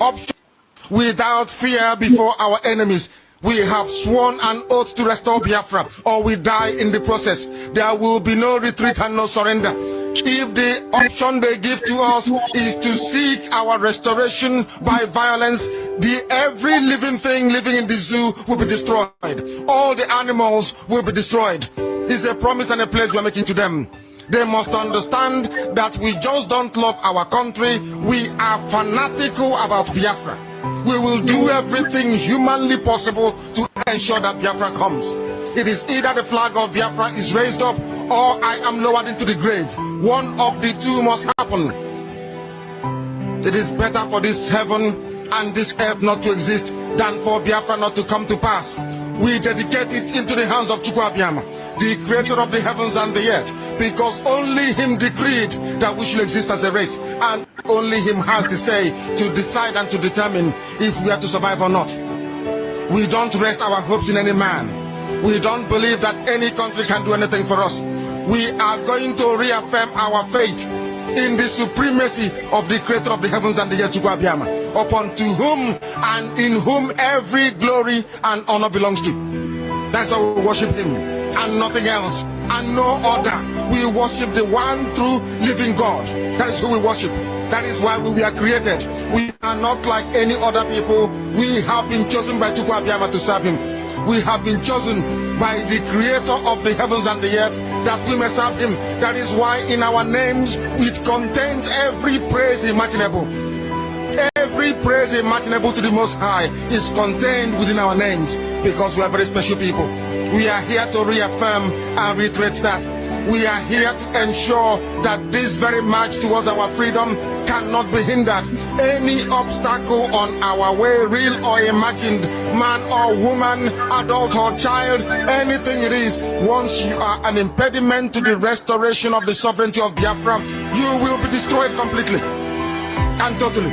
option without fear before our enemies. We have sworn an oath to restore Biafra, or we die in the process. There will be no retreat and no surrender. If the option they give to us is to seek our restoration by violence, every living thing living in the zoo will be destroyed. All the animals will be destroyed. It's a promise and a pledge we're making to them. They must understand that we just don't love our country. We are fanatical about Biafra. We will do everything humanly possible to ensure that Biafra comes. It is either the flag of Biafra is raised up or I am lowered into the grave. One of the two must happen. It is better for this heaven and this earth not to exist than for Biafra not to come to pass. We dedicate it into the hands of Chukwu Abiyama, the creator of the heavens and the earth, because only him decreed that we should exist as a race, and only him has the say to decide and to determine if we are to survive or not. We don't rest our hopes in any man. We don't believe that any country can do anything for us. We are going to reaffirm our faith in the supremacy of the creator of the heavens and the earth, Chukwu Abiyama, upon to whom and in whom every glory and honor belongs to. That's why we worship him and nothing else and no other. We worship the one true living God. That is who we worship. That is why we were created. We are not like any other people. We have been chosen by Chukwu Abiyama to serve him. We have been chosen by the creator of the heavens and the earth that we may serve him. That is why in our names it contains every praise imaginable. Every praise imaginable to the Most High is contained within our names, because we are very special people. We are here to reaffirm and reiterate that. We are here to ensure that this very march towards our freedom cannot be hindered. Any obstacle on our way, real or imagined, man or woman, adult or child, anything it is, once you are an impediment to the restoration of the sovereignty of Biafra, you will be destroyed completely and totally,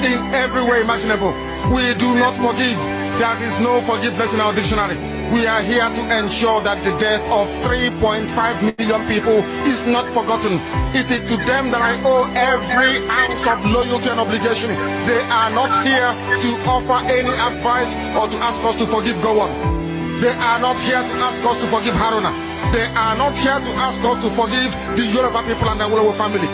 in every way imaginable. We do not forgive. There is no forgiveness in our dictionary. We are here to ensure that the death of 3.5 million people is not forgotten. It is to them that I owe every ounce of loyalty and obligation. They are not here to offer any advice or to ask us to forgive Gowon. They are not here to ask us to forgive Haruna. They are not here to ask us to forgive the Yoruba people and the Wolowo family.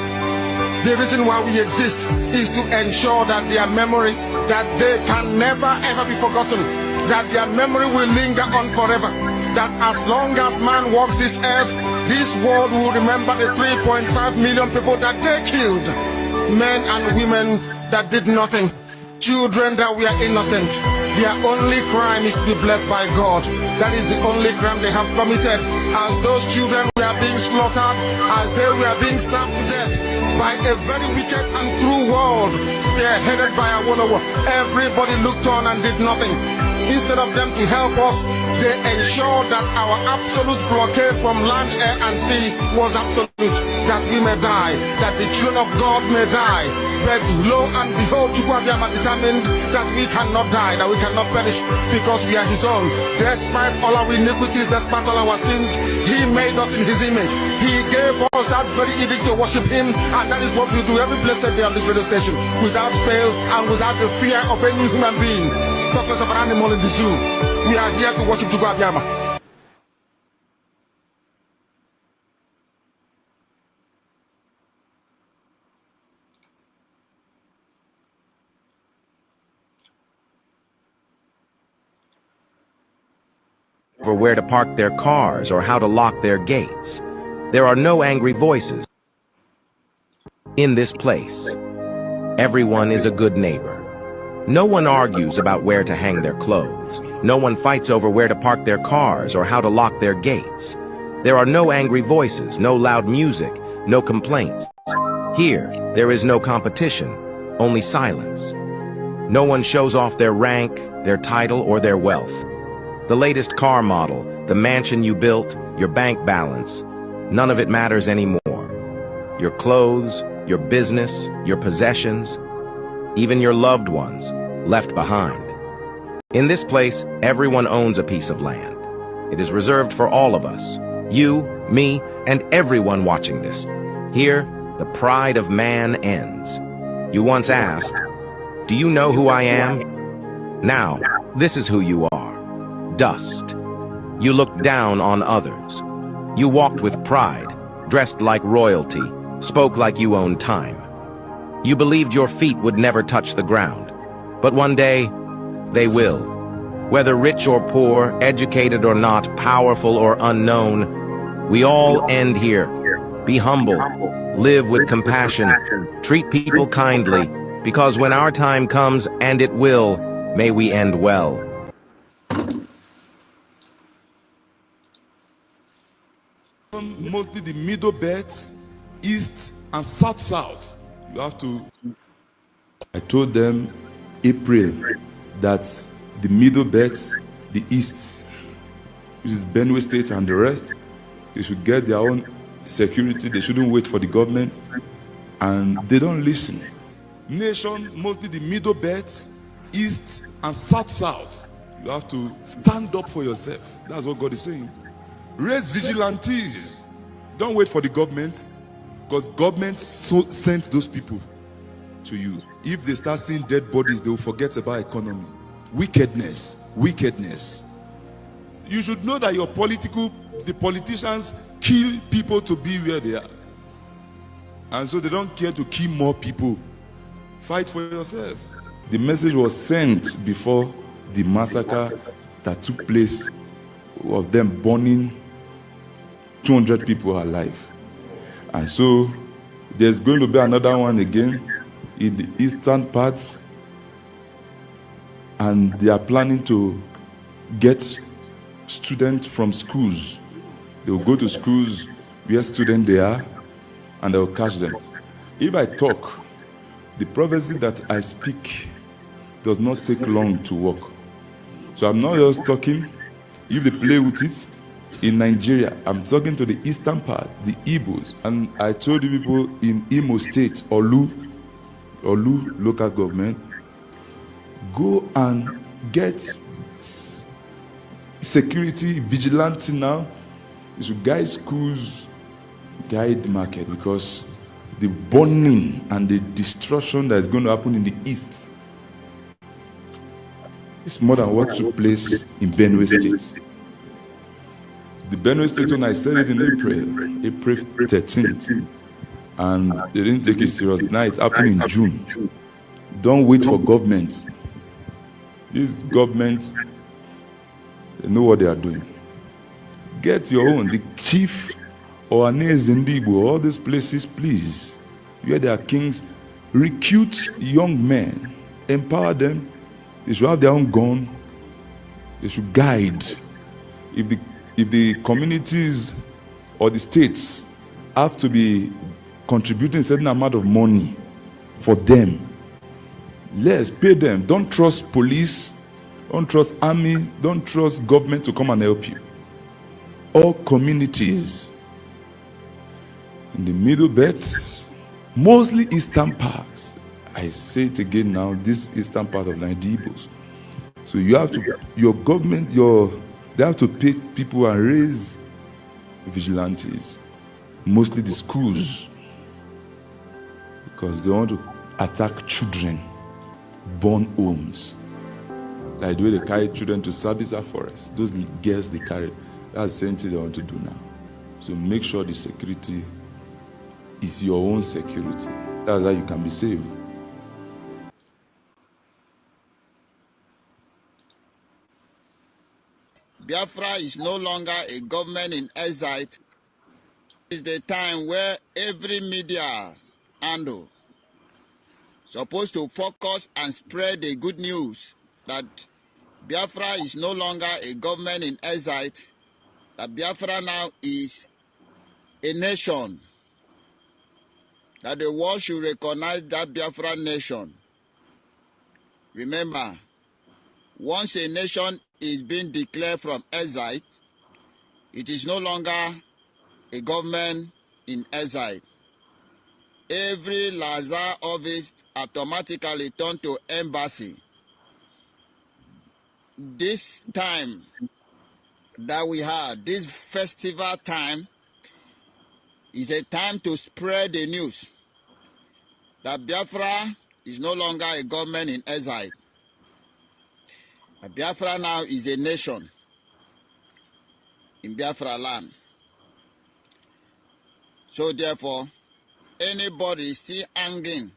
The reason why we exist is to ensure that their memory, that they can never ever be forgotten, that their memory will linger on forever, that as long as man walks this earth, this world will remember the 3.5 million people that they killed, men and women that did nothing, children that were innocent. Their only crime is to be blessed by God. That is the only crime they have committed. As those children were being slaughtered, as they were being stabbed to death by a very wicked and cruel world, spearheaded by Awolowo, everybody looked on and did nothing. Instead of them to help us, they ensured that our absolute blockade from land, air, and sea was absolute, that we may die, that the children of God may die. But lo and behold, Chukwu Abiyama determined that we cannot die, that we cannot perish, because we are his own. Despite all our iniquities, despite all our sins, he made us in his image. He gave us that very edict to worship him, and that is what we do every blessed day on this radio station, without fail and without the fear of any human being. Talk less of an animal in the zoo. We are here to worship Chukwu Abiyama. For where to park their cars or how to lock their gates. There are no angry voices in this place. Everyone is a good neighbor. No one argues about where to hang their clothes. No one fights over where to park their cars or how to lock their gates. There are no angry voices, no loud music, no complaints. Here, there is no competition, only silence. No one shows off their rank, their title, or their wealth. The latest car model, the mansion you built, your bank balance, none of it matters anymore. Your clothes, your business, your possessions, even your loved ones, left behind. In this place, everyone owns a piece of land. It is reserved for all of us, you, me, and everyone watching this. Here, the pride of man ends. You once asked, Do you know who I am? Now, this is who you are. Dust. You looked down on others. You walked with pride, dressed like royalty, spoke like you owned time. You believed your feet would never touch the ground. But one day, they will. Whether rich or poor, educated or not, powerful or unknown, we all end here. Be humble, live with compassion, treat people kindly, because when our time comes, and it will, may we end well. Mostly the middle belt, east and south. You have to. I told them April that the middle belt, the east, which is Benue State and the rest, they should get their own security. They shouldn't wait for the government, and they don't listen. Nation, mostly the middle belt, east and south. You have to stand up for yourself. That's what God is saying. Raise vigilantes. Don't wait for the government, because government sent those people to you. If they start seeing dead bodies, they will forget about economy. Wickedness. You should know that the politicians kill people to be where they are. And so they don't care to kill more people. Fight for yourself. The message was sent before the massacre that took place of them burning 200 people alive. And so there's going to be another one again in the eastern parts, and they are planning to get students from schools. They will go to schools where students they are, and they will catch them. If I talk, the prophecy that I speak does not take long to work. So I'm not just talking. If they play with it, in Nigeria, I'm talking to the eastern part, the Igbos. And I told you people in Imo State, Olu local government, go and get security vigilante now. You should guide schools, guide market, because the burning and the destruction that is going to happen in the east is more than what took place in Benue State. The Benue State, when I said it in April 13th, and they didn't take it serious. Now it's happening in June. Don't wait for government. This government, they know what they are doing. Get your own. The chief or Anez Indigo, all these places, please, where there are kings, recruit young men, empower them. They should have their own gun. They should guide. If the communities or the states have to be contributing a certain amount of money for them, let's pay them. Don't trust police, don't trust army, don't trust government to come and help you. All communities in the middle belts, mostly eastern parts. I say it again now, this eastern part of Nigeria. So you have to, your government, they have to pay people and raise vigilantes, mostly the schools, because they want to attack children, burn homes, like the way they carry children to Sabisa Forest. Those girls they carry, that's the same thing they want to do now. So make sure the security is your own security. That's how you can be saved. Biafra is no longer a government in exile. It's the time where every media handle supposed to focus and spread the good news that Biafra is no longer a government in exile, that Biafra now is a nation, that the world should recognize that Biafra nation. Remember, once a nation is being declared from exile, it is no longer a government in exile. Every Lazar office automatically turned to embassy. This time that we had, this festival time, is a time to spread the news that Biafra is no longer a government in exile. Biafra now is a nation in Biafra land. So therefore, anybody still hanging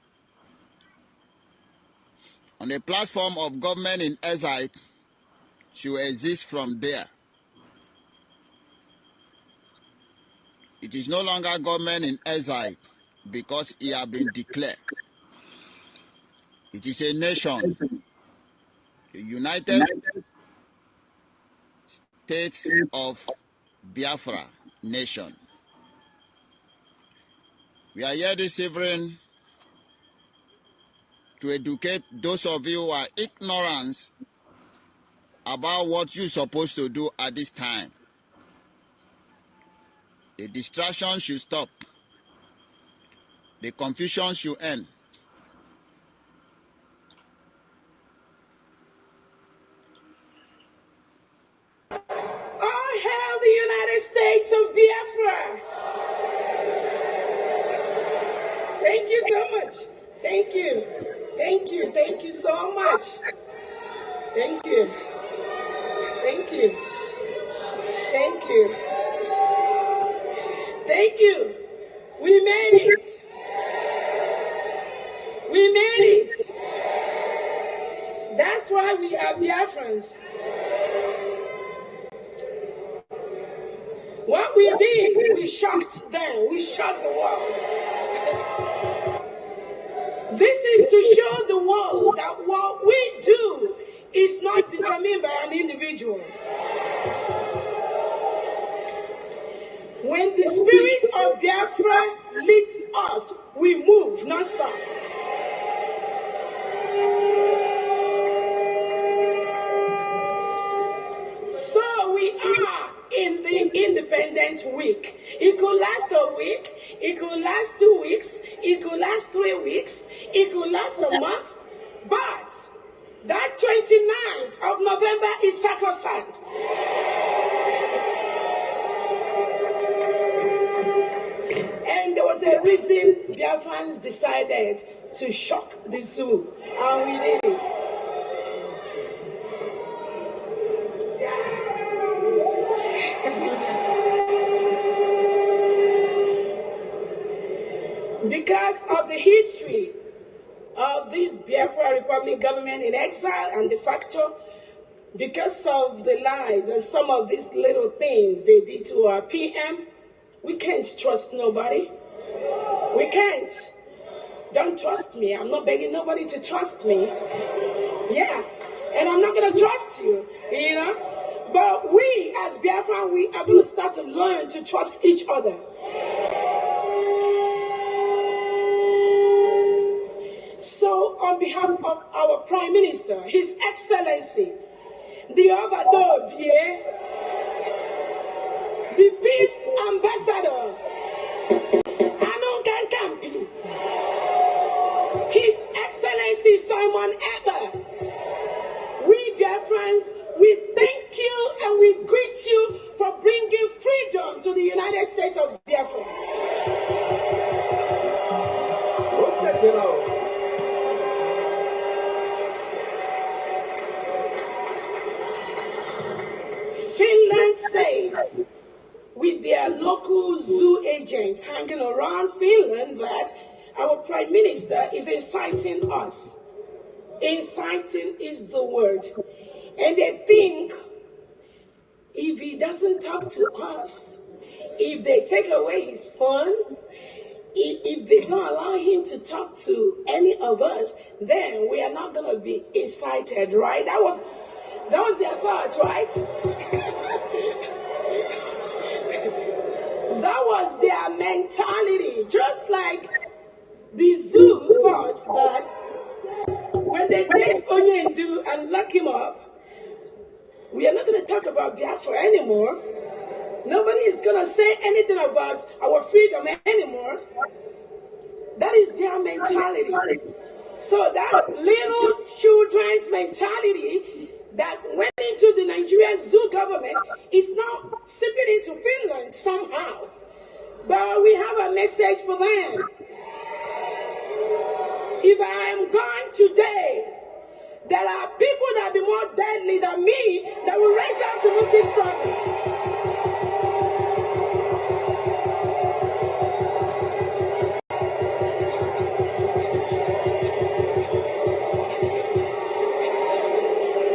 on the platform of government in exile should exist from there. It is no longer government in exile because it has been declared. It is a nation, the United States of Biafra nation. We are here this evening to educate those of you who are ignorant about what you're supposed to do at this time. The distraction should stop. The confusion should end. All hail the United States of Biafra. Thank you so much. Thank you. Thank you. Thank you so much. Thank you. Thank you. Thank you. Thank you. We made it. We made it. That's why we are Biafrans. What we did, we shocked them. We shocked the world. This is to show the world that what we do is not determined by an individual. When the spirit of Biafra leads us, we move non-stop. So we are in the Independence Week. It could last a week, it could last 2 weeks, it could last 3 weeks, it could last a month, but that 29th of November is sacrosanct. And there was a reason Biafrans decided to shock the zoo, and we did it. Because of the history of this Biafra Republic government in exile and de facto, because of the lies and some of these little things they did to our PM, we can't trust nobody. We can't. Don't trust me. I'm not begging nobody to trust me. Yeah. And I'm not going to trust you, you know. But we, as Biafra, we are going to start to learn to trust each other. So, on behalf of our Prime Minister, His Excellency, the Obadobie, the Peace Ambassador, Anon Kankampi, His Excellency Simon Eber, we Biafrans, we thank you and we greet you for bringing freedom to the United States of Biafra. Finland says, with their local zoo agents hanging around Finland, that our Prime Minister is inciting us. Inciting is the word. And they think if he doesn't talk to us, if they take away his phone, if they don't allow him to talk to any of us, then we are not going to be incited, right? That was their thought, right? That was their mentality. Just like the zoo thought that when they take Onyendu and lock him up, we are not going to talk about Biafra anymore. Nobody is going to say anything about our freedom anymore. That is their mentality. So that little children's mentality that went into the Nigerian zoo government is now seeping into Finland somehow. But we have a message for them. If I am gone today, there are people that will be more deadly than me that will rise up to move this struggle.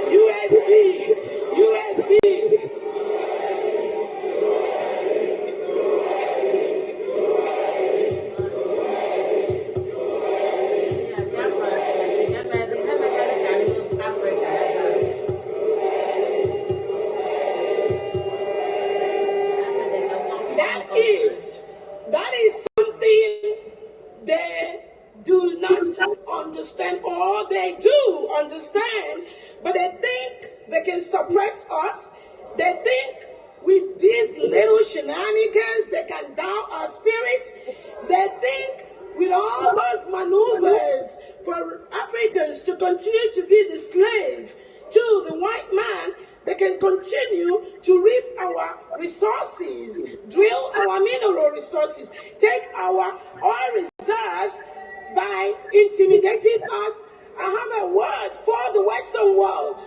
USB, USB. That is something they do not understand, or they do understand, but they think they can suppress us. They think with these little shenanigans they can down our spirits. They think with all those maneuvers for Africans to continue to be the slave to the white man, they can continue to reap our resources, drill our mineral resources, take our oil reserves by intimidating us. I have a word for the Western world.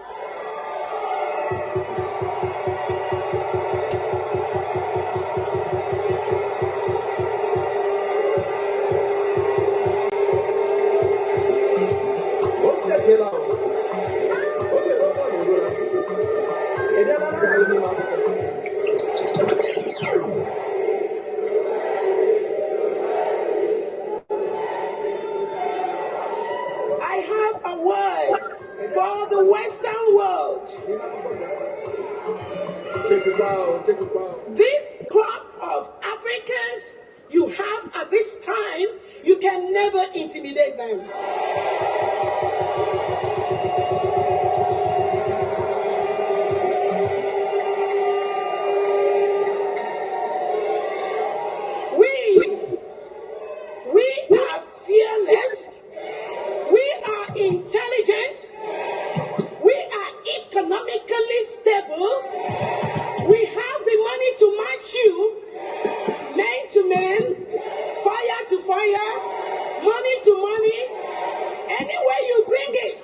I have a word for the Western world. This crop of Africans you have at this time, you can never intimidate them. We are fearless. We are intelligent. We are economically stable. We have the money to match you, man to man, fire to fire, money to money, anywhere you bring it.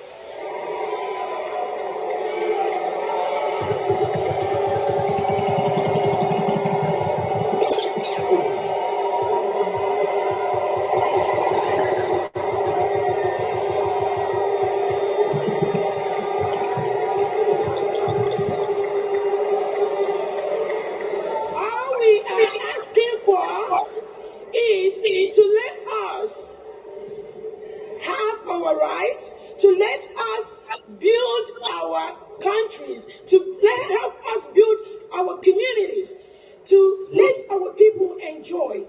All we are asking for is to let us have our rights, to let us build our countries, to help us build our communities, to let our people enjoy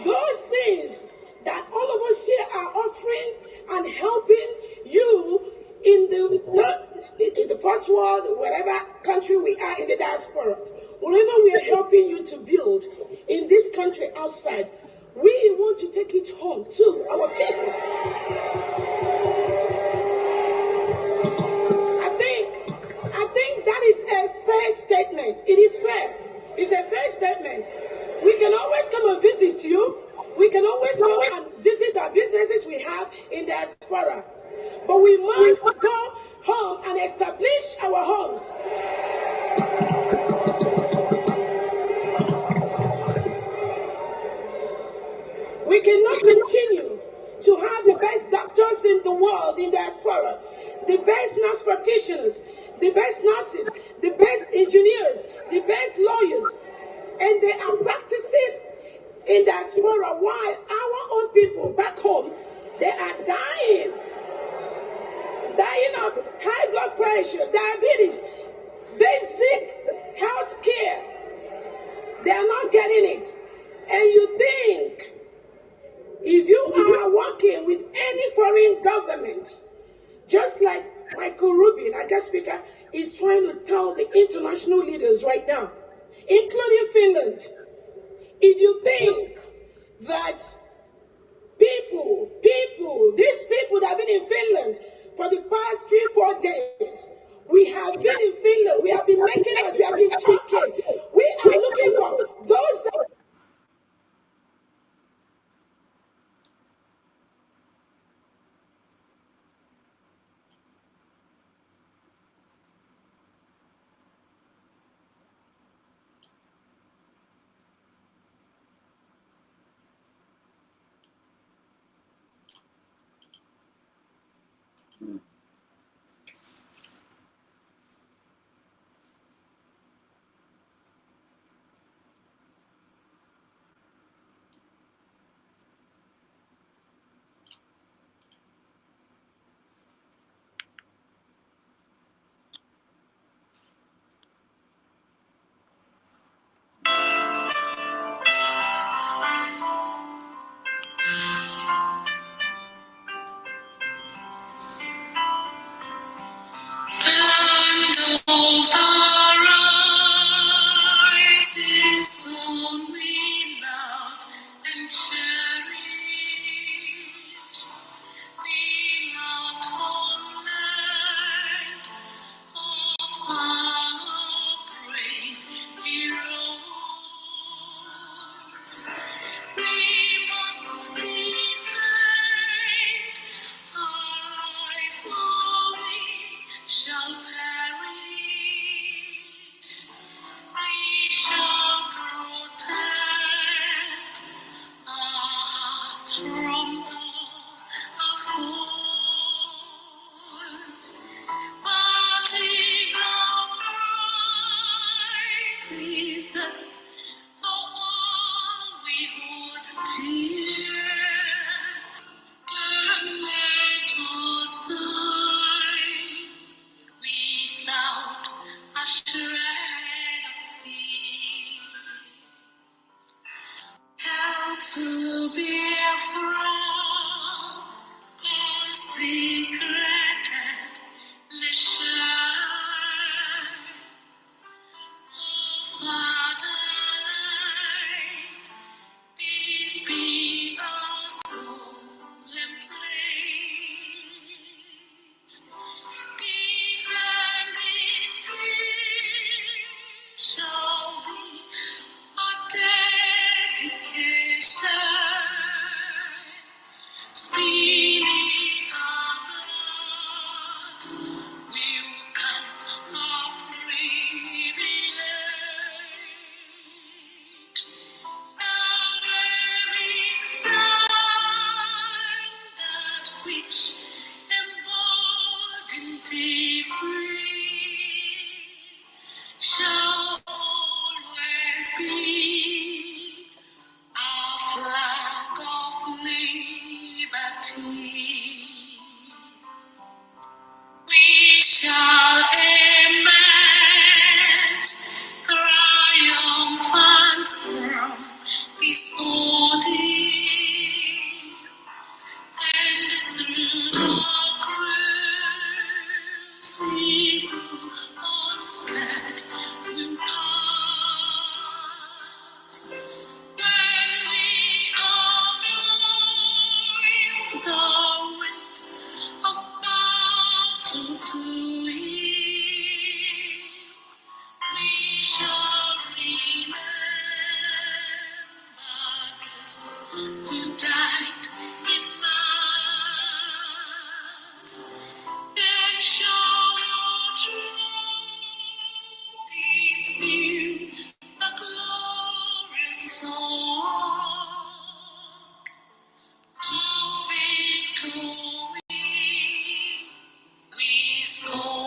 those things that all of us here are offering and helping you in the first world, whatever country we are in the diaspora. Whatever we are helping you to build in this country outside, we want to take it home to our people. I think that is a fair statement. It is fair. It's a fair statement. We can always come and visit you. We can always come and visit our businesses we have in the diaspora. But we must go home and establish our homes. We cannot continue to have the best doctors in the world in the diaspora, the best nurse practitioners, the best nurses, the best engineers, the best lawyers, and they are practicing in the diaspora while our own people back home, they are dying of high blood pressure, diabetes, basic health care. They are not getting it. And you think if you are working with any foreign government, just like Michael Rubin, our guest speaker, is trying to tell the international leaders right now, including Finland, if you think that these people that have been in Finland for the past 3-4 days, we have been in Finland, we have been making us, we have been talking, we are looking for those that To Biafra, a secret mission of fatherland. Peace be our solemn place. Defending shall be our dedication. Speeding our blood will count our privilege. Now waving standard which emboldened free shall always be our flag of liberty. We shall emerge triumphant from this ordeal, and through the crucible unscared we'll pass. When we are poised, the wind of battle to yield, we shall remember this who died in mass. Then shall your trumpets peal the glorious song of victory. We score.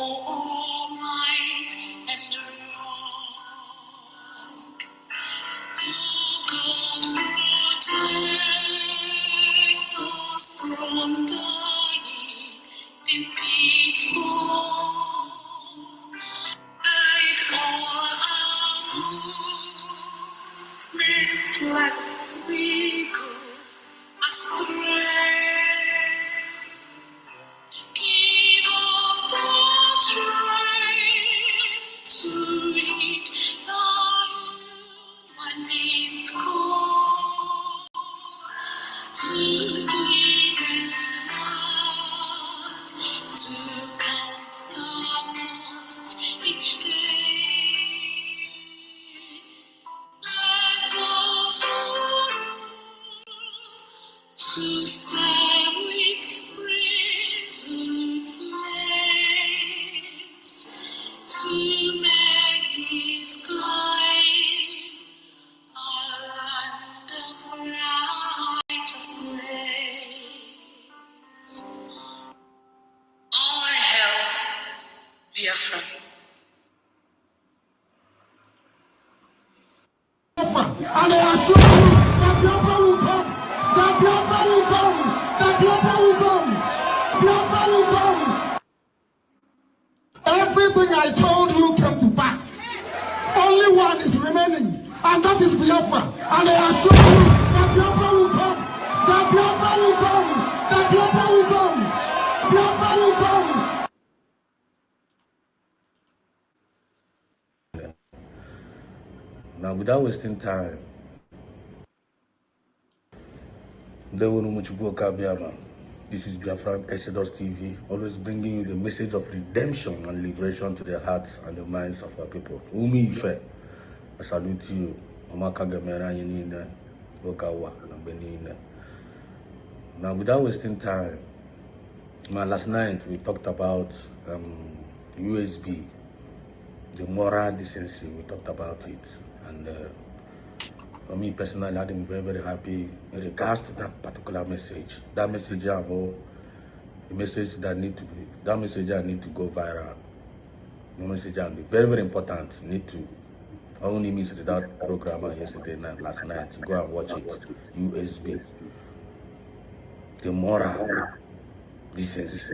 Biafra. And I assure you that Biafra will come. That Biafra will come. That Biafra will come. Biafra will come. Everything I told you came to pass. Only one is remaining, and that is Biafra. And I assure you that Biafra will come. That Biafra will come. That Biafra will come. Biafra will come. Now, without wasting time, this is Biafra Exodus TV, always bringing you the message of redemption and liberation to the hearts and the minds of our people. Umi Ife, I salute you. Now, without wasting time, last night we talked about USB, the moral decency. We talked about it, and for me personally, I'm very, very happy in regards to that particular message. That message, a message that need to be, that message I need to go viral. The message is very, very important. Need to. I only missed that program yesterday night, last night. Go and watch it. USB, the moral decency.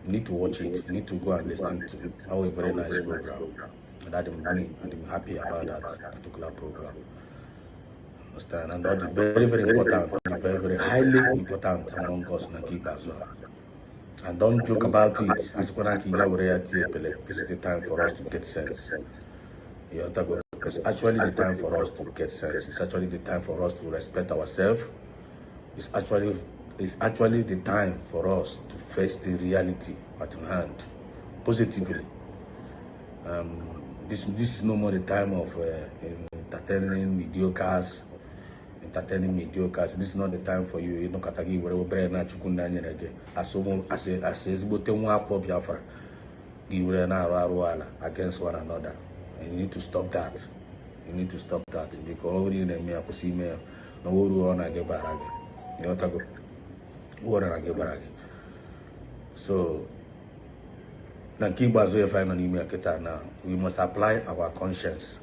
You need to watch it. You need to go and listen to it. Our very nice program. And I'm happy about that particular program. Understand? And that is very, very important, very, very highly important among us Nakib as well. And don't joke about it. This is the time for us to get sense. It's actually the time for us to get sense. It's actually the time for us to respect ourselves. It's actually the time for us to face the reality at hand positively. This is no more the time of entertaining mediocres. This is not the time for you. You know, Katagi, whatever brain na chukunda nyerege. As bote one for Biafra. You will na against one another, and you need to stop that. You need to stop that because we need me to see me. No, we want to get barage. You know, tago. We want to get barage. So, na kibazo if I na email kita now, we must apply our conscience.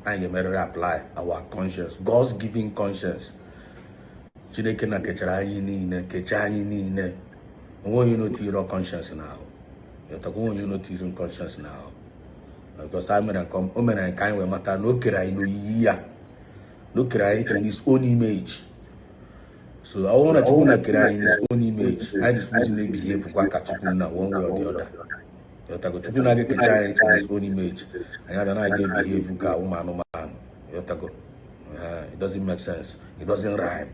And you may apply our conscience, God's given conscience. Chineke na kechara anyị niile, kecha anyị niile. Onwe you know to your conscience now. You talk onwe you know to your conscience now. Because I mean, come, and kind of matter no kira no year, no kira in his own image. So I want to kira in his own image. I just usually behave for Chukuna one way or the other. You talk Chukuna get kira in his own image, and I don't know again behave for woman. It doesn't make sense. It doesn't rhyme.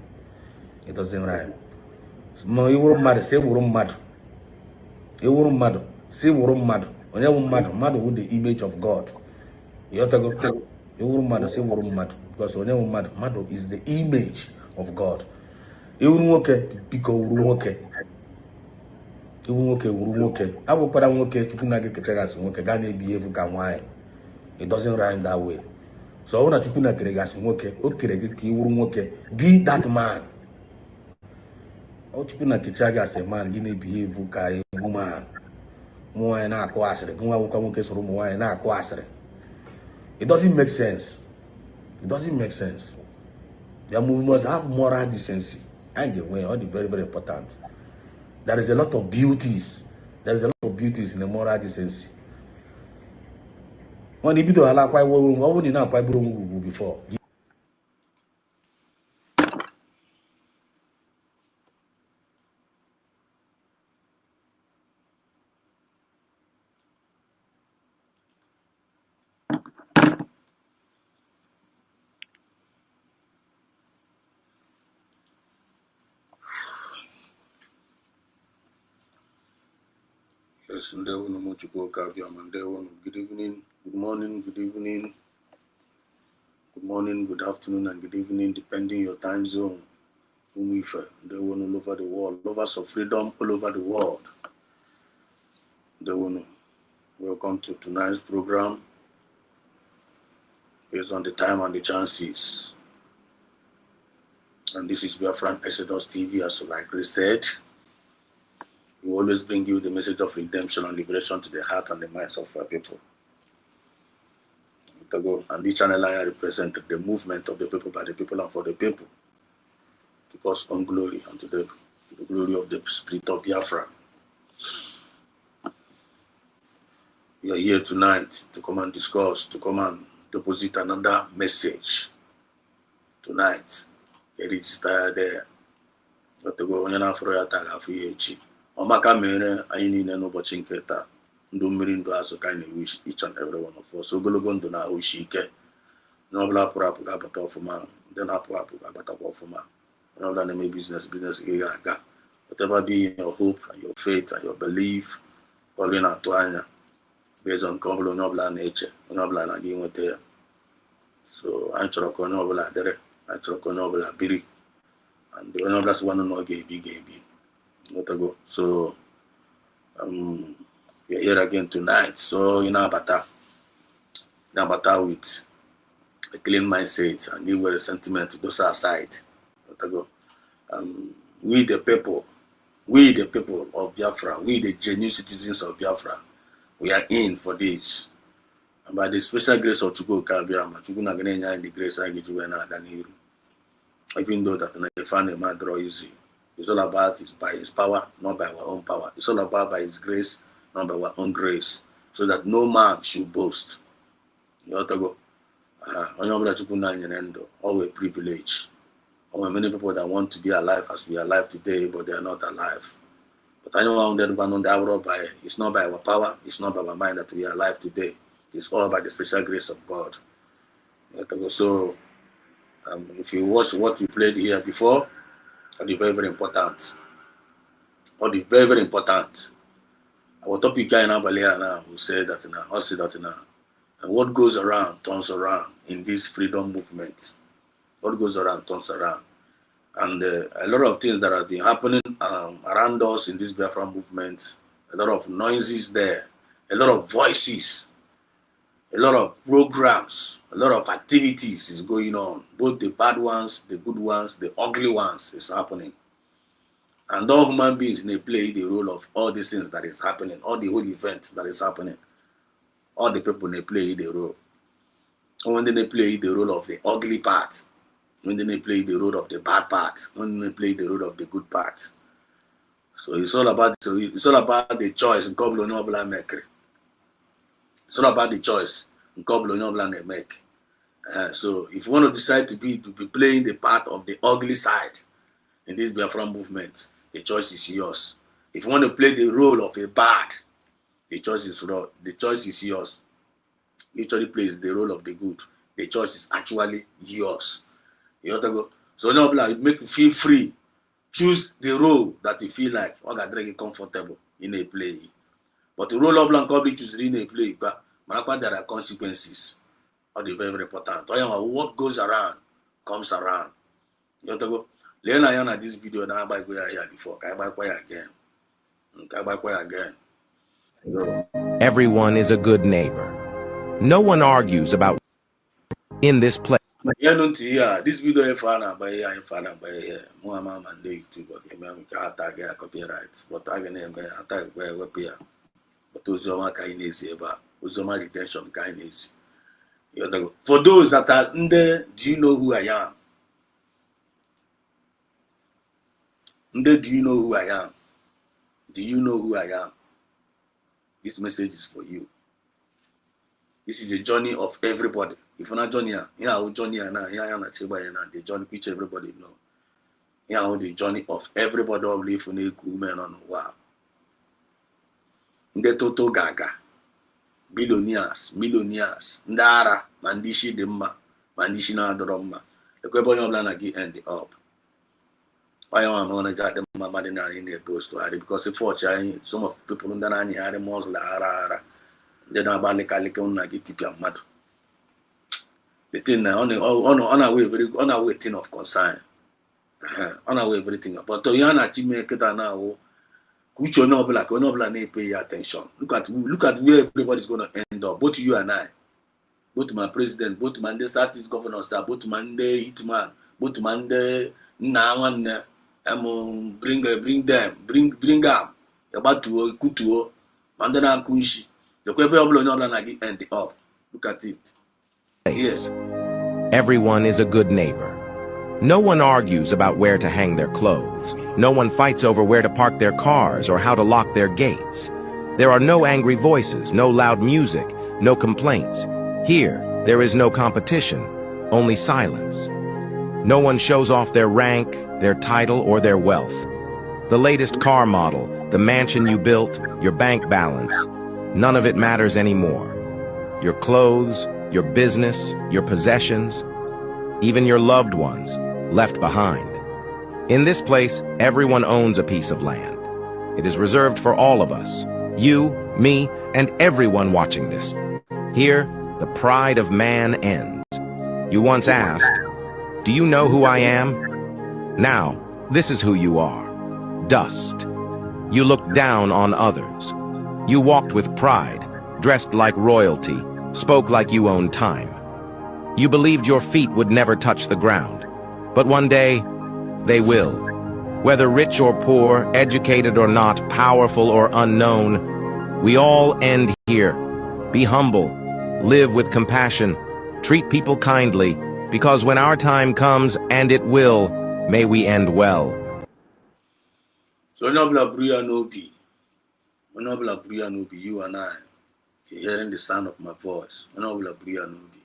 It doesn't rhyme. No, you were mad. Say we're mad. You were mad. Say we're mad. When you were mad, mad with the image of God. You have to go. You were mad. Say we're mad because when you were mad, mad is the image of God. You were okay because we're okay. You were okay. We're okay. I will put on okay. Chukuna get ketegas. Okay, Gani behave why. It doesn't rhyme that way. So I want to put a okay, be that man. I want to put a kichaga as a man, guinea behave a woman. It doesn't make sense. It doesn't make sense. We must have moral decency. And the way, all the very, very important. There is a lot of beauties. There is a lot of beauties in the moral decency. When the people are quite well, what would you not quite before? Yes, good evening, good morning, good evening, good morning, good afternoon, and good evening, depending your time zone. Umife, they want all over the world, lovers of freedom all over the world. They want welcome to tonight's program based on the time and the chances. And this is Biafra Exodus TV, as like we said. He will always bring you the message of redemption and liberation to the heart and the minds of our people. And each channel I represent the movement of the people by the people and for the people. To God's own glory and to the glory of the spirit of Biafra. We are here tonight to come and discuss, to come and deposit another message. Tonight, it is there. But to go on afro ya tag afọ ya echi. Ọmaka mere anyị niile n'ụbọchị nke taa. Ndụ mmiri ndụ azụ ka anyị na-wish each and every one of us. Ogologo ndụ na ahụ isi ike. Onye ọbụla pụrụ apụ ga-abata ọfụma. Ndị na-apụ apụ ga-abatakwa ọfụma. Onye ọbụla na-eme business gị ga-aga. Whatever be your hope and your faith and your belief, calling na-atụ anya. Based on nke ọbụla onye ọbụla na-eche, onye ọbụla na gị nweta ya. So anyị chọrọ ka onye ọbụla dịrị, anyị chọrọ ka onye ọbụla biri. And onye ọbụla sị nwanne na ọ ga-ebi. So we're here again tonight. So abata with a clean mindset and give a sentiment to those aside. We the people of Biafra, we the genuine citizens of Biafra, we are in for this. And by the special grace of Chukwu Kabiama, Chukwu na ganya in the grace I give you and Adaniru. Even though that I find a man draw easy. It's all about is by his power, not by our own power. It's all about by his grace, not by our own grace. So that no man should boast. You ought to go. Always privilege. Many people that want to be alive as we are alive today, but they are not alive. But I know that it's not by our power, it's not by our mind that we are alive today. It's all by the special grace of God. So, if you watch what we played here before, the very, very important. Very, very important. Our topic guy now, who said that now, and what goes around turns around in this freedom movement. What goes around turns around. And a lot of things that have been happening around us in this Biafra movement, a lot of noises there, a lot of voices, a lot of programs, a lot of activities is going on. Both the bad ones, the good ones, the ugly ones is happening. And all human beings they play the role of all these things that is happening, all the whole event that is happening. All the people they play the role. When they play the role of the ugly part, when they play the role of the bad part, when they play the role of the good part. So it's all about the choice. It's all about the choice. Make. So if you want to decide to be playing the part of the ugly side in this Biafra movement, the choice is yours. If you want to play the role of a bad, the choice is yours. Literally plays the role of the good. The choice is actually yours. You have to go. So now make you feel free. Choose the role that you feel like comfortable in a play. But the role of blank choose in a play, but there are consequences. Are very, very important. What goes around comes around. You have to go. Learn this video now by go here before. Can I buy again? Everyone is a good neighbor. No one argues about in this place. This video by here. Muhammad and YouTube. Okay, copyright. But I can attack web here. But Uzoma kindness Uzoma retention kindness. For those that are in there, do you know who I am? Do you know who I am? Do you know who I am? This message is for you. This is a journey of everybody. If you're not journey, the journey which everybody know. The journey of everybody of live on a woman on wow. The total gaga. Billionaires, millionaires, Ndara, Mandishi Dimma, Mandishi na Droma. The Queboy Blana end up. I am on a garden Madina in a post to because the fortune, some of people in the Nani had a Mosla, they don't about Nagitipia Mad. The thing on our way thing of concern. On our way everything. But Toyana Chimeketa now. Which are not black, or not black, pay attention. Look at where everybody's gonna end up. Both you and I, both my president, both my status governor, both Monday hitman, both Monday now and bring them. Yabatuo, Kutuo, Mandana Kunshi, the Quebel Nagi end up. Look at it. Place. Everyone is a good neighbor. No one argues about where to hang their clothes. No one fights over where to park their cars or how to lock their gates. There are no angry voices, no loud music, no complaints. Here, there is no competition, only silence. No one shows off their rank, their title, or their wealth. The latest car model, the mansion you built, your bank balance, none of it matters anymore. Your clothes, your business, your possessions, even your loved ones, left behind. In this place, everyone owns a piece of land. It is reserved for all of us, you, me, and everyone watching this. Here, the pride of man ends. You once asked, "Do you know who I am?" Now, this is who you are. Dust. You looked down on others. You walked with pride, dressed like royalty, spoke like you owned time. You believed your feet would never touch the ground. But one day, they will. Whether rich or poor, educated or not, powerful or unknown, we all end here. Be humble, live with compassion, treat people kindly, because when our time comes, and it will, may we end well. So Nobla Bria no be. Nobla Bria no be, you and I. If you're hearing the sound of my voice, Nobla Bria no be.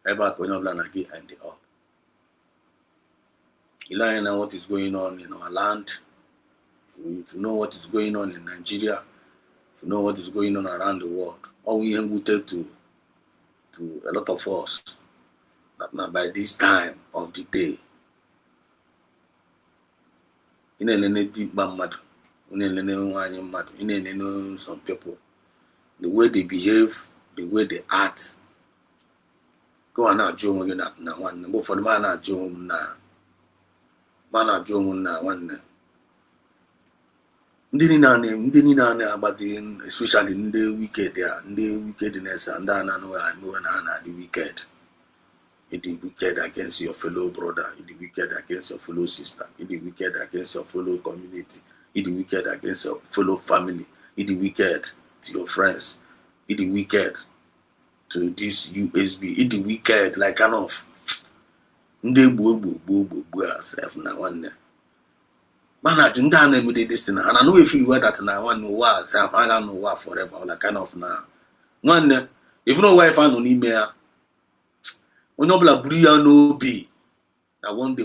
Eba Nobla Nagi end up. You know what is going on in our land. If you know what is going on in Nigeria, if you know what is going on around the world, all we wanted to a lot of us that now by this time of the day, in a deep mad, in some people, the way they behave, the way they act, go on now, Joe, now one, go for the man, Joe, now. Mana Joe, now one. Ndị niile agbadi especially ndị wicked ya ndị wickedness and when the wicked. It is wicked against your fellow brother, it is wicked against your fellow sister, it is wicked against your fellow community, it is wicked against your fellow family, it is wicked to your friends, it is wicked to this USB, it is wicked like kind of ndị gbo self na one. Man, I don't know this thing, and I know if you were that now one was I don't know what forever, like kind of now. One, if no wife and on email, when no bla bria no be. Now one day,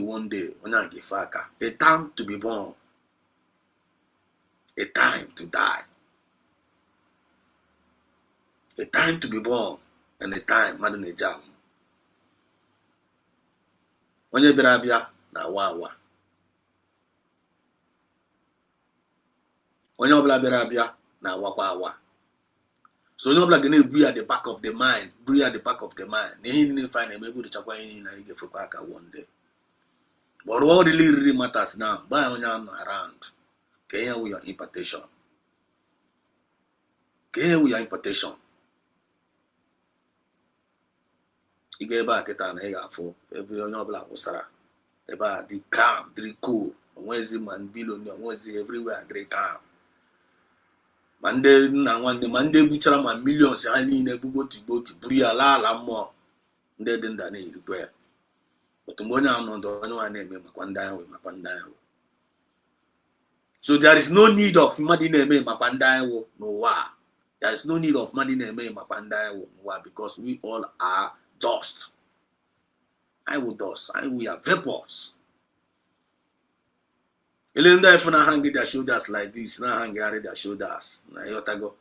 when I get faka, a time to be born, a time to die, a time to be born, and a time madam a jam. When you be rabia, na wawa. Onye ọbụla bịara abịa na awakwa awa. So onye ọbụla ga be at the back of the mind, be at the back of the mind. Na ihe niile fine emegbu dịchakwa ihe na ị ga-efekwa aka one day. But what really matters now, buy onye anọ around. Ka ihe with your impartation. Ka ihe with your impartation. Ị ga-ebe a kịta na ị ga-afụ ebe onye ọbụla kwụsara. Ebe a dị calm, dị cool. Onwezi man billion, onwezi everywhere agree calm. Mande na nwanne mande buchara ma millions ha niile bugo tiboti buru ya ala mmụọ ndị dị nda na-erikwa ya. But mgbe onye anọ ndọ onye nwa na-eme makwa ndị ahụ. So there is no need of mmadụ na-eme makwa ndị ahụ n'ụwa. There is no need of mmadụ na-eme makwa ndị ahụ n'ụwa because we all are dust. We are vapors. Elenda if na hang their shoulders like this, na hang their shoulders. Na yotago.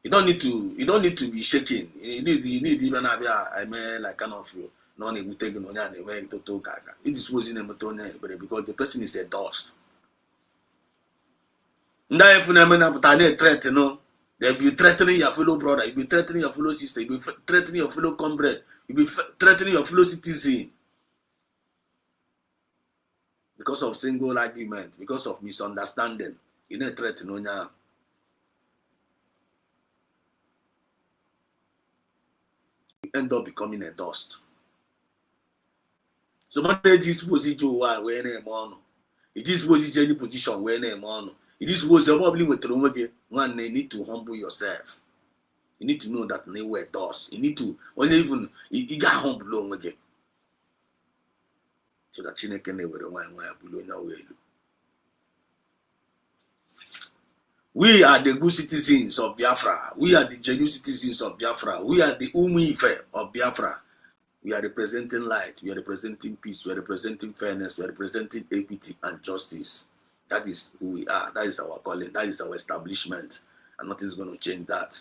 You don't need to be shaking. You need even have I mean like kind of you. No need to take no nya na to gaga. It is was in a because the person is a dust. Nda if na mena putane threat no. They be threatening your fellow brother, you be threatening your fellow sister, you be threatening your fellow comrade, you be threatening your fellow citizen. Because of single argument, because of misunderstanding, you need threat no now. You end up becoming a dust. So what did you suppose you do when It is what you any position where name on. It is what probably with one you need to humble yourself. You need to know that nowhere does. You need to when even you got humble again. So that you can never below no way. We are the good citizens of Biafra. We are the genuine citizens of Biafra. We are the Umuife of Biafra. We are representing light. We are representing peace. We are representing fairness. We are representing equity and justice. That is who we are. That is our calling. That is our establishment. And nothing is going to change that.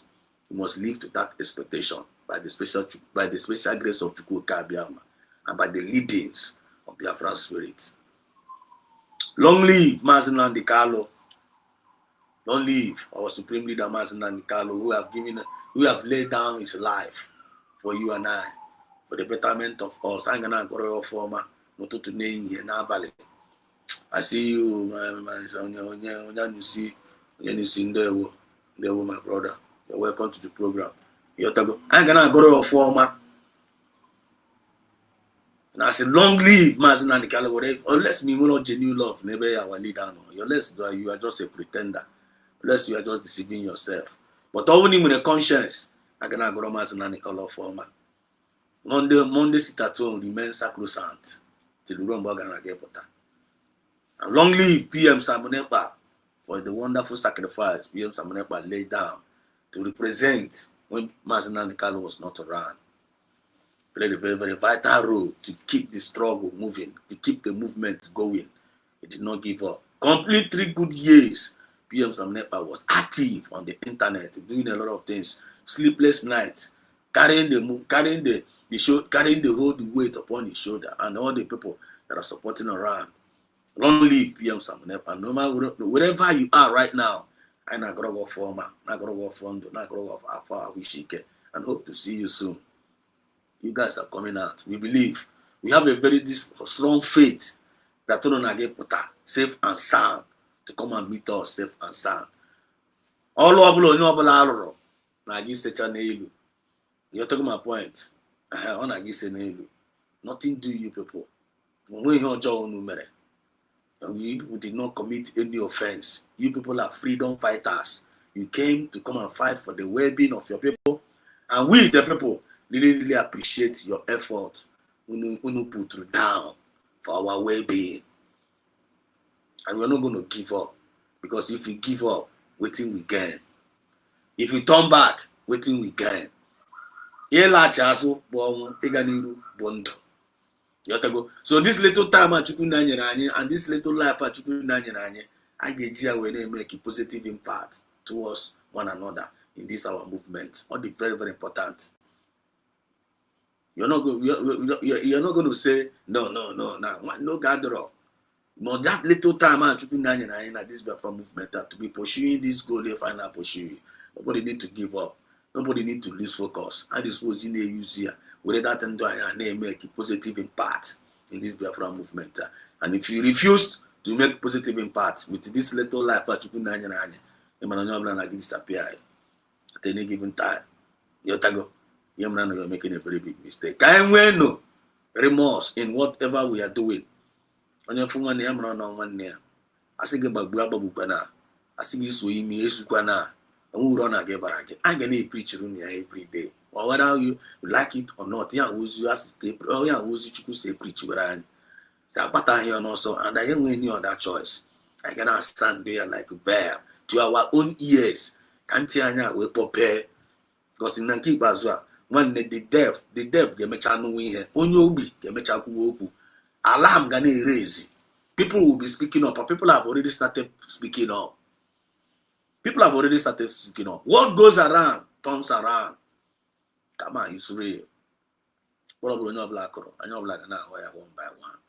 We must live to that expectation by the special grace of Chukwuka Abiyama and by the leadings of Biafra spirit. Long live Mazi Nnamdi Kanu. Long live our supreme leader Mazi Nnamdi Kanu, who have laid down his life for you and I, for the betterment of us. I'm gonna go your former, not to name here now, Valley. I see you, you see there, my brother. You're welcome to the program. I'm gonna go your former. And I said, long live Mazi Nnamdi Kanu. Unless me not genuine love, never our leader. No, unless you are just a pretender. Unless you are just deceiving yourself. But only with a conscience, I'm gonna go to Mazi Nnamdi Kanu former. Monday sit at home remains sacrosanct till the room gonna get better. And long live PM Samunepa for the wonderful sacrifice PM Samunepa laid down to represent when Mazi Nnamdi Kanu was not around. Played a very, very vital role to keep the struggle moving, to keep the movement going. He did not give up. Complete 3 good years, PM Samunepa was active on the internet, doing a lot of things. Sleepless nights, carrying the whole weight upon his shoulder, and all the people that are supporting around. Long live PM Samunepa. No matter wherever you are right now, I'm not gonna go former, not gonna go fondo, not gonna go afar, and hope to see you soon. You guys are coming out. We believe we have a very strong faith that we're gonna get better, safe and sound, to come and meet us safe and sound. All of you now you say you. You're talking my point. Nothing do you people. When you people did not commit any offense. You people are freedom fighters. You came to come and fight for the well-being of your people. And we, the people, really appreciate your effort when you put down for our well-being. And we're not going to give up. Because if we give up, waiting we gain. If we turn back, waiting we gain. So this little time and this little life I get make a positive impact towards one another in this our movement. All the very, very important. You're not going to say no gather up. But that little time at this Biafra movement to be pursuing this goal they find out pursuing. Nobody need to give up. Nobody need to lose focus. I suppose in the use here, whether that and make a positive impact in this Biafra movement. And if you refuse to make positive impact with this little life that you can disappear at any given time, you're making a very big mistake. I no remorse in whatever we are doing. On your phone, I'm on 1 year. I think about Blabba. I think you saw me, Esukwana. I'm gonna preach every day. Or whether you like it or not, you ask you say preach around. Zapata here also, and I ain't any other choice. I cannot stand there like a bear to our own ears. Can't we prepare because in Nanki Bazua, when the deaf, they make a no win here. Onyobi, they make a kuoku. Alarm gonna raise. People will be speaking up, but people have already started speaking up. People have already started speaking up. What goes around comes around. Come on, it's real. Probably not black or I know black now one by one.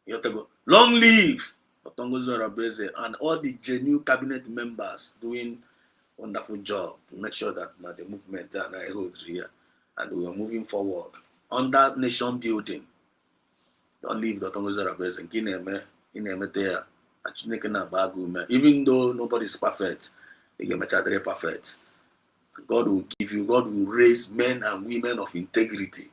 You have to go. Long live and all the genuine cabinet members doing wonderful job to make sure that the movement and I hold here and we are moving forward on that nation building. Don't leave the Tongo Zarabes and Kineme in Emetea. Even though nobody is perfect, perfect. God will raise men and women of integrity.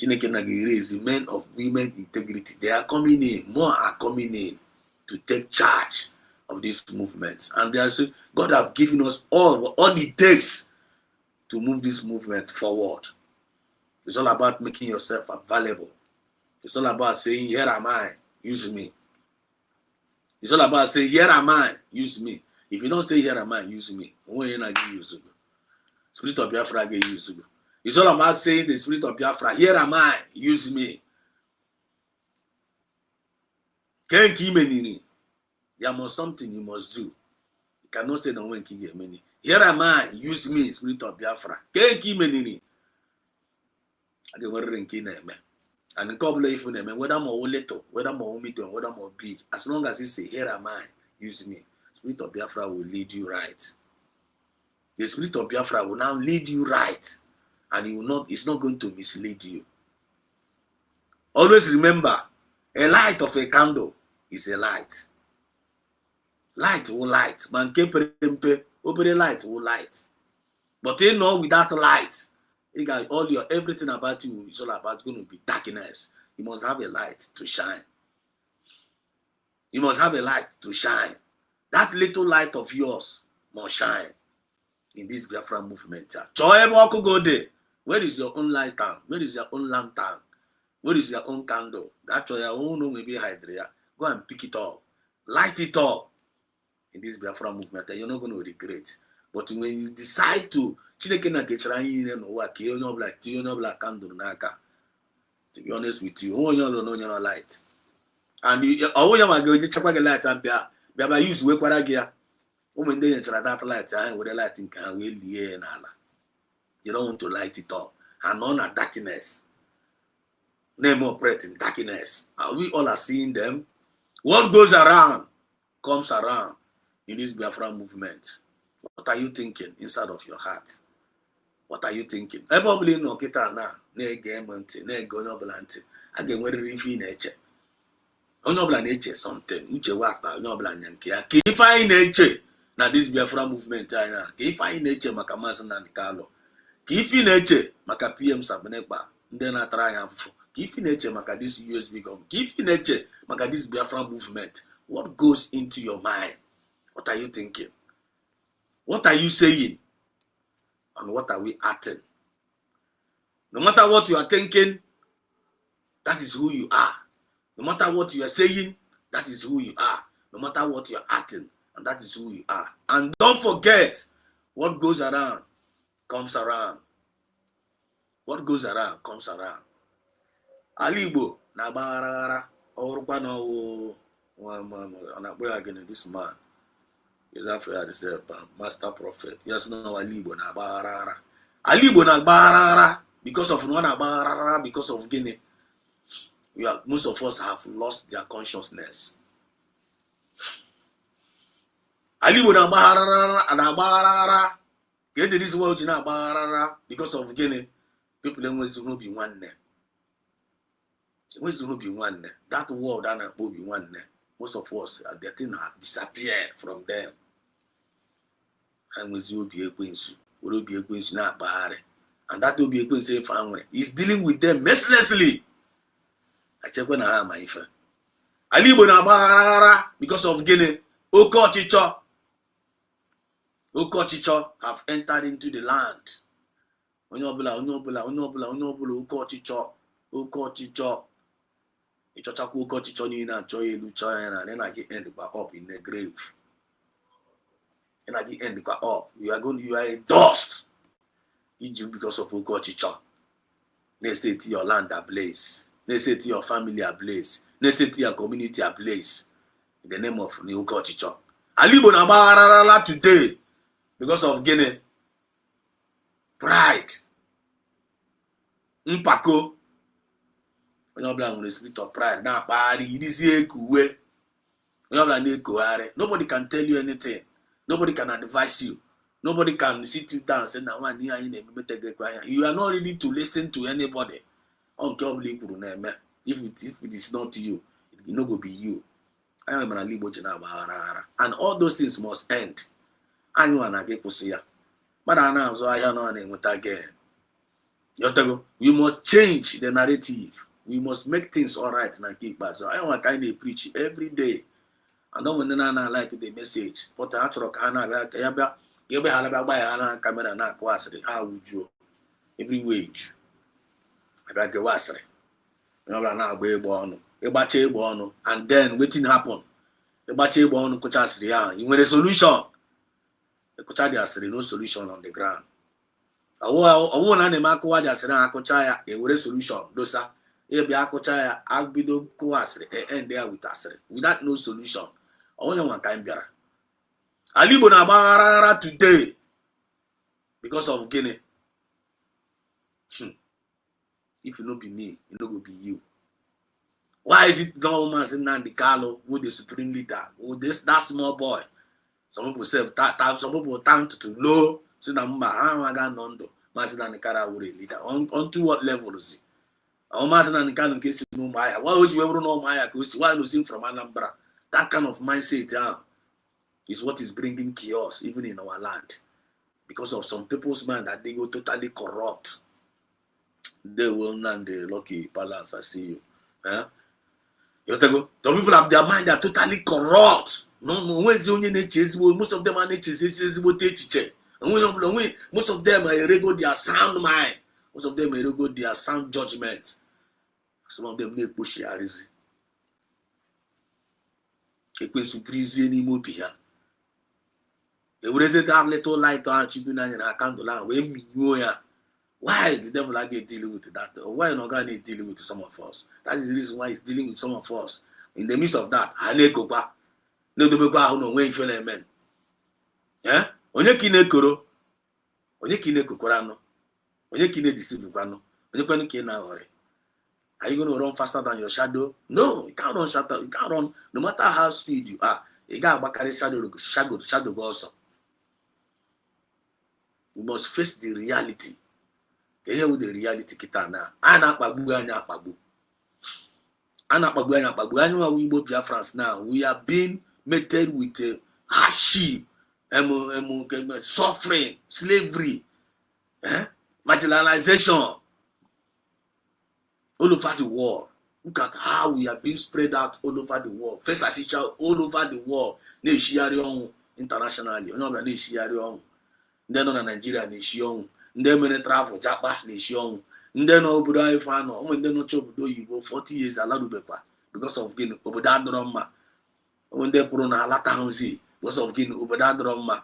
Raise men of women integrity. They are coming in. More are coming in. to take charge of this movement. And God have given us all it takes to move this movement forward. It's all about making yourself available. It's all about saying, here am I, use me. It's all about saying, here am I, use me. If you don't say, here am I, use me, Spirit of Biafra get use you. It's all about saying the Spirit of Biafra, here am I, use me. There must something you must do. You cannot say no one can get many. Here am I, use me, Spirit of Biafra. I get what and the couple of them, whether more little, whether more medium, whether more big, as long as you say, here am I, use me, Spirit of Biafra will lead you right. The Spirit of Biafra will now lead you right, and it's not going to mislead you. Always remember, a light of a candle is a light. Light will light. Man open light will light. But without light, everything about you is all about going to be darkness. You must have a light to shine. You must have a light to shine. That little light of yours must shine in this Biafra movement. Go there. Where is your own light? Where is your own lantern? Where is your own candle? That's your own maybe hydria. Go and pick it up. Light it up in this Biafra movement. You're not going to regret. But when you decide to to be honest with you, light. And you light and use when they enter that light, with a light in can will you don't want to light it up. And on a darkness. Name operating darkness. And we all are seeing them. What goes around comes around in this Biafra movement. What are you thinking inside of your heart? What are you thinking? I probably know kita na game go noblante. Again, whether if in nature. Onobla nature something. Uche wapa, onobla nyankia. If I nature, now this Biafra movement, if I nature Makamas and Carlo. If in nature, Maka PM Sabaneba, then I try and if in nature, Maka this USB government. If in nature, Maka this Biafra movement. What goes into your mind? What are you thinking? What are you saying? And what are we acting? No matter what you are thinking, that is who you are. No matter what you are saying, that is who you are. No matter what you are acting, and that is who you are. And don't forget, what goes around comes around. What goes around comes around. Alibo na barara orukwa no this man. Is Africa the master prophet. Yes, no Alibo na barara. Alibo na barara because of one barara because of Guinea. Most of us have lost their consciousness. Alibo na barara. Get this world in barara because of Guinea. People don't want to be one name. That world will be one name. Most of us are getting disappeared from them. And with you be a quincy, will be a quincy not bad. And that will be a quincy family. He's dealing with them mercilessly. I check when I am my friend. Alibo na barara because of Guinea. Okochicho have entered into the land. Onobula, Okochicho. Ichochaku Okochicho ni na joy lucha and then I get end up in the grave. And I get end up. You are a dust. Egypt because of Okochicho. They say to your land ablaze. They say to your family ablaze. They say to your community ablaze. In the name of Okochicho. Alibo na barara today because of Guinea. Pride. Mpako. When the spirit of pride, now nobody can tell you anything. Nobody can advise you. Nobody can sit you down and say, you are not ready to listen to anybody. If it is not you, it will not be you. And all those things must end. But I know again. We must change the narrative. We must make things all right and keep back. So I want to kind of preach every day. and don't when I like the message. But I actually can you be halaba camera na kwasri. How would you every wage? I got the wasri. You know na agba egbo onu. Igbacha egbo onu, and then wetin happen? Igbacha egbo onu kuchasri ya. You want a solution? The kucha dey asri no solution on the ground. Owo na na akụwa dị asịrị akụcha ya ewere solution dosa ebe akụcha ya agbido kụwa asịrị end there with asịrị without no solution. Onye nwa ka m bịara ala Igbo na-agbaghara today because of gịnị? If you no be me, it no go be you. Why is it no man Nnamdi Kanu who the supreme leader, who that small boy? Some people say some people tend to know. So na mba ha ga no ndo Maazị Nnamdi Kanu were leader on to what level is he? Maazị Nnamdi Kanu nke si no Maya. Why would you ever know Maya? Why no see from Anambra? That kind of mindset is what is bringing chaos even in our land, because of some people's mind that they go totally corrupt. They will not the lucky balance. I see you. Some people have their mind that are totally corrupt. No, most of them are nature. Most of them are irregular their sound mind. Most of them are irregular their sound judgment. Some of them make bushiarism. It will surprise any more here. They will raise that little light on chipping and a candle. When we know ya, why the devil get dealing with that? Or why not going to dealing with some of us? That is the reason why he's dealing with some of us. In the midst of that, I go back. No, the people who know when you feel amen. Yeah? Onye kine koro, onye kine kukurano, onye kine deceive kwano, onye kwano kine na worry. Are you going to run faster than your shadow? No, you can't run shadow. You can't run. No matter how speed you are, you got to carry shadow also. You must face the reality. Here with the reality kita na. Ana akpagbu anya akpagbu. Ana akpagbu anya akpagbu. Anya we Igbo Biafrans now. We are being meted with hardship, suffering, slavery, marginalization. All over the world. Look at how we are being spread out all over the world. First as each all over the world. Internationally. Then on Nigeria, then when they travel, Japa, then obodo anyị fa no onwe ndị nọcha obodo oyibo 40 years ala rubekwa because of gịnị obodo adọrọ mma. Onwe ndị pụrụ na alata hụzi because of gịnị obodo adọrọ mma.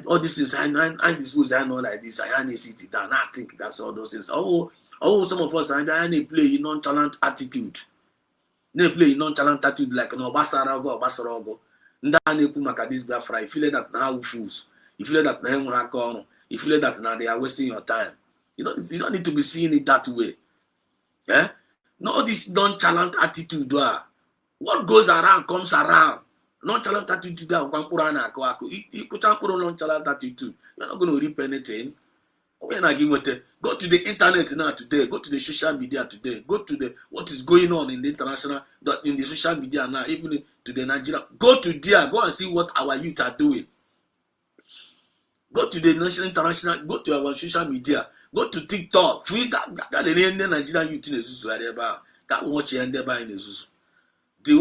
All these things I dispose I know like this. I need sit down. I think that's all those things. Some of us I play nonchalant attitude. They play nonchalant attitude like no basarago. Nda na-ekwu maka this Biafra. You feel that now fools. You feel that now you feel that now they are wasting your time. You don't need to be seeing it that way. Yeah? No, this nonchalant attitude. What goes around comes around. Nonchalant attitude. You nonchalant attitude. You're not going to reap anything. Go to the internet now today. Go to the social media today. Go to what is going on in the international, in the social media now, even to the Nigeria. Go to there. Go and see what our youth are doing. Go to the national, international. Go to our social media. Go to TikTok. The Nigerian youth in the Can't watch it and they buy in the The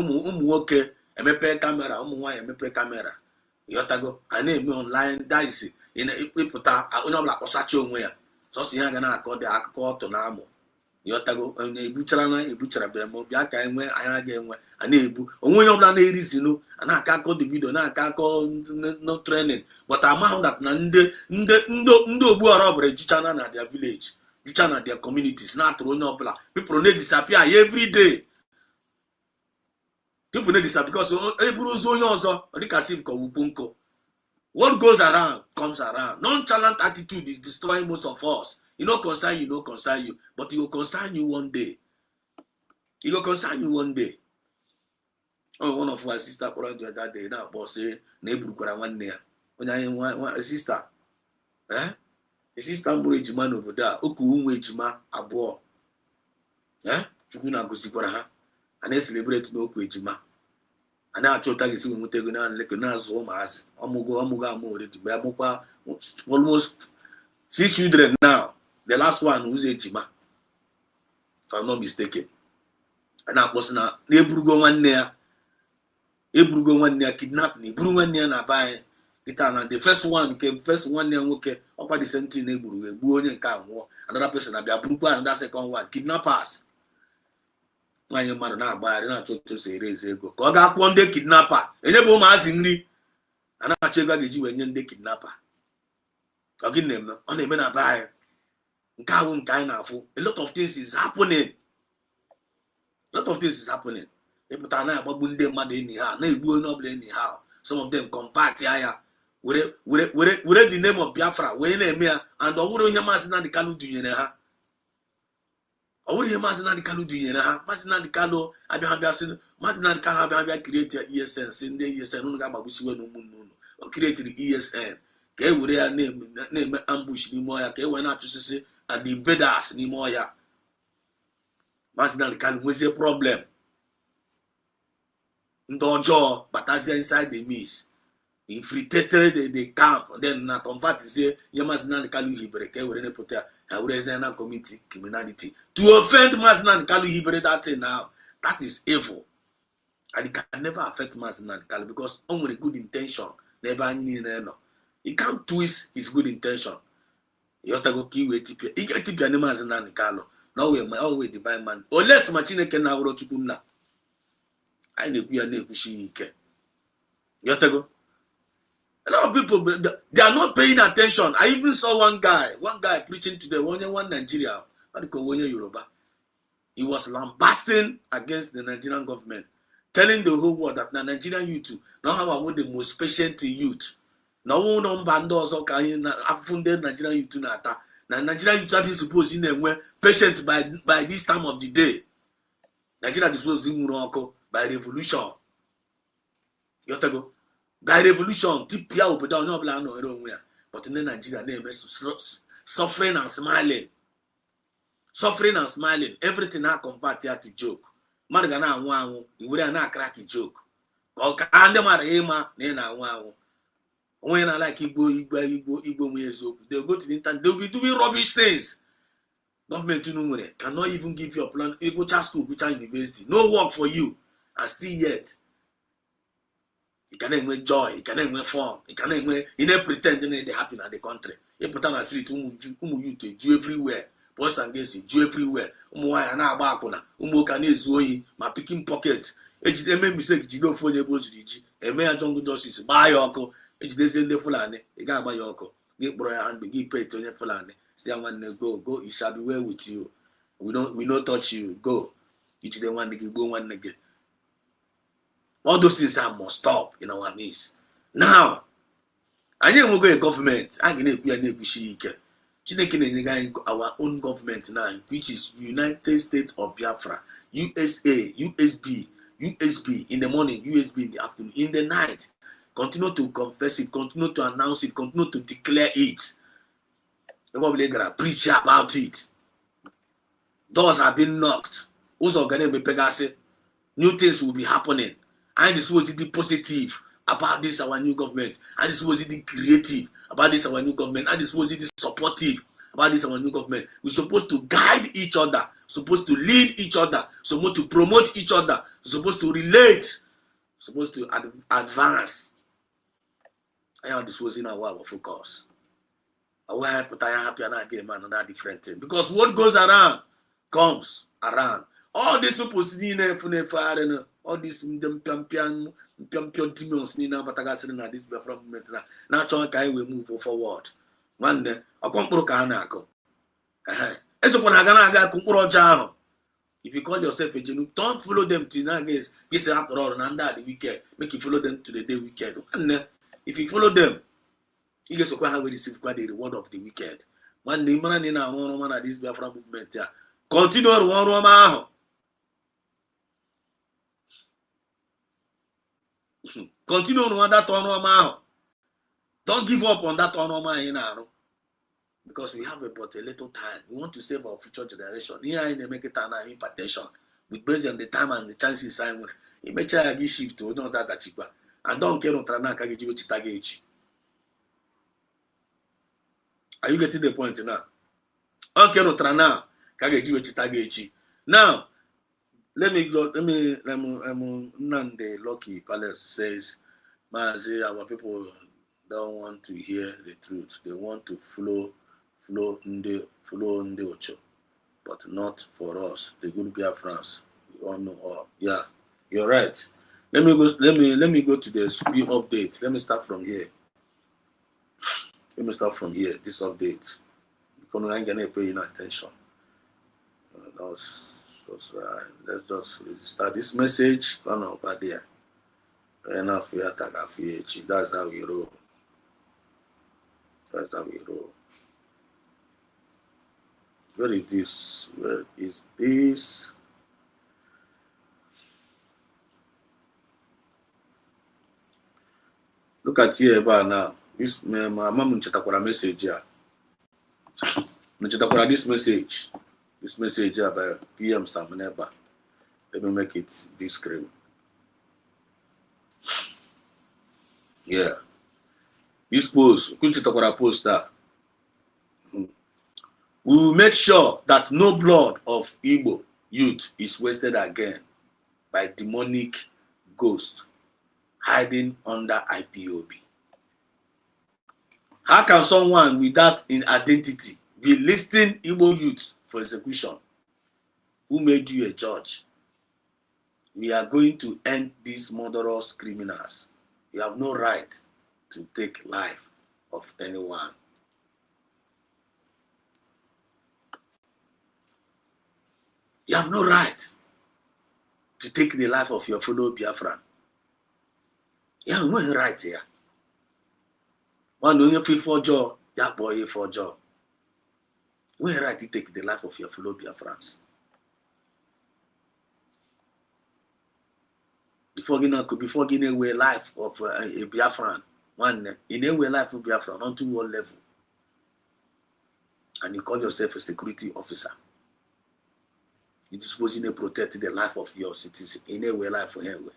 okay. MP camera. MP camera. Yotago. I name me online dice. In a put like such a way. So see, I'm gonna call the alcohol to Namo. Yotago and a butcher bemo, Biaka and where I again where a neighbor. Only of the ladies, and I can't call the video, and I can't call no training. But I'm out that Ndo robbery, Gichana at their village, Gichana at their communities, not thrown up. People need disappear every day. People need disappear because Ebru's also, I think I see Kawupunko. What goes around comes around. Nonchalant attitude is destroying most of us. It don't concern you, but it will concern you one day. It will concern you one day. Oh, one of our sister that day now, boss say, neighbor one near. When I want a sister, a sister man over there, Oku Jima abo. Chukuna Gusikora, and they celebrate no Jima. And I told you, we take on like as Amuga almost 6 children now. The last one who's a Jima, if I'm not mistaken. And I was now neighbor go one there. eburugo nwanne ya kidnap na eburu nwanne ya na be kita na the first one nwanne ya nwoke ọkwa the same thing egburu egbuo onye nke anwụọ another person abịa burukwa another second one kidnappers nwanyị mmadụ na-agbagharị na-achọ otu so erezi ego ka ọ ga-akwụọ ndị kidnapper enye bụ ụmụazị nri a na-achọ ego a ga-eji wee nye ndị kidnapper ọ gị na-eme ọ na-eme na be anyị nke ahụ nke anyị na-afụ a lot of things is happening ịpụtara na-agbagbu ndị mmadụ enyi ha na-egbu onye ọbụla enyi ha some of them convert ya were the name of Biafra wee na-eme ya and ọ bụrụ ihe Maazị Nnamdi Kanu dunyere ha Maazị Nnamdi Kanu abịa create ESN si ndị ESN unu ga-agbagbusiwe n'ụmụnne unu o creatiri ESN ka e were ya na-eme ambush n'ime ọhịa ka e wee na-achụsịsị and invaders n'ime ọhịa Maazị Nnamdi Kanu nwezie problem ndị ọjọọ batazie inside the mist infiltrated the camp then na convertizie ihe Maazị Nnamdi Kanu hibere ka e were nepụta ha werezie na community criminality to offend Maazị Nnamdi Kanu hibere that thing now that is evil and it can never affect Maazị Nnamdi Kanu because o nwere good intention n'ebe anyị niile nọ. He can't twist his good intention. Yotago ka iwe tipia ị ga-etipia na Maazị Nnamdi Kanu no way my always divine man unless ma Chineke na awụrụ Chukwu nna anyị na-ekwu ya na-ekwuchi ike. Yotago a lot of people they are not paying attention. I even saw one guy preaching today one Nigeria one Yoruba. He was lambasting against the Nigerian government, telling the whole world that the Nigerian youth now have the most patient youth. Now one band also can funded Nigerian youth na ata. Now Nigerian youth are supposed to patient by this time of the day. Nigeria is supposed to by revolution. Yotago. By revolution, tipia obodo onye ọbụla nọ ere onwe ya, but in Nigeria na-eme suffering and smiling, everything na convert ya to joke. Mmadụ ga na-anwụ iwere ya na-crack joke ka ndị mmadụ ịma na ị na-anwụ anwụ. Onye na like igbo nwe eziokwu, they go to the internet, they will be doing rubbish things. Government unu nwere cannot even give you a plan. You go to school, go to university, no work for you, and still yet you can enjoy joy, you can enjoy fun, you can pretend they happen at the country. You put on the street, youth, Jew everywhere, boys and girls, Jew everywhere. Why na bakuna, can ezoyi, my picking pocket. Ejide mistake, Jido phone ebozi diji. Eme jungle justice, buy yoko. Ejide sende fulani, you got buy yoko. Get bro and begin pay to your fulani. Say one go, it shall be well with you. We don't touch you. Go. Ejide one nigga, go one nigga. All those things must stop in our midst. Now, I didn't go a government. I can our own government now, which is United States of Biafra, USA, USB in the morning, USB in the afternoon, in the night. Continue to confess it, continue to announce it, continue to declare it. Probably gonna preach about it. Doors have been knocked. Also, new things will be happening. And this was the positive about this our new government. And this was the creative about this our new government. And this was the supportive about this our new government. We're supposed to guide each other, supposed to lead each other, supposed to promote each other, supposed to relate, supposed to advance. And this was in our focus. Our happy and again man another different thing. Because what goes around comes around. All these people sitting there all these champion demons ni na batagasiri na this Biafra movement na chọ ka we move forward. One day, ọkpọmkpụrụ ka ha na-akụ. Esokwa na aga na-aga mkpụrụ ọjọọ ahụ. If you call yourself a Jew, don't follow them till now against this after all and under the wicked. Make you follow them to the day wicked. One day, if you follow them, you get so how we receive the reward of the wicked. One day, man in our man this Biafra movement here. Continue one Roma. Continue on that turn. Don't give up on that turn because we have but a little time. We want to save our future generation. Here in the make it an impartation. With based on the time and the chances I will. It may try to shift to know that cheaper. And don't care on Tranaka. Are you getting the point now? Okay, no Trana. Now, Let me go. Nande Lucky Palace says, Mazi, our people don't want to hear the truth. They want to flow in the ocho, but not for us. The good Biafrans. We all know all. Yeah, you're right. Let me go to the speed update. Let me start from here. This update. Because I ain't gonna pay attention. Let's just start this message. Come on, over there. Enough we attack. That's how we roll. Where is this? Look at here about now. This my mom chatakwara message here. This message. This message here by PM Samaneba. Let me make it big screen. Yeah. This post, poster. We will make sure that no blood of Igbo youth is wasted again by demonic ghosts hiding under IPOB. How can someone without an identity be listing Igbo youth for execution? Who made you a judge? We are going to end these murderous criminals. You have no right to take life of anyone. You have no right to take the life of your fellow Biafran. You have no right here. One only feel for joy, ya boy for joy. You have no right to take the life of your fellow Biafrans. Before giving away life of a Biafran, one in a way life of Biafran onto one level, and you call yourself a security officer. It is supposed to protect the life of your citizen in a way life for him.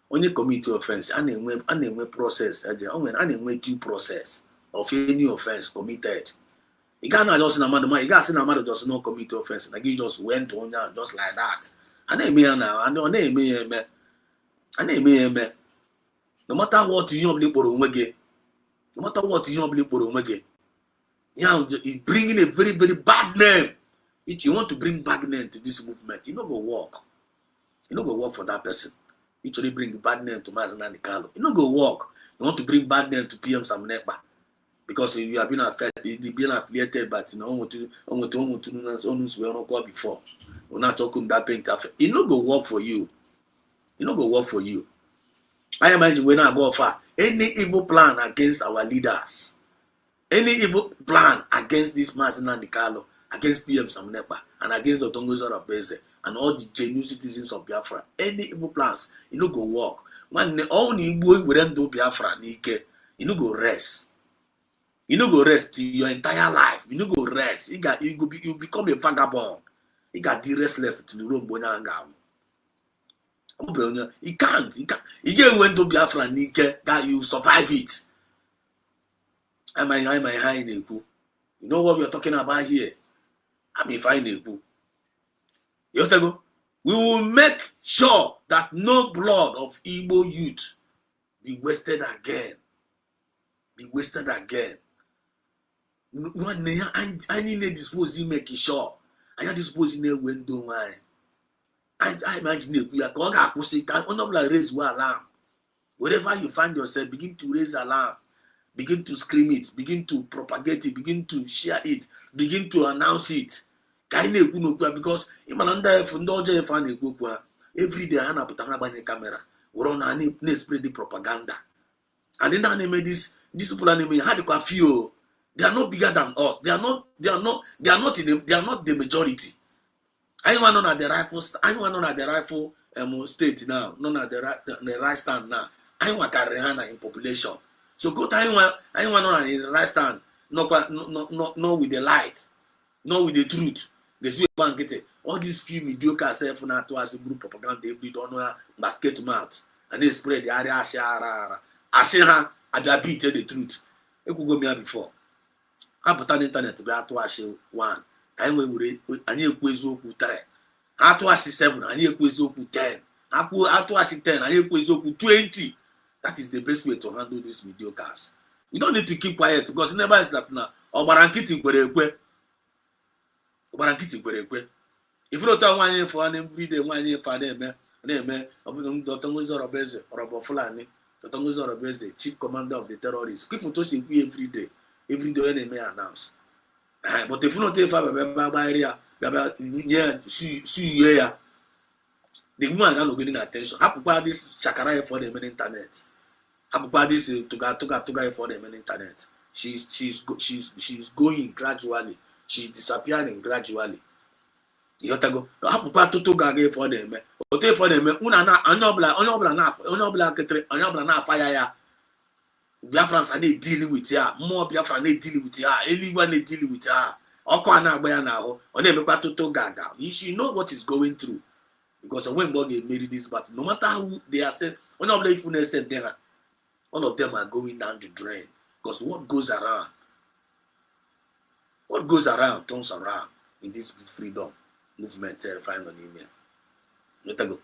When you commit offense, and a process, and a due process of any offense committed. You can't just in a matter, you can't say a matter just not commit offense, like you just went on just like that. And I mean now, and on a me. No matter what you believe for Omega, no matter what you believe for Omega, it's bringing a very, very bad name. If you want to bring bad name to this movement, you don't go work. You don't go work for that person. You actually bring bad name to Mazana Nikalo. You don't go work. You want to bring bad name to PM Samnepa because you have been affiliated, but you know, before. We're not talking that paint. You don't go work for you. You don't go work for you. I imagine when I go far, any evil plan against our leaders, any evil plan against this Mazana Nikalo, against PM Samnepa, and against the Tongoza of Beze, and all the genuine citizens of Biafra, any evil plans, you know, go work. When the only boy will do Biafra, you know, go rest. You know, go rest your entire life. You know, go rest. You become a vagabond. You got the restless to the room when I am. You can't. You get went to Biafra, that you survive it. Am I high in a coup? You know what we're talking about here? I'm fine a coup. We will make sure that no blood of Igbo youth be wasted again. I need to dispose in making sure. I am disposing a window wine. I imagine we are going to raise alarm. Wherever you find yourself, begin to raise alarm, begin to scream it, begin to propagate it, begin to share it, begin to announce it. Because every day I put a camera. We're on spread the propaganda. And then they made this people had a few. They are not bigger than us. They are not the majority. Anyone on the rifle state now, none at the right stand now. Anyone carry in population. So go to anyone on the right stand, not with the light, not with the truth. They see a get it. All these few mediocre self now to as a group propaganda, they don't know basket mouth, and they spread the area Ashiha at the beat the truth. It could go me before. I put on internet to be at one. Time we and you quiz who try. Atụasị 7, anyị ekwu eziokwu 10. Atụasị 10, anyị ekwu eziokwu 20. That is the best way to handle these mediocres. You don't need to keep quiet because never is that na ọgbara nkịtị kwere ekwe. Ọgbara nkịtị kwere ekwe. If you don't tell nwaanyị for an everyday nwaanyị for na-eme ọbụna Dọtọngozi Ọrọbeze Ọrọbọ Fulani Dọtọngozi Ọrọbeze chief commander of the terrorists. Kwifu to say every day onye na-eme announce. But if you don't tell baba area baba nye see ya, the woman are not getting attention. How this shakara for them on internet? How this tuga for them on internet? She's going gradually. She's disappearing gradually. You have to go. How to gaga for them? Hotel for them. Una na anyobla na fire ya. Biafrans are dealing with ya. More Biafra they dealing with ya. Anyone they dealing with ya. Oko na agba ya na ho. One mekwa to gaga. You should know what is going through. Because when God made this battle, no matter who they are said, all of them are going down the drain. Because what goes around turns around in this freedom movement. Find on email. Let go.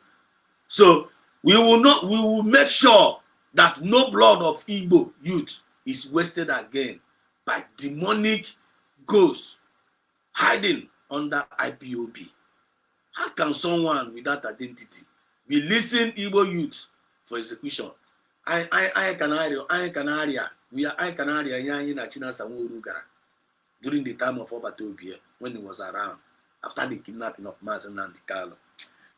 So we will make sure that no blood of Igbo youth is wasted again by demonic ghosts hiding under IPOB. How can someone with that identity be listing Igbo youth for execution? I Canaria. We are Canaria na China Samoru Gara during the time of Obatobie when he was around after the kidnapping of Mazen and the Carlo.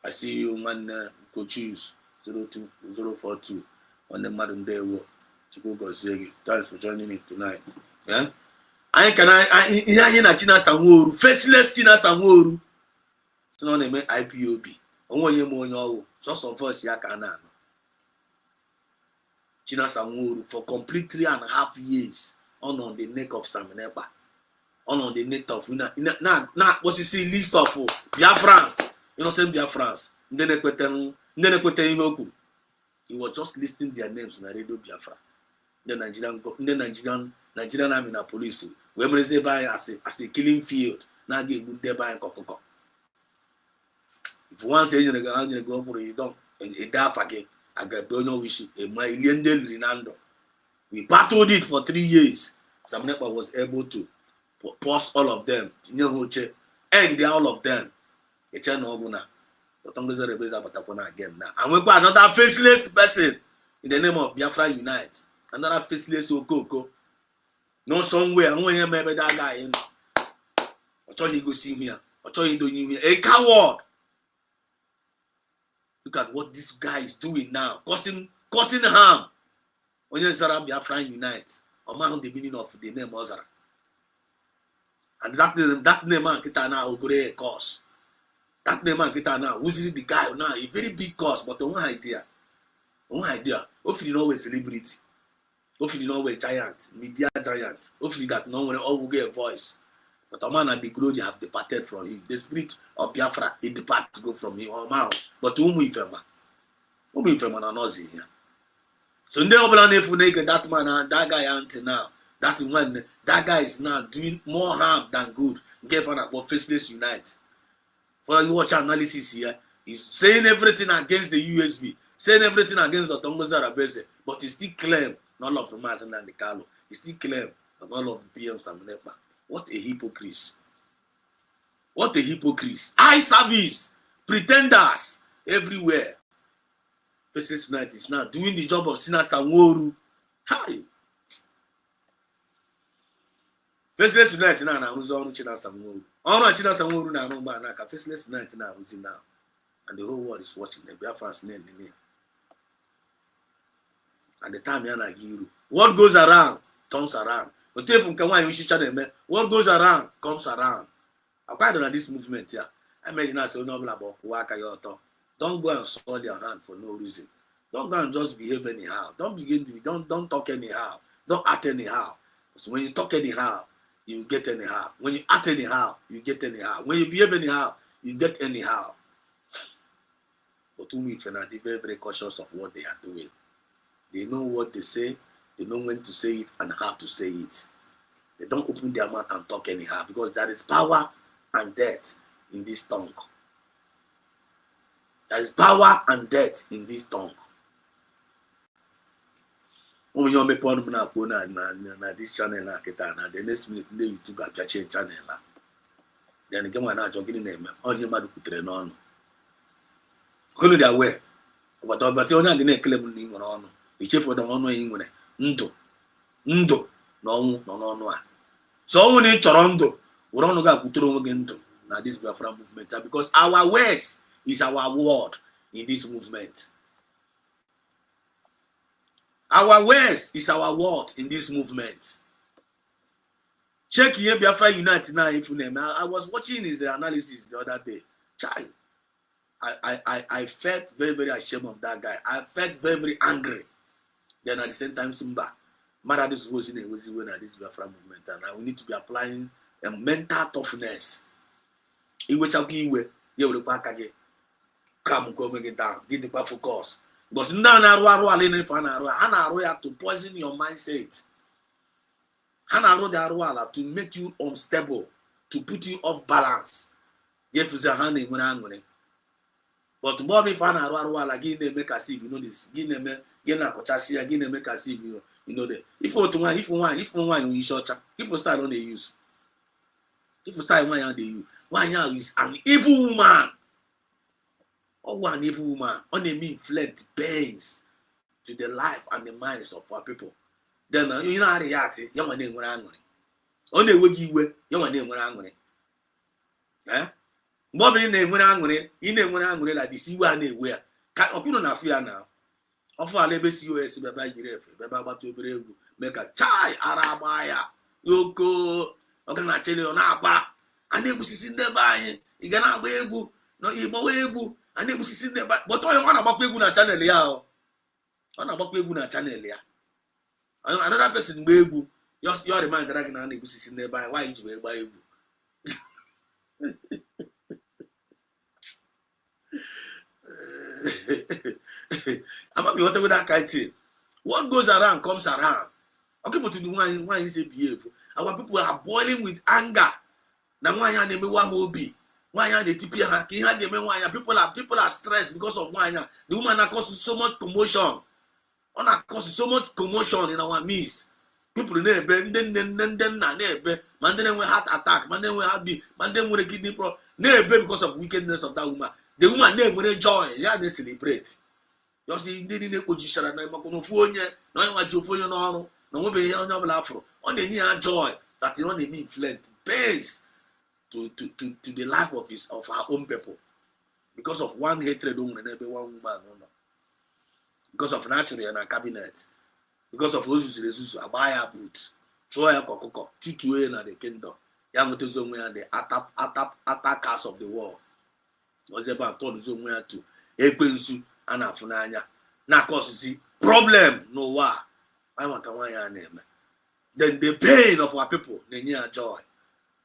I see you man coaches 02042 on the Madam Dewo. Thanks for joining me tonight. Yeah? I na China Samoru, faceless China Samoru. So no name IPOB. Onye mo onye owo. So of us ya ka na. China Samoru for complete 3.5 years on the neck of Saminepa. On the neck of na what's see list of Biafrans. You know say Biafrans. Ndene ihe okwu. He was just listing their names na radio Biafra. The Nigerian army na police. We say by as a killing field. Na ga egbu ndị by kokoko. If one say you go for you don't again, I got no wish a million Rinando. We battled it for 3 years. Samnepa was able to pause all of them, and all of them. A channel Oguna. The Tongues of Rebeza Batapona again now. And we got another faceless person in the name of Biafra Unite. Another faceless Okoko. No somewhere, I want him maybe that guy. I thought he go see here. I thought he do here. A coward. Look at what this guy is doing now, causing harm. Onye Zara Biafra Unite. Oma the meaning of the name Ozara. And that name man kita now a cause. That name man kita now who's the guy now a very big cause, but one idea. Hopefully no way celebrity. Hopefully no way giant, media giant. Hopefully that no one all will get a voice. But a man and the glory have departed from him. The spirit of Biafra, it depart to go from him or mouth. But whom we fema na nozi here. So they open if we naked that man and that guy until now. That guy is now doing more harm than good. Get on about faceless unite. For you watch analysis here, he's saying everything against the USB, saying everything against the Tongozi Arabese, but he still claim none of the Mazen and the Carlo. He still claim none of the PM Saminepa. What a hypocrite. What a hypocrite. Eye service. Pretenders. Everywhere. Faceless Unite is now doing the job of Sina Sanworu. Hi. Faceless Unite now who's on China Sanworu. On China Sanworu now no man. Faceless Unite now who's in now. And the whole world is watching the Biafra's name. And the time you're like you. What goes around turns around. What goes around comes around. I'm quite on this movement here. I imagine I say no about Waka Yoto. Don't go and soil your hand for no reason. Don't go and just behave anyhow. Don't talk anyhow. Don't act anyhow. So when you talk anyhow, you get anyhow. When you act anyhow, you get anyhow. When you behave anyhow, you get anyhow. But to me, they're very, very cautious of what they are doing. They know what they say. They know when to say it and how to say it. They don't open their mouth and talk anyhow because there is power and death in this tongue. There is power and death in this tongue. When you make one na this channel na kita na the next minute na YouTube apia change channel la. Then again when I jogging name on you madu kutere no no. Kono dia we. But onye agị na-ekele m na inwere ọnụ. Ichefu na ọnụ ị nwere ndụ na ọnwụ nọ n'ọnụ a. So ọnwụ na ị chọrọ ndụ, were ọnụ ga-akwutere onwe gị ndụ na this Biafra movement because our words is our word in this movement. Our words is our word in this movement. Check here Biafra Unite now if you name. I was watching his analysis the other day. Child, I felt very, very ashamed of that guy. I felt very, very angry. Then at the same time, Simba, Mara, this was in a way when this Biafra movement, and we need to be applying a mental toughness. In which I'll give you will back again. Come, go make it down. Get the focus. But now, to poison your mindset. To make you unstable, to put you off balance. If it's a hand in when angry. But Bobby fan aru again they make as if you know this. Give them make as if you know that. If one you short if you start on the use. If you start one they use. One is an evil woman. Or one evil woman on the mean inflict pains to the life and the minds of our people. Then you know reality, young name were angry. Only way you were young name were angry. Eh? Bobby name were angry, you name were angry like this. You are anywhere. Can't you not fear now? Of our labor COS, Baba Giref, make a chai Arabaya. You go, I'm tell you now, and they was in the buying. You cannot be able, no, you more able, and they was in the back. But I want about Peguna channel, yeah. On about Peguna channel, yeah. Another person, baby, you're the man that I can only in there by why you buy you. I'm not be with that kind of thing. What goes around comes around. Okay, but to do why you say behave. Our people are boiling with anger. Now why are they one hobby? Why are they TP? People are stressed because of why the woman that causes so much commotion. On causes so much commotion in our midst. People then man then we heart attack, man then we have man then we kidney problem. Because of wickedness of that woman. The woman name when they join, yeah, they celebrate. You see, they didn't go to Shara, no phone, no one to phone, no one be on your afro. On the near joy that you know they mean inflict pains to the life of our own people. Because of one hatred woman and every one woman. Because of natural and a cabinet. Because of Osus, a buyer boot, Troya Coco, Chitue and the kingdom. Young to somewhere the attackers of the world. Was about told somewhere to Equinsu and Afunanya. Now, cause you see, problem, no war. I want to name. Then the pain of our people, they near joy.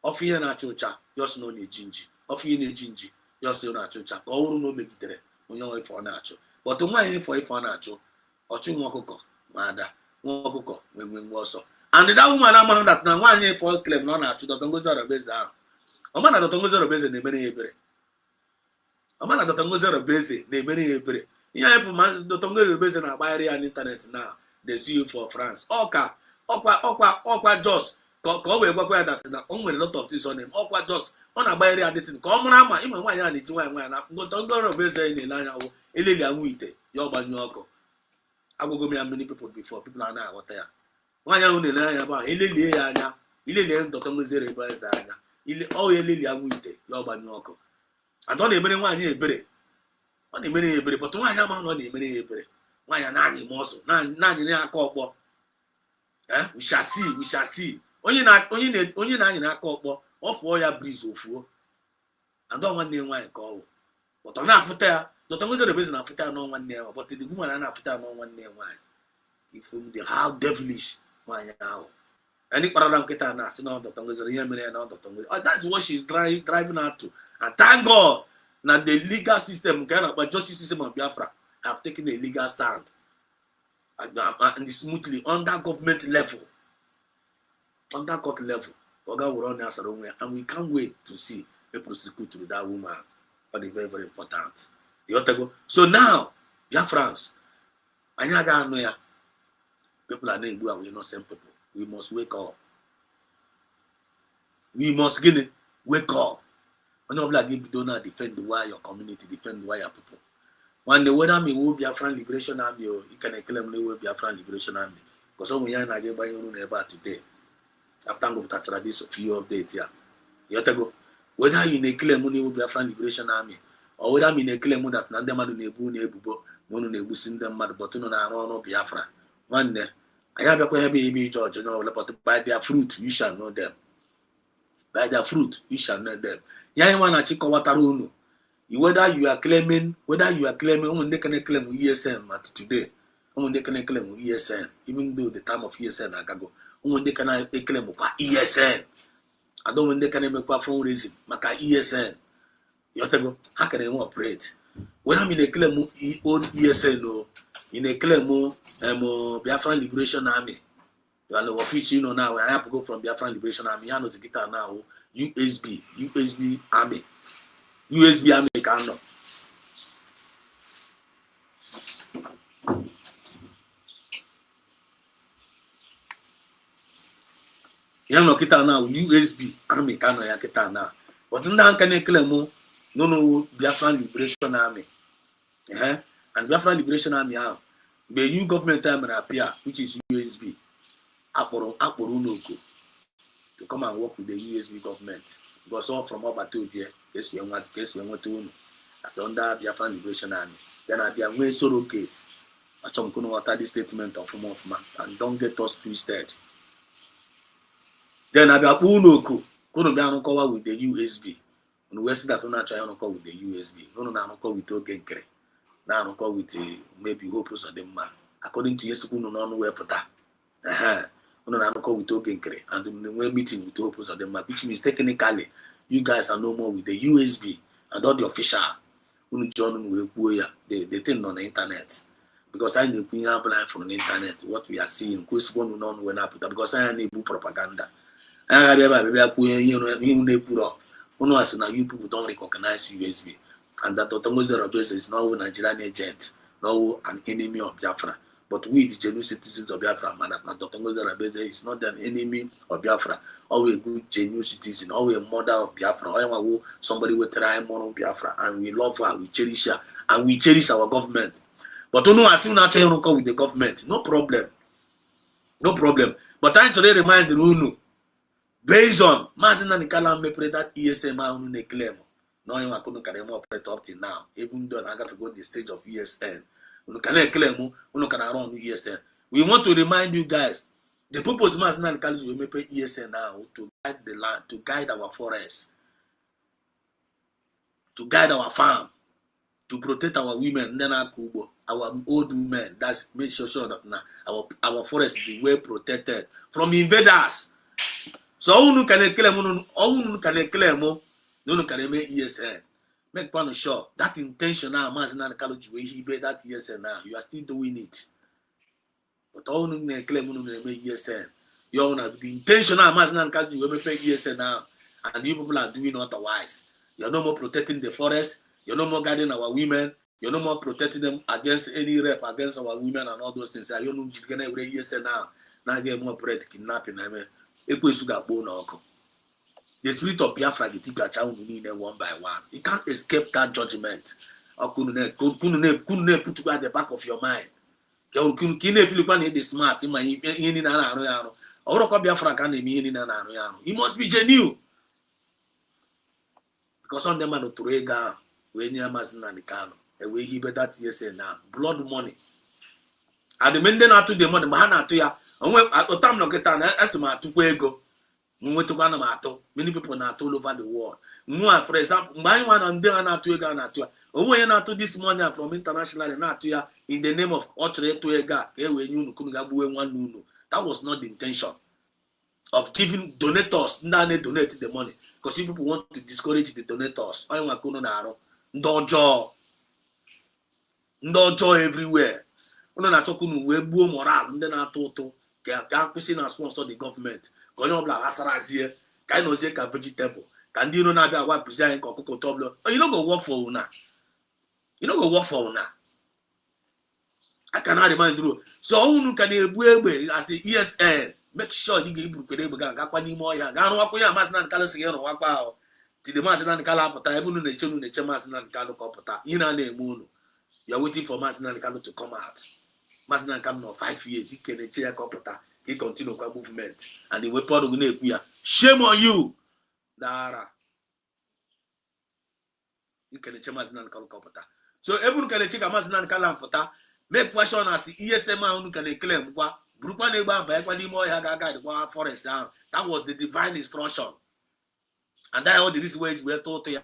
Of here na chocha, just no need gingy. Of here na gingy, just no chocha. All no make it there. We know if for natural. But to my for if for natural, or two more mother, one when also. And that woman among that now one year for claim no natural, don't go to the base. A man at the Tongo base in the many every. A man at the Tongo base, they many every. Yeah, if man the Tongo base and buy on internet now, they see you for France. Oka just go away that only a lot of this on him. Oka just on a buy this thing. Come on, even why I need to go Tongo base in the line. Illegal with your banyoko. I will go me many people before people are now what they are. Why are you about illegal? Illegal Tongo zero by all illegal with your banyoko. I don't even want you a on the many but why am I not the many why are nani muscle? None call. We shall see. Only not call off all your breeze of fool. I don't want name why call. But on after the tongue the reason after no one name, but the woman and after no one name why. If the how devilish why now. Any paradigm ketana, see now the tongue is a yemen and all the tongue. That's what she's driving out to. And thank God. Now the legal system, but justice system of Biafra have taken a legal stand and smoothly on that government level, on that court level. Oga will run and we can't wait to see a prosecute to that woman. But it's very, very important. So now, Biafrans, people are not we innocent people. We must wake up. We must wake up. When you don't defend why your community, defend why your people. When the whether me will Biafran Liberation Army, or you can claim me will Biafran Liberation Army. Because some young I get by you never today. After I'm going to catch this few updates here. You have to go. Whether you claim money will Biafran Liberation Army, or whether you claim that Nandemadu Nebu, Mono Nebu Sindem Mad, but no Biafra. One day, I have a baby George, but by their fruit you shall know them. By their fruit you shall know them. Yawana Chico Wataruno. Whether you are claiming, when they can claim ESN at today, when they can claim ESN, even though the time of ESN I can go, when they can claim ESN, I don't when they can make a phone reason, maka ESN. You have to go, how can they operate? When I'm in a claim own ESN, no, in a claim Biafran Liberation Army, you are official now. I have to go from Biafran Liberation Army, I know to get now USB Army. USB Americano. Yan no kita now USB Americano ya kita now. But nda can claim no Biafran Liberation Army. And Biafran Liberation Army the new government time appear, which is USB. Akporo Noko to come and work with the USB government. Because all from over to here, yes, we want to as under Biafran Liberation Army. Then I be a way surrogate. I couldn't water this statement of man and don't get us twisted. Then I be a Unoko, couldn't be uncovered with the USB. On the West that not try to with the USB. No, call with Ogenkre. Now I call with maybe hopes of them man. According to Yesu, no where put that. No, call with Ogenkre and the meeting with hopes of them, which means technically you guys are no more with the USB and all the official. They think on the internet. Because I know we have live from the internet, what we are seeing, because I need propaganda. You people don't recognize USB. And that Otongo is not a Nigerian agent, no an enemy of Biafra. But we, the genuine citizens of Biafra, man, Otongo is not an enemy of Biafra. Always a good genuine citizen, always a mother of Biafra, always somebody with try more on Biafra, and we love her, we cherish her, and we cherish our government. But no, I still not trying to call with the government. No problem. But I today remind the Runu, based on Mazina Nikala me pray that ESM on claim. No, I couldn't carry more operate up till now. Even though I got to go to the stage of ESN. We want to remind you guys, the purpose of Mazina Nikala will make ESN now to guide the land, to guide our forests, to guide our farm, to protect our women, then our old women. That's make sure that now our forest be well protected from invaders. So who can claim no can make ESN. Make one sure that intentional Mazina college where he be that ESN now. You are still doing it. But all no claim no make ESN. You are the intentional Mazina college will make ESN now. And you people are doing otherwise. You're no more protecting the forest, you're no more guarding our women, you're no more protecting them against any rape against our women and all those things. I don't know if you're going to ESN now. Now get more protect kidnapping. I mean, the spirit of Biafra get one by one. You can't escape that judgment. Couldn't put together the back of your mind. The smart you must be genuine. Because on them are to rega when you must not the cano. And we give that ESN now. Blood money. And the men then are to the money, Mahana to ya. And when at the time no get an estimate to go. Many people are all over the world. For example, my one and then not to Ghana to when not to this money from international not to ya in the name of Otre to Ega, when you couldn't one nuno. That was not the intention of giving donators, not donate the money. Because people want to discourage the donators. I want to Ndojo everywhere. We buo moral and then I total. Can sponsor the government. Can vegetable. Can you know what present or toblo? You don't go work for una. You know go work for now. I cannot remind you. So unu can egbe as the ESN. Make sure you get ibu kede ga gakwa n'ime ọhịa. Ga arụ akwa ya masị na nkala sige no wakwa ahụ. Ti the masị na nkala apụta ebe unu na-eche masị na nkala ka ọpụta. Ihe na-eme unu. You are waiting for masị na nkala to come out. Masị na nkala no 5 years. He can eche ya ka ọpụta. He continue kwa movement. And the weapon of na-ekwu ya. Shame on you. Dara. He can eche masị na nkala ka ọpụta. So ebe unu can eche ka masị na nkala apụta. Make question as ESM unu can claim kwa. That was the divine instruction, and that all the reason why we were taught here.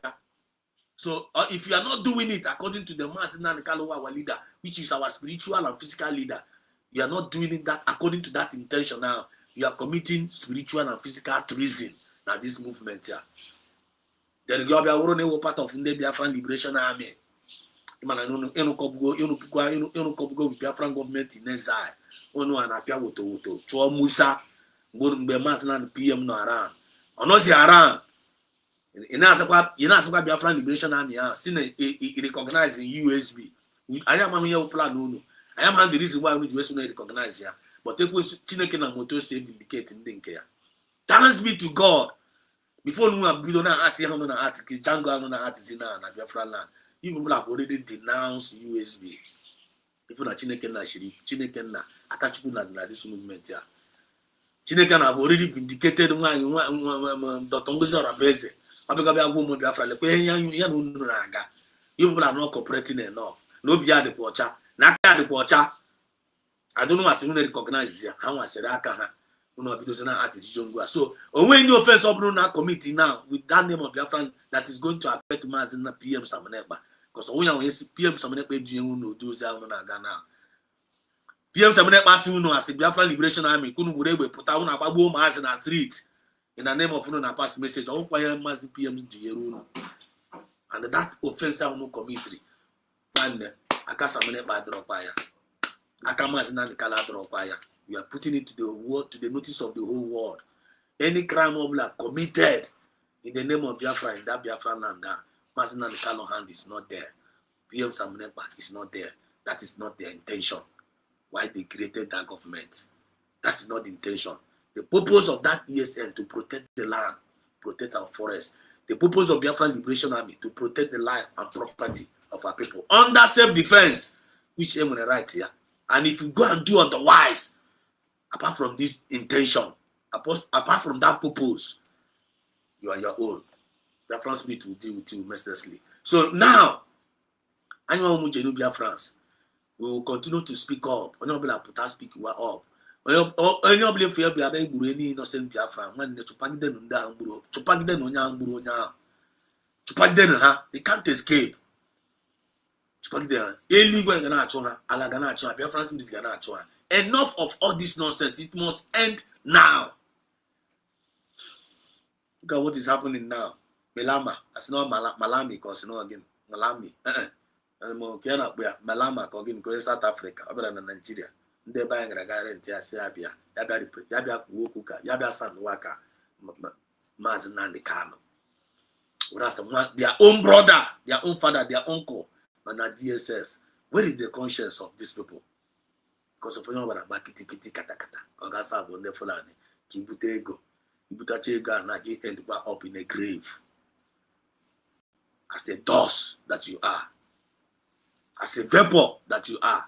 So if you are not doing it according to the Masina Nkalo, our leader, which is our spiritual and physical leader, you are not doing it that according to that intention. Now you are committing spiritual and physical treason. Now this movement here, then you are part of the Biafra Liberation Army. You know, Biafra government in exile. Onu anapia woto chụọ Musa mgbe masị na PM no around onozi around ị na-asịkwa Biafra Liberation Army ha si na recognize USB anyị amaghị ihe plan unu anyị amaghị the reason why we just na recognize ya but ekwensu Chineke na moto si vindicate ndị nke ya. Thanks be to God. Before nu bido na art ya na art Django anu na art na Biafra land, you people have already denounced USB. If na Chineke na shiri Chineke na Akachukwu na this movement here. Chineke have already vindicated Dr. Ngozi Orabeze. Biafra lekwe ya unu na aga. You people are not cooperating enough. No be ya de kwacha. Na aka de kwacha. I don't know as you recognize ya. Ha wasere aka ha. Unu obido na atiji ngwa. So, onwe any offense obru na committee now with that name of Biafra that is going to affect Mazina PM Samanekpa. Because when PM Samanekpa eji unu do za unu na aga now. PM Samanekpa si unu as Biafra Liberation Army kunu gure egbe puta unu agbagbo maazi na street in the name of unu na pass message o kwanye maazi PM di yeru unu. And that offense unu committee and aka Samanekpa drop ya. Aka maazi na kala drop ya. You are putting it to the world, to the notice of the whole world. Any crime committed in the name of Biafra in that Biafra land, maazi na kala hand is not there. PM Samanekpa is not there. That is not their intention. Why they created that government. That is not the intention. The purpose of that ESN to protect the land, protect our forest. The purpose of Biafra Liberation Army to protect the life and property of our people under self-defense, which I'm gonna write here. And if you go and do otherwise, apart from this intention, apart from that purpose, you are your own. Biafra Spirit will deal with you mercilessly. So now, anyone who Biafrans, we will continue to speak up. Only put us speak up. Only fear be able to any innocent Biafra. When the Chupagden on down, Chupagden on young Buronya, Chupagden, they can't escape. Chupagden, illegal Ganachona, Alaganacha, Biafra is Ganachona. Enough of all this nonsense. It must end now. Look at what is happening now. Melama, as no Malami, because no again, Malami. Kiana Malama kogin ko South Africa abara na Nigeria ndị ba ngara guarantee asi abia ya bia kuokuka ya bia san waka Mazi Nnamdi Kanu. Whereas their own brother, their own father, their uncle and at DSS. Where is the conscience of these people? Because of you know kiti kata ogasa bo nde fulani kibute ego ibutache ego na get end up in a grave as the dust that you are. As a vapor that you are.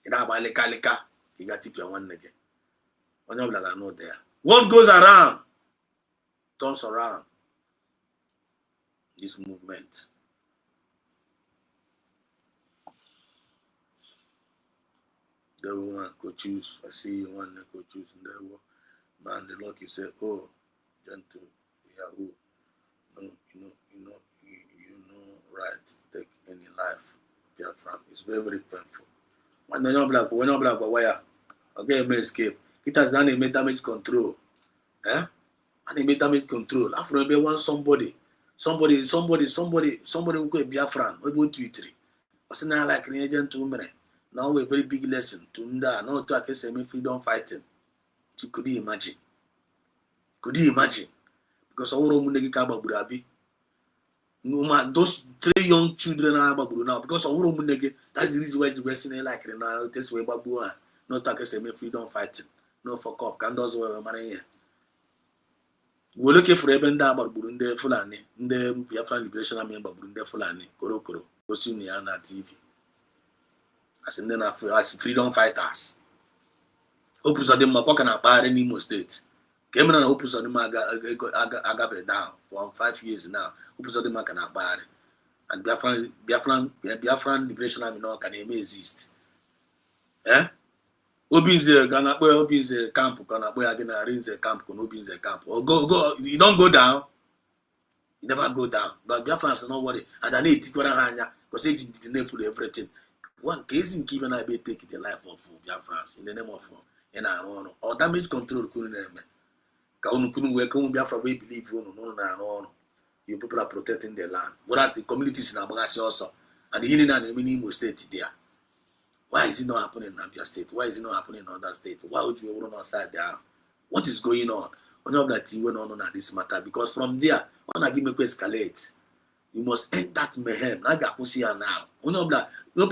You got tip your one nigga. When you're like, I know there. What goes around turns around. This movement. The woman could choose. I see you one that could choose. And there man, the lucky said, oh, gentle, Yahoo. No, you know, right, take any life. Biafra is very, very painful. When you're black, why? Okay, may escape. It has done a damage control. And a damage control. After they want somebody who could be Biafran, we go to it. But now like an agent to me. Now a very big lesson to Nda, not to a freedom fighting. So could you imagine? Could you imagine? Because our Munegi Kaba Burabi. those 3 young children are now because of that's the reason why the Western like it now. This way, babu, no take say freedom fighting, no for cop, can those were money. We're looking for even that about Burundi Fulani, the Biafra Liberation Army about Burundi Fulani, Korokoro, Osuniana TV. As in then as freedom fighters. Opus of them are walking up in Imo State. Came in and Opus of them agape down for 5 years now. Opus of them can abide. And Biafran Liberation Army no can even exist. Eh? Obinze Ghana boy Obinze camp can boy again arrange the camp can Obinze camp. Or go you don't go down. You never go down. But Biafrans don't worry. And I need to go down because they didn't for everything. One case in Kim and I be take the life of Biafrans in the name of or damage control couldn't work on Biafra we believe no. You people are protecting the land. Whereas the communities in Abagasi also and the Union and the Minimo state there. Why is it not happening in Abia State? Why is it not happening in other states? Why would you run outside there? What is going on? One of that thing went on this matter because from there, when I give me escalate, you must end that mayhem. Now,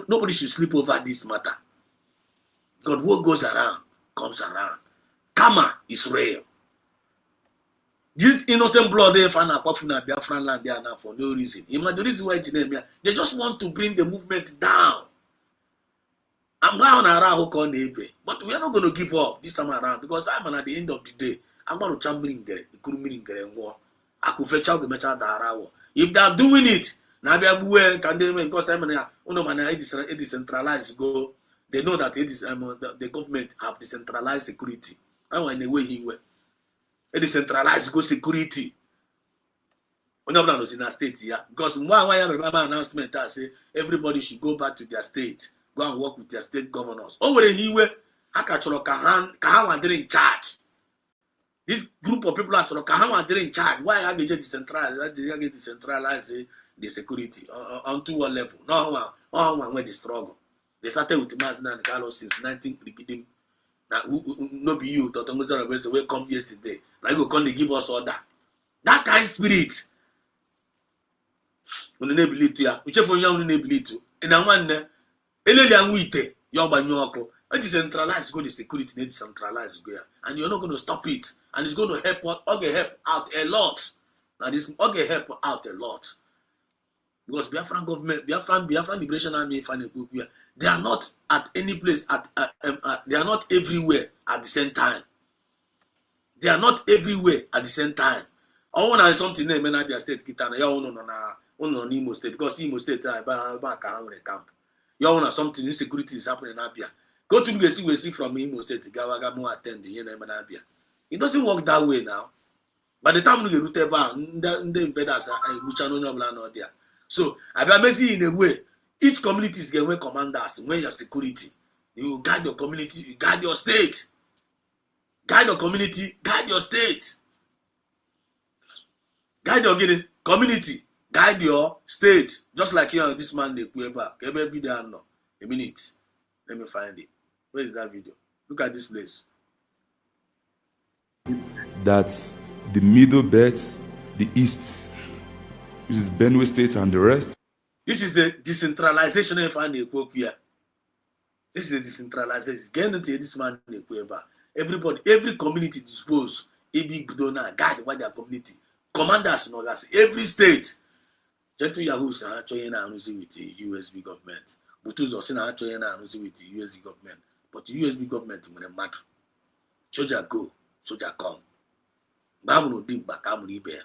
nobody should sleep over this matter. God, what goes around comes around. Karma is real. This innocent blood they find out in Biafran land there now for no reason. Imagine the reason why they just want to bring the movement down. I'm going around but we are not going to give up this time around because I'm at the end of the day. I'm going to champion if they are doing it, now can they because I'm decentralized go. They know that it is the government have decentralized security. I want in a way he went. A decentralized go security. When I'm not in a state here, because why I remember announcement I say everybody should go back to their state. Go and work with their state governors. Over here, they're in charge. This group of people are they're in charge. Why are they decentralize the security onto what level? No one where they struggle. They started with Mazda and Carlos since 19 now no be you, will come yesterday. Like you come they give us order. That kind of spirit. When they believe to which for young they believe to. And I one decentralized go the security, decentralized go, and you're not going to stop it, and it's going to help out a lot. Now this help out a lot because Biafran government, Biafran Liberation Army, they are not at any place they are not everywhere at the same time. They are not everywhere at the same time. I want to something name in Abia State, Kitana. You want Imo State because Imo State back camp. You want something insecurity is happening in Abia. Go to the see from Imo State. Gawaga attend the Abia. It doesn't work that way now. By the time we get to the invaders are there. So I've been in a way. Each community is getting commanders when your security. You guide your community, you guide your state. Guide your community, guide your state. Guide your community, guide your state. Just like here, this man, they put back. Every video, no. A minute. Let me find it. Where is that video? Look at this place. That's the middle belt, the east, which is Benue State and the rest. This is the decentralization of here. This is the decentralization. Get into this man. Everybody, every community disposed, a big donor, guide by their community. Commanders and others, every state. Gentle Yahoos are joining with the USB government. Butus are joining with the USB government. But the USB government will not matter. Soldier go, soldier come. Bamu dim bakamu ibe.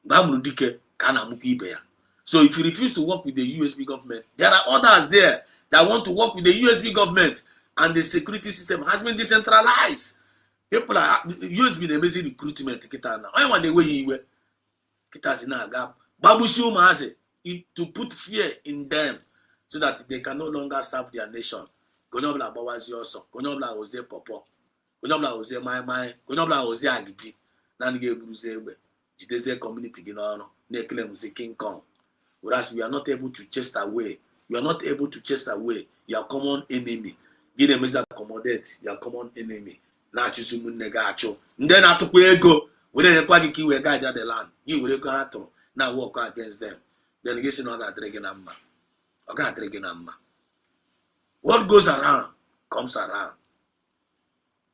Bamu dike kana muki ibe. So if you refuse to work with the USB government, there are others there that want to work with the USB government, and the security system has been decentralized. People are USB amazing recruitment. I want the way you were. Babushi Umaze to put fear in them so that they can no longer serve their nation. Gonobla Bawazi also. Gonobla was there Popo. Gonobla was there my Gonobla was there Agiji. Nanige Bruzebe. Jideze community Ginono. Nekele was the King Kong. Whereas we are not able to chase away. You are not able to chase away your common enemy. Give them a accommodate your common enemy. Na chusumu negacho. Then I took ego. We didn't quite give a guide the land. You will go at all. now walk against them. Then you see no other dragon number. Okay, dragon number. What goes around comes around.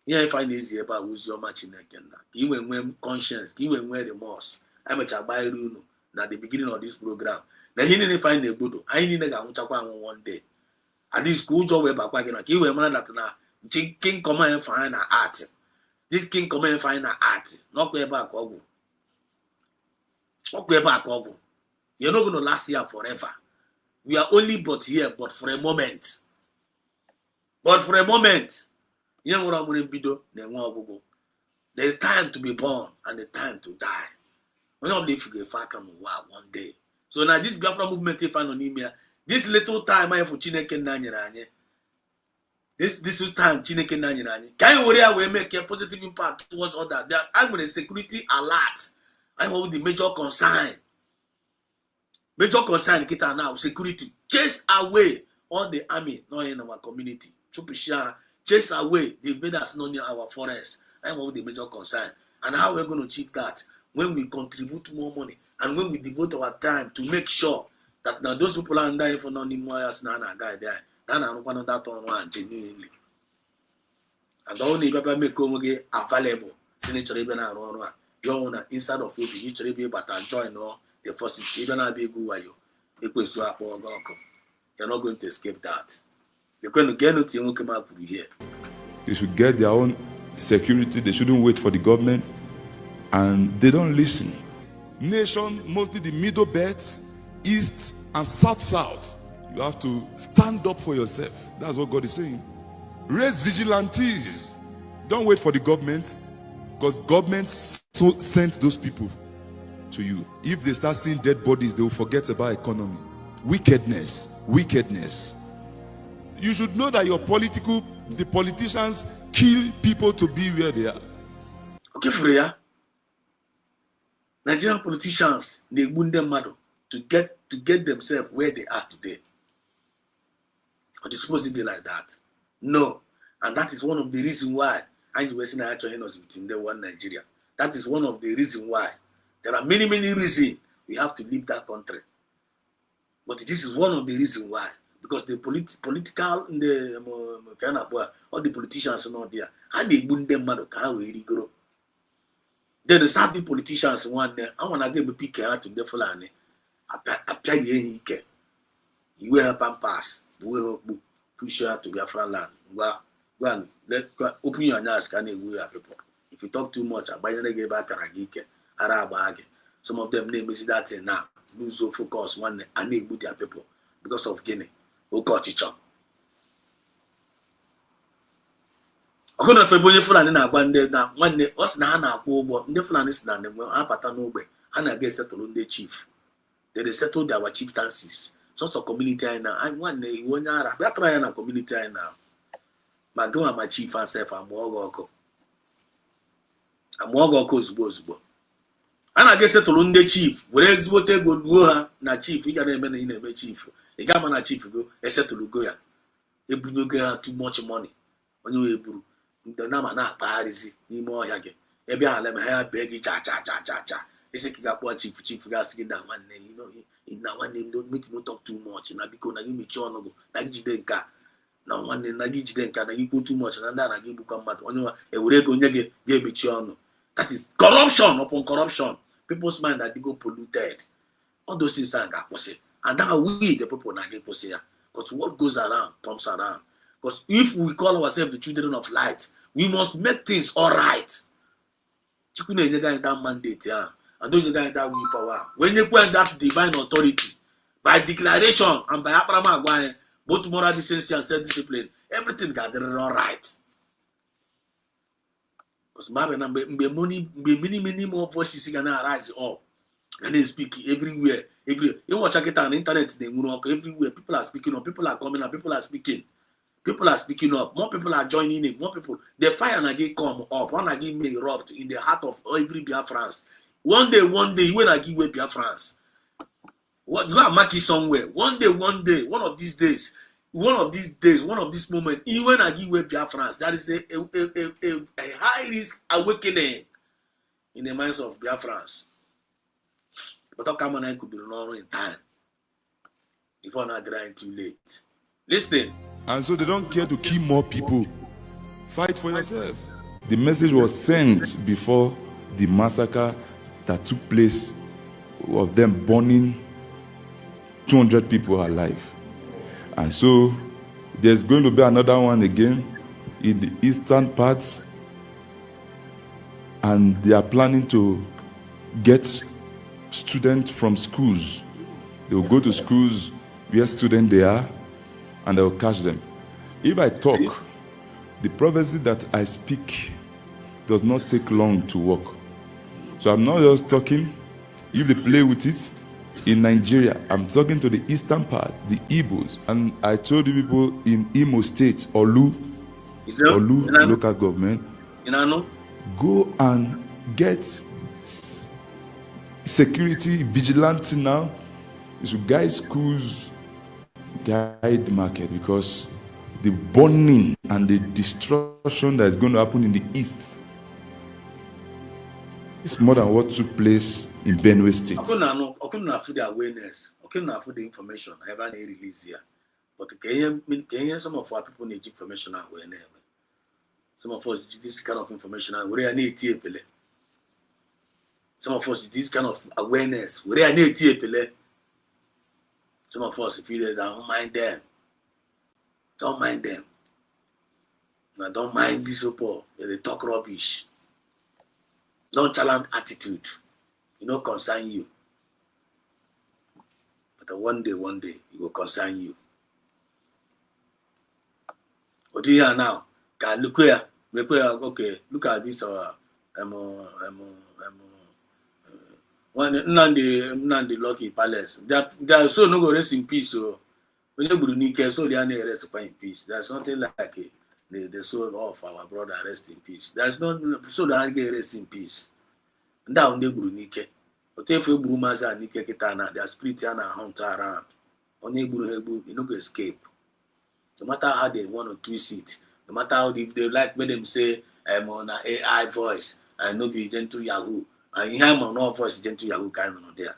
Yeah, if I need to about who's your match in the you when conscience, you when remorse. I'm a chabai runo at the beginning of this program. Now he didn't find a good. I need a one day. At this school job where back again, you were man that now king come and find art. This king come and find art. Not go back over. Not go back over. You're not going to last here forever. We are only but here, but for a moment. But for a moment. There's time to be born and the time to die. We're not if you get come one day. So now this Biafra movement, if I know this little time I have for Chineke Nanyaranye. This little time Chineke Nanyaranye. Can you worry we make a positive impact towards others? I'm with a security alert. I'm with the major concern. Major concern kita now security. Chase away all the army not in our community. Chupisha. Chase away the invaders not near our forest. I'm what the major concern. And how we're going to achieve that? When we contribute more money and when we devote our time to make sure that now those people are dying for no more as Nana guy there. Nana one of that one genuinely. And the only paper make available. Senator even around your owner inside of you, you be but join all the forces even a big way. You're not going to escape that. You're going to get nothing will come up with here. They should get their own security. They shouldn't wait for the government. And they don't listen. Nation, mostly the middle belt, east and south. You have to stand up for yourself. That's what God is saying. Raise vigilantes. Don't wait for the government. Because government sent those people to you. If they start seeing dead bodies, they will forget about economy. Wickedness. You should know that the politicians kill people to be where they are. Okay, Freya. Nigerian politicians, they wound them mad to get themselves where they are today. Or they supposed to be like that? No. And that is one of the reasons why Angie Western actually was between the one Nigeria. That is one of the reasons why. There are many reasons we have to leave that country. But this is one of the reasons why. Because the political in the all the politicians are not there. How they wound them mad can we grow? Then the starting politicians one day, I want to give a pick out to the Fulani. Apply ye. You will help and pass. You will push out to Biafra land. Go and let open your eyes, can you people? If you talk too much, I buy a back and Arab. Some of them name is that now. Lose so focus one day and they put their people because of Guinea. Oh God, chichon. I couldn't feel Fulani na bande na one day us na na go the Fulani na them apata no be and get settled on the chief. They settled our chieftaincies. So community now. I one day you want to try na community now. My go my chief and self I'm Wogoko Zbo. And I guess settled on the chief. Where exbote go na chief, you can name chief. A gamma chief go, a settle go ya. A bunuga too much money. When you able the nama na Paris, ni more yage. Maybe I'll let my hair beg cha. It's a kick chief gas get that one name, you know. In that one name, don't make no talk too much. And I because I give me chono go, like Jidenka. Now one name, Nagi Jidenka, you go too much, and then I give you come back. When you are a rego nege, give me chono. That is corruption upon corruption. People's mind that they go polluted. All those things are got for and that we the people na get for say. Because what goes around comes around. Because if we call ourselves the children of light, we must make things all right. Chukune you that mandate, yeah. And don't you get that will power. When you get that divine authority, by declaration and by Abraham, both moral decency and self-discipline, everything got all right. Because many more voices can arise up. And they speak everywhere. You watch it on the internet, they everywhere. People are speaking up, people are coming up, people are speaking. People are speaking up, more people are joining it, more people. The fire and again come up, one again may erupt in the heart of every Biafrans. One day, when I give away Biafrans, what you are marking somewhere. One day, one of these days, one of these moments, even I give away Biafrans, that is a high risk awakening in the minds of Biafrans. But how come I could be normal in time? Before not drying too late. Listen. And so they don't care to kill more people. Fight for yourself. The message was sent before the massacre that took place of them burning 200 people alive. And so there's going to be another one again in the eastern parts, and they are planning to get students from schools. They will go to schools where students they are, and they will catch them. If I talk, the prophecy that I speak does not take long to work. So I'm not just talking. If they play with it, in Nigeria, I'm talking to the eastern part, the Igbos, and I told you people in Imo State, Olu local government, go and get security vigilante now. You should guide schools, guide market, because the burning and the destruction that is going to happen in the east is more than what took place in Benue State. Okay, not for the awareness. Okay, not for the information. I haven't released here. But some of our people need information awareness. Some of us this kind of information we are need to. Some of us this kind of awareness we are need to. Some of us feel that don't mind them. Don't mind them. Now don't mind these people. They talk rubbish. Nonchalant attitude. It no concern you. But one day, it will concern you. What do you hear now? Look here. Okay, look at this. Nandi Lucky Palace. They are so no go rest in peace. So when you Brunike, so they are not rest in peace. There's nothing like the soul of our brother rest in peace. There's not so they are rest in peace. Down the Brunike. But if you Brumas and Nike Kitana, they are split and hunt around. Only Buru, you no go escape. No matter how they want to twist it, no matter how if they like when them say I'm on an AI voice and no be gentle Yahoo. And you have no voice gentle Yahoo kind of there.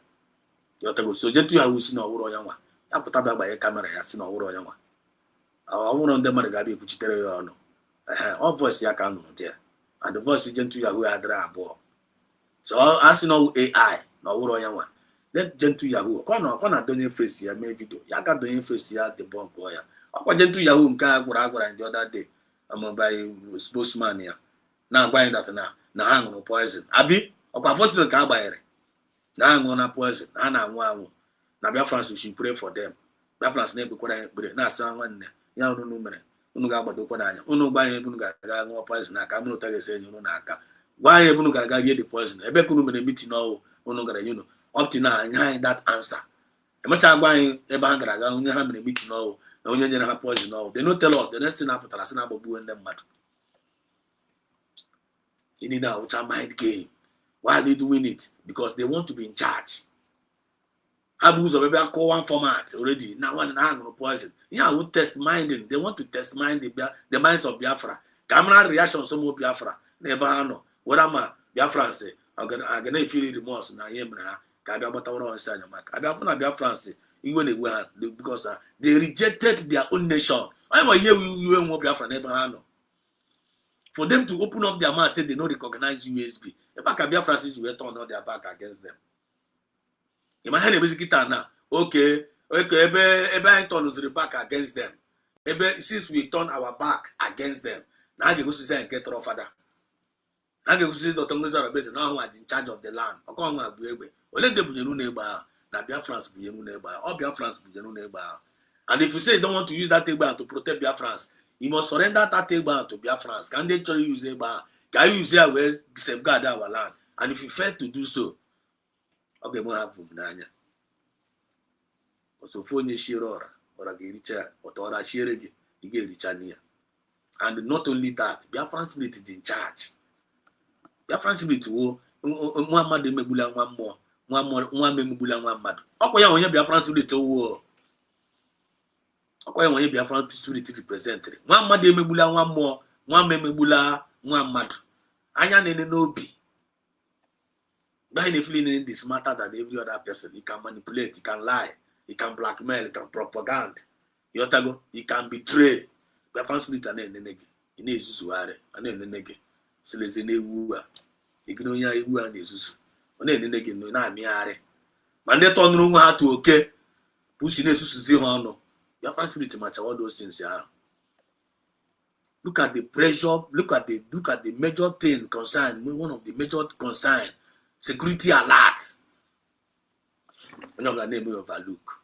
So gentle Yahoo see no wuro yanwa. Ya put up by a camera, ya see no wuro yanwa. I want on them gabi puchitere no. All voice ya can no there. And the voice gentle Yahoo adra abo. So I see no AI, no wuro yanwa. Let gentle Yahoo. Kona donye face ya make video. Ya ka donye face ya the bomb ya. Akwa gentle Yahoo nka agwara and the other day. I'm by spokesman ya. Now going that na hang no poison. Abi okwa first ka agbayere. Na hang on poison. Na anwu. Na Biafra we should pray for them. Biafra na be kwara ekpere. Na asa nwanne. Ya unu mere. Unu ga agbado kwara anya. Unu gba anya unu ga nwa poison na aka unu tage se unu na aka. Gwa anya unu ga get the poison. Ebe kunu mere meeting no unu gara up to now anya that answer. Emacha gba anya ebe ha gara onye ha mere meeting no na onye nyere ha poison no. They no tell us the next thing apụtara sị na agbogbu ndị mmadụ. In now which are mind game. Why are they doing it? Because they want to be in charge. Abuse of maybe I call one format already. Now one hang on poison. Yeah, would test minding. They want to test mind the minds of Biafra. Camera reaction some more Biafra. Never know. What am I? Biafra say, I'm gonna feel remorse. Now yeah, Kabia Batawara on Sanya Mark. Biafra say, even they because they rejected their own nation. I'm a year we won't Biafra never know. For them to open up their mouth, say they don't recognize USB. The back of Biafra says we turn on their back against them. Imagine basically now. Okay, ebe turn the back against them. Since we turn our back against them, now they go to say and get rough father. Now they go to say Dr. Mozart base now who are in charge of the land. Okon wa buebe. Ole de bunyenu neba na Biafrans bunyenu neba. All Biafrans bunyenu neba. And if you say you don't want to use that table to protect Biafrans, you must surrender that table to Biafrans. Can they actually use it? Can you use it where safeguard our land? And if you fail to do so, okay, we have Vumnanya. So phone Shirora or a Giricha or Tora Shiregi, you get Richania. And not only that, Biafran Spirit is in charge. Biafran Spirit will one mad Mebula one more, one Mebula one mad. Okay, when you Biafran Spirit to war. When you Biafran Spirit represented. One mad Mebula one more, one Mebula one mad. Anya nene no be. Behind a feeling is smarter than every other person. He can manipulate, he can lie, he can blackmail, he can propaganda. He can betray. Biafran spirit and then in a Zuare, and then the neg. So there's a new ignore you and Jesus. On any neg, no, not me. Man, they turn room how to okay. Pushing a Susie Hono. Biafran spirit much all those things. Look at the pressure, look at the major thing concern, one of the major concern, security alert. When you're name you overlook.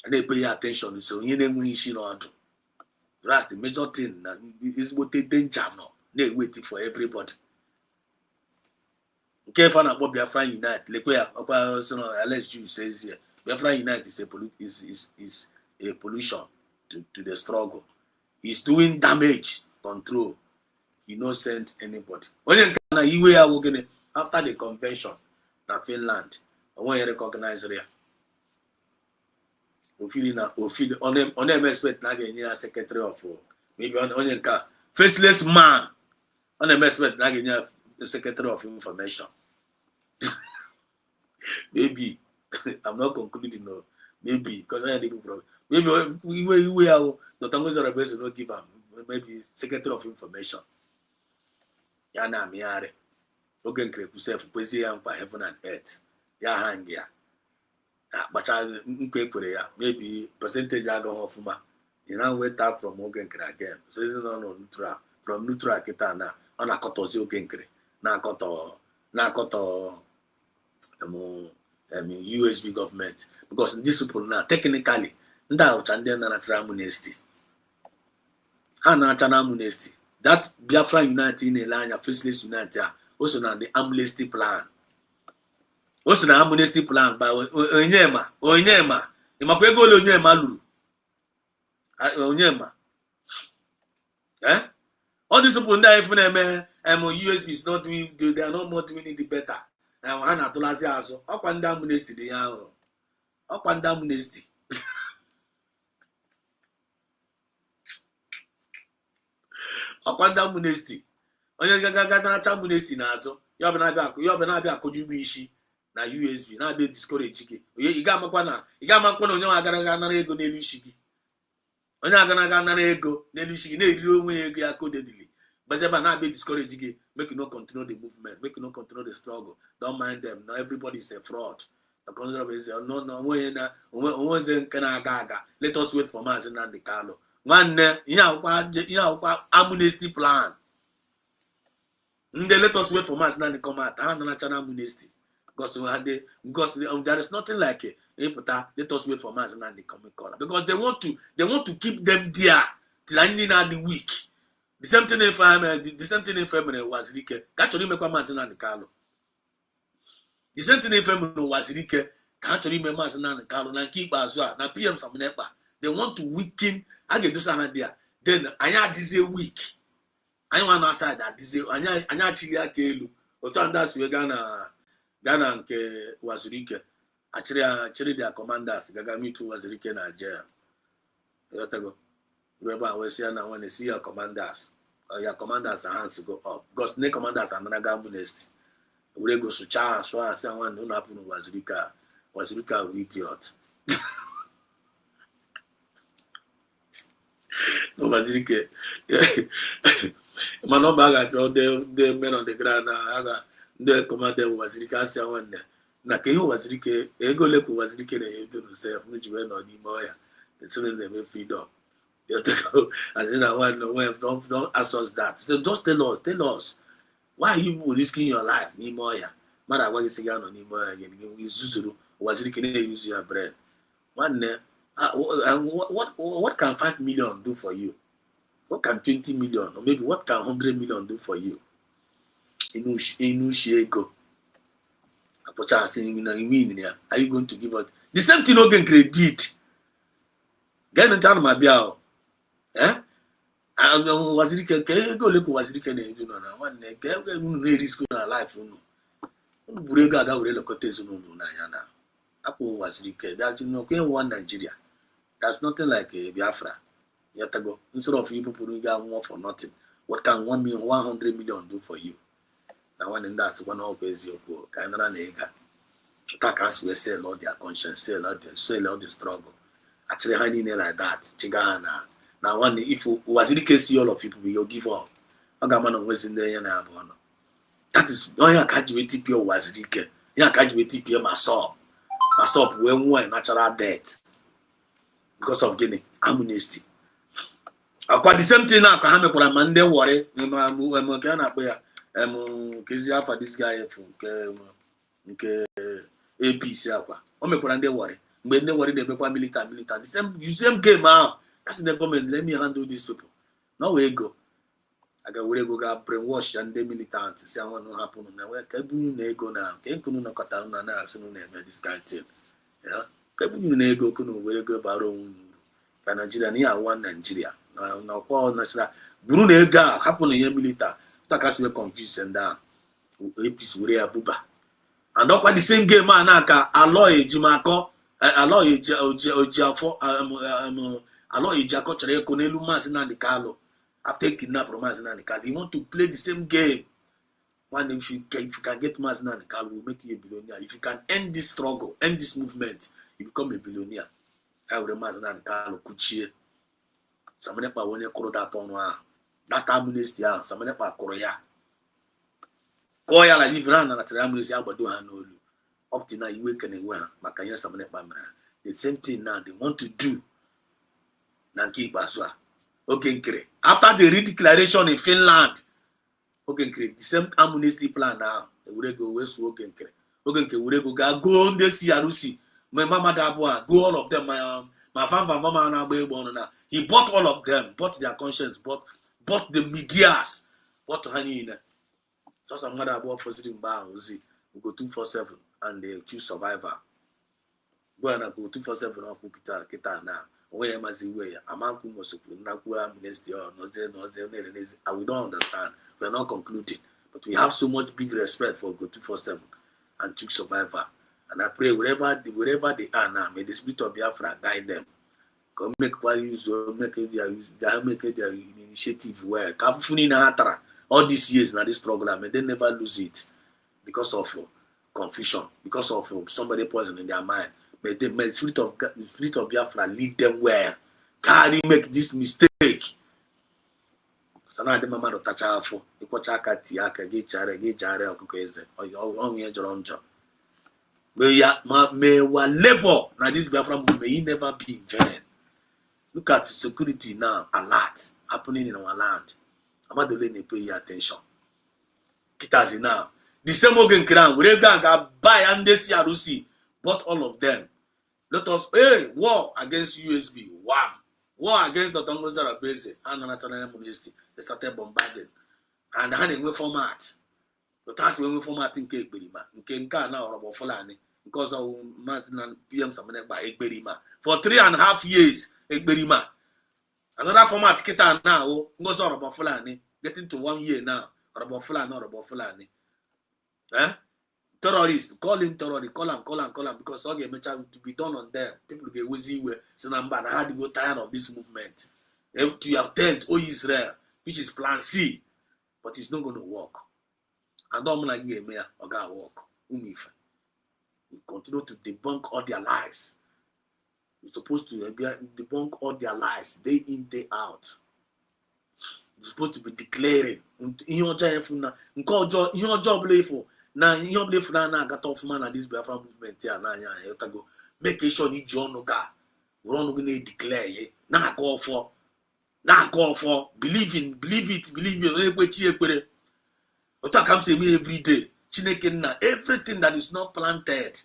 And they pay attention, so you name we issue on. That's the major thing that is what they danger now. They waiting for everybody. Okay, for now, Biafra Unite, like where LSU says here, Biafra Unite is a pollution to the struggle. He's doing damage control. He no send anybody. When you are working after the convention in Finland, I want to recognize it. On them expect like a secretary of maybe on faceless man. On them expect like a secretary of information. Maybe I'm not concluding no. Maybe because I had people problem. Maybe we are the Tangos are best to not give them maybe secretary of information. Yana miare. Ogen create self poesia for heaven and earth. Ya hang ya. But I maybe percentage I go off ma. You know wait up from Ogen again. So this is not neutral from neutral kitana on a kotozi Ogen cre. Na koto USB government because these people now technically nda and then natural amnesty. Natural amnesty. That Biafra Unite in a line of faceless Unite also now the amnesty plan. Also the amnesty plan by Onyema. Imakwego Onyema Lulu. Onyema. All these people that if USB is not doing, they are not more doing it better. And Hana Tolasi also. Okwanda amnesty the yaho. Okwanda amnesty. Okwanda amnesty. Onye gaga na cha amnesty na aso. Yo be na bia akoju ishi na USB na be discourage gi. Oye iga amakwa na onye agara na ego n'elu ishi gi. Onye agara na ego n'elu ishi gi na eriri onwe ego ya codedly. But na be discourage gi. Make you not continue the movement, make you not continue the struggle. Don't mind them. Now everybody is a fraud. The conservative is no let us wait for Mazi Nnamdi Kanu. One amnesty plan. Let us wait for Mazi Nnamdi come out. Amnesty. Because there is nothing like it. Let us wait for Mazi Nnamdi come. Because they want to keep them there till I need the week. The same thing in family was Rike. Can't you remember Mazi Nnamdi Kanu? The same thing in family was Rike. Can't you remember Mazi Nnamdi Kanu? Na keep as well. Na PM Saminepa. They want to weaken. I get do something there. Then I this a week. I want outside that this I chilia kelu. Otandas we Ghana nke was Rike. Actually their commanders. Gagami too was Rike Nigeria. You go. Remember, we see now when they see your commanders hands go up. Because the commanders are not amnesty. We go to charge, so I say one who happen was Rika idiot. No was Rika. Man, no bag the men on the ground now. The commander was Rika. Say one there. Na keho was Rika. Ego leku was Rika. They do themselves. Which way no di moya. It's only them freedom. I said, don't ask us that. So just tell us. Why are you risking your life? Nimoya. Mara wagi siga no Nimoya again. Izuzuru. Was it can use your brain? One what can 5 million do for you? What can 20 million? Or maybe what can 100 million do for you? Inu sheko. Apocha saying are you going to give us the same thing Ogen did? Get in town my biao. Wazirike go look wazirike na edu na one ke na risk na life unu buru ego aga were lokote ezunu na ya na apo wazirike that you know one Nigeria. There's nothing like a Biafra. Instead of you people doing that for nothing, what can 100 million do for you? na one in that's one of his yoke, kind of an egg. Attackers will sell all their conscience, sell all the struggle. Actually, hiding it like that, Chigana. Now, one if was in the case, all of people will give up. I got man was in there and I have. That is no ya catch with TPO was rike. Ya catch with TPO myself when one natural death because of getting amnesty. Akwa the same thing now ka ha mekwara ma ndị worry na ka na akpọ ya kezi afa this guy for nke APC akwa. O mekwara ndị worry. Mgbe ndị worry na-emekwa militant the same game ahụ. That's the government, let me handle these people. No way go. I got where go brainwash and the militants. See what will happen now. Where can you go now? Can you not cut down now? So no name this kind of thing. Yeah. Can you go? Can you where go baro? Can Nigeria near one Nigeria? Now call natural. Bruno ga happen in military. That has me confused and down. APC where Abuba. And not quite the same game man. Naka alloy Jimako. Alloy Ojafo. Alloy Jako Chere Konelu Masina de Carlo. After kidnap Mazina and Kal, you want to play the same game. One, if you can get Mazina and Kal, will make you a billionaire. If you can end this struggle, end this movement, you become a billionaire. I will Mazina and Kal Kuchie. Somebody pa when you call that on that amnesty, somebody pa Korea. Koya la livran and at amnesty, but do Hanolu. Up to now, you wake and well, Makaya somebody pa. The same thing now they want to do. Nanki Baswa. Okay, great. After the redeclaration in Finland, okay, great. The same amnesty plan now. They would go west. Okay, great. Okay, would go on the CRC. My mama Dabua, go all of them. My mama now. He bought all of them, bought their conscience, bought the medias, bought honey in. So some mother about for sitting bar, we go 247 and they choose survivor. Go and go 247 or Kita now. Where am I way? Amanku Mosuku, Nakua, Amnesty, or I we don't understand. We are not concluding. But we have so much big respect for Go 247 and Chuk Survivor. And I pray wherever they are now, may the spirit of Biafra guide them. Come make their initiative work. All these years now this struggle, may they never lose it because of confusion, because of somebody poison in their mind. May the spirit of Biafra lead them where God make this mistake. Sana de mama do tacha afo ikocha aka ti aka ge jare okuko eze o yen joro njo. May wa labor na this Biafra movement may never be in vain. Look at security now, a lot happening in our land. Amadole ne pay attention. Kitazi now. The same organ crown, we ga buy and they see Arusi, but all of them. Let us, war against USB. Wow. War against the Tongos that are based and the national amnesty. They started bombarding. And they went format. The task when we format in Cape Berima. In Kenka now, or about Fulani. Because of Martin and PM Samanek by Egberima. For 3.5 years, Egberima. Another format, Kita now, goes on about Fulani. Getting to 1 year now. Or about Fulani, or about Fulani. Terrorists, call him terrorist, call him, because all the measures to be done on them. People get wheezy with Sinamba, how do you tired of this movement? To your tent, Israel, which is plan C, but it's not going to work. And don't like you, mayor, or God work. We continue to debunk all their lies. You're supposed to debunk all their lies day in, day out. You're supposed to be declaring in your job, now, you have lived now, got off man at this Biafra movement here. Now, go make sure you join no guy. We're not going to declare ye. Now, go for. Believe it. What comes to me every day. Everything that is not planted.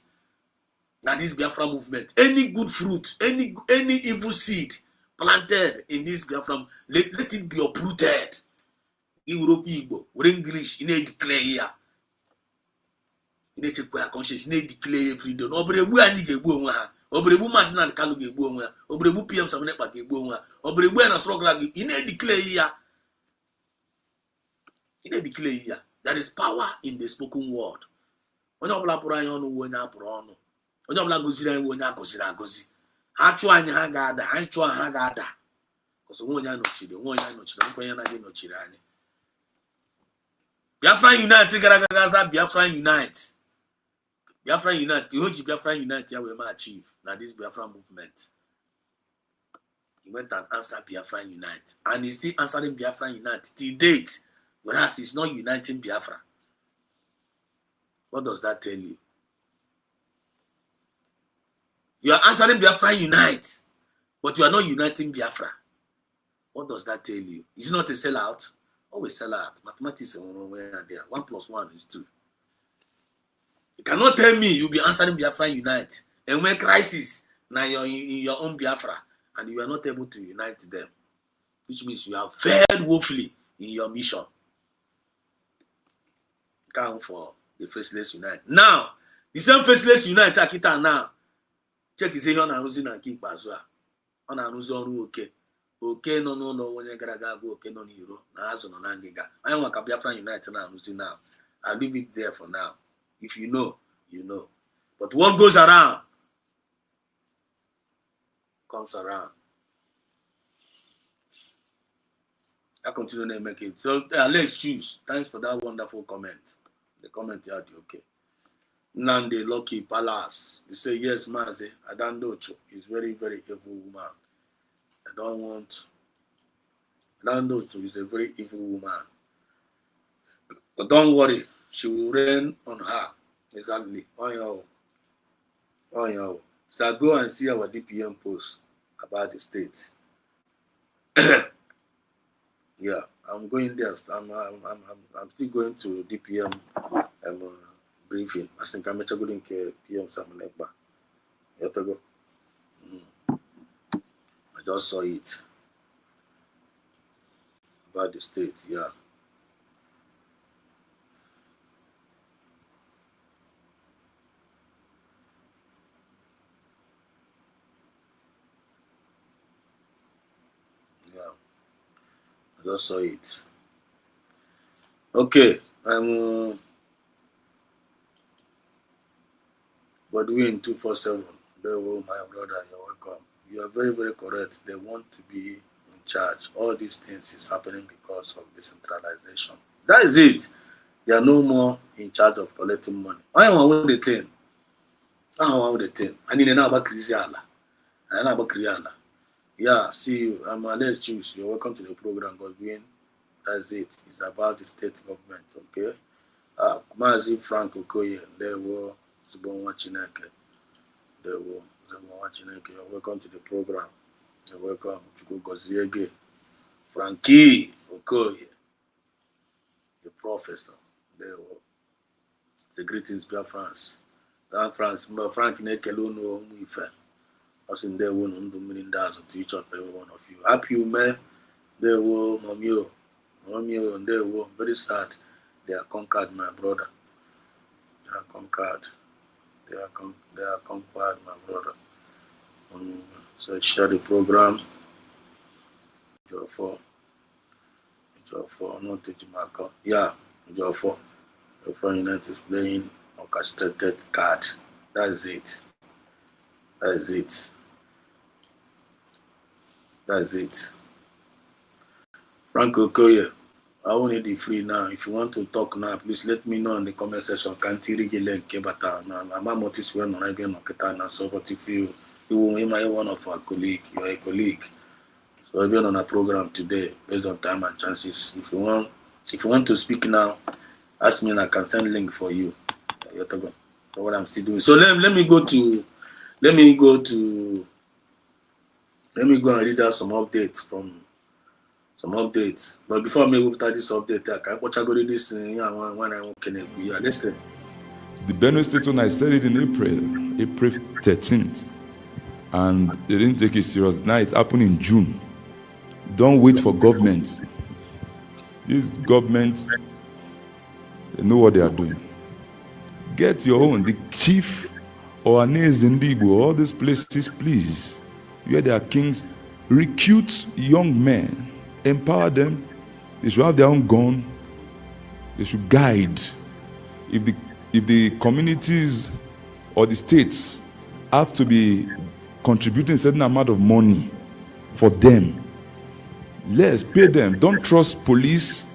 Now, this Biafra movement. Any good fruit, any evil seed planted in this Biafra, let it be uprooted. Europe, Igbo, or English, in a declare here. Nature conscience need declare every day. Obrebu ani gebu onwe ha. Obrebu Mazina and Kalu gebu onwe ha. Obrebu PM Samanepa gebu onwe ha. Obrebu na struggle agi. Ine declare here. There is power in the spoken word. Onye obula pụrụ anya ọnụ uwe onye apụrụ ọnụ. Onye obula goziri anyị onye agoziri agozi. Ha chụọ anyị ha ga-ada. Anyị chụọ ha ga-ada. Because onye anochiri, nkwenye na gị nochiri anyị. Biafra Unite, Biafra Unite. Biafra Unite, you hold Biafra Unite here we may achieve. Now this Biafra movement. He went and answered Biafra Unite. And he's still answering Biafra Unite till date. Whereas he's not uniting Biafra. What does that tell you? You are answering Biafra Unite, but you are not uniting Biafra. What does that tell you? Is it not a sellout? Always sell out. Mathematics are there. 1 + 1 is 2. You cannot tell me you'll be answering Biafra Unite. And when crisis, now you're in your own Biafra, and you are not able to unite them, which means you have failed woefully in your mission. Count for the Faceless Unite. Now, the same Faceless Unite, Akita now. Check is here on a losing and keep as well. On a losing, okay. Okay, no, when you gotta go, okay, no, hero. Now, as on an angiga. I want to Biafra Unite now, losing now. I'll leave it there for now. If you know, you know. But what goes around comes around. I continue to make it. So let's choose. Thanks for that wonderful comment. The comment here, okay. Nande Lucky Palace. You say yes, Mazi. I don't know. He's very, very evil woman. I don't know. He's a very evil woman. But don't worry. She will rain on her. Exactly. Oh, so go and see our DPM post about the state. Yeah, I'm going there. I'm still going to DPM briefing. I think I'm going to PM Samanekba. You have to go. I just saw it about the state. Yeah. I just saw it. Okay, Godwin 247. There, my brother, you're welcome. You are very, very correct. They want to be in charge. All these things is happening because of decentralization. That is it. They are no more in charge of collecting money. I want the thing. I need an about Kriziala. I know about Kriala. Yeah, see you. Let's choose. You're welcome to the program, Godwin. That's it. It's about the state government, okay? Mazi Frank Okoye, there were Zubonwa Chineke. There were Zubonwa Chineke. You're welcome to the program. You're welcome to go Goziege. Frankie Okoye, the professor. There were. The greetings, Biafrans. Frank Nekelono Muife. Us in there one on the million dollars to each of every one of you. Happy you, man. There were Momio, and they were very sad. They are conquered, my brother. They are conquered. They are conquered, my brother. So share the program. Joe 4, not to Jamaica. Yeah, Joe 4. The Front United is playing orchestrated card. That's it. Frank Okoye, I will need the free now. If you want to talk now, please let me know in the comment section. Can't you read the link? But I'm notice when I'm being on so but if you will one of our colleague, you are a colleague. So I've been on a program today based on time and chances. If you want to speak now, ask me and I can send link for you. You have to go. So what I'm still doing. So let me go and read out some updates. But before I make this update, I can watch go this when I want to listen. The Benue State one, I said it in April 13th, and they didn't take it serious. Now it happened in June. Don't wait for government. This government, they know what they are doing. Get your own. The chief or Anez Ndibo, all these places, please, where there are kings, recruit young men, empower them. They should have their own gun. They should guide. If the communities or the states have to be contributing a certain amount of money for them, let's pay them. Don't trust police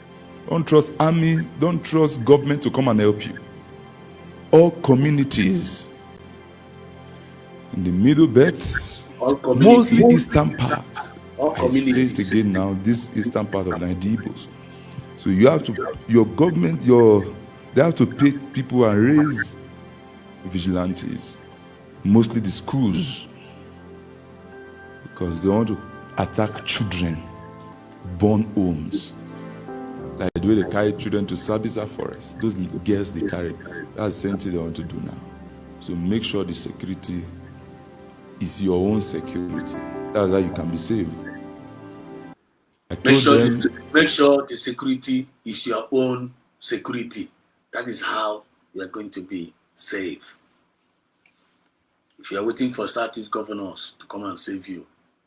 Don't trust army. Don't trust government to come and help you. All communities in the middle belts, mostly eastern parts. I say it again now, this eastern part of Nigerians. So you have to, your government, they have to pay people and raise vigilantes, mostly the schools, because they want to attack children, born homes. Like the way they carry children to Sabisa Forest, those girls they carry, that's the same thing they want to do now. So make sure the security is your own security. That's how you can be saved. Make sure the security is your own security. That is how you are going to be safe. If you are waiting for Southeast governors to come and save you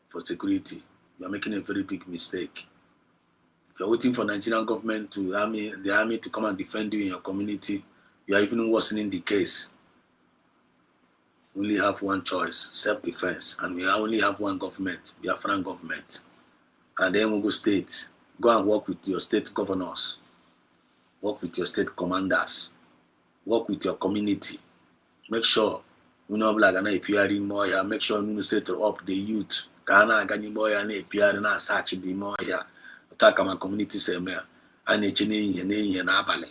for security, you are making a very big mistake. If you are waiting for Nigerian government to the army to come and defend you in your community, you are even worsening the case. We only have one choice, self-defense, and we only have one government, the Biafran government. And then we go state, go and work with your state governors, work with your state commanders, work with your community. Make sure you know like an APR more here. Make sure you set up the youth. Kana gani more and APR na search the more here. Attack my community say me. And ye na abale.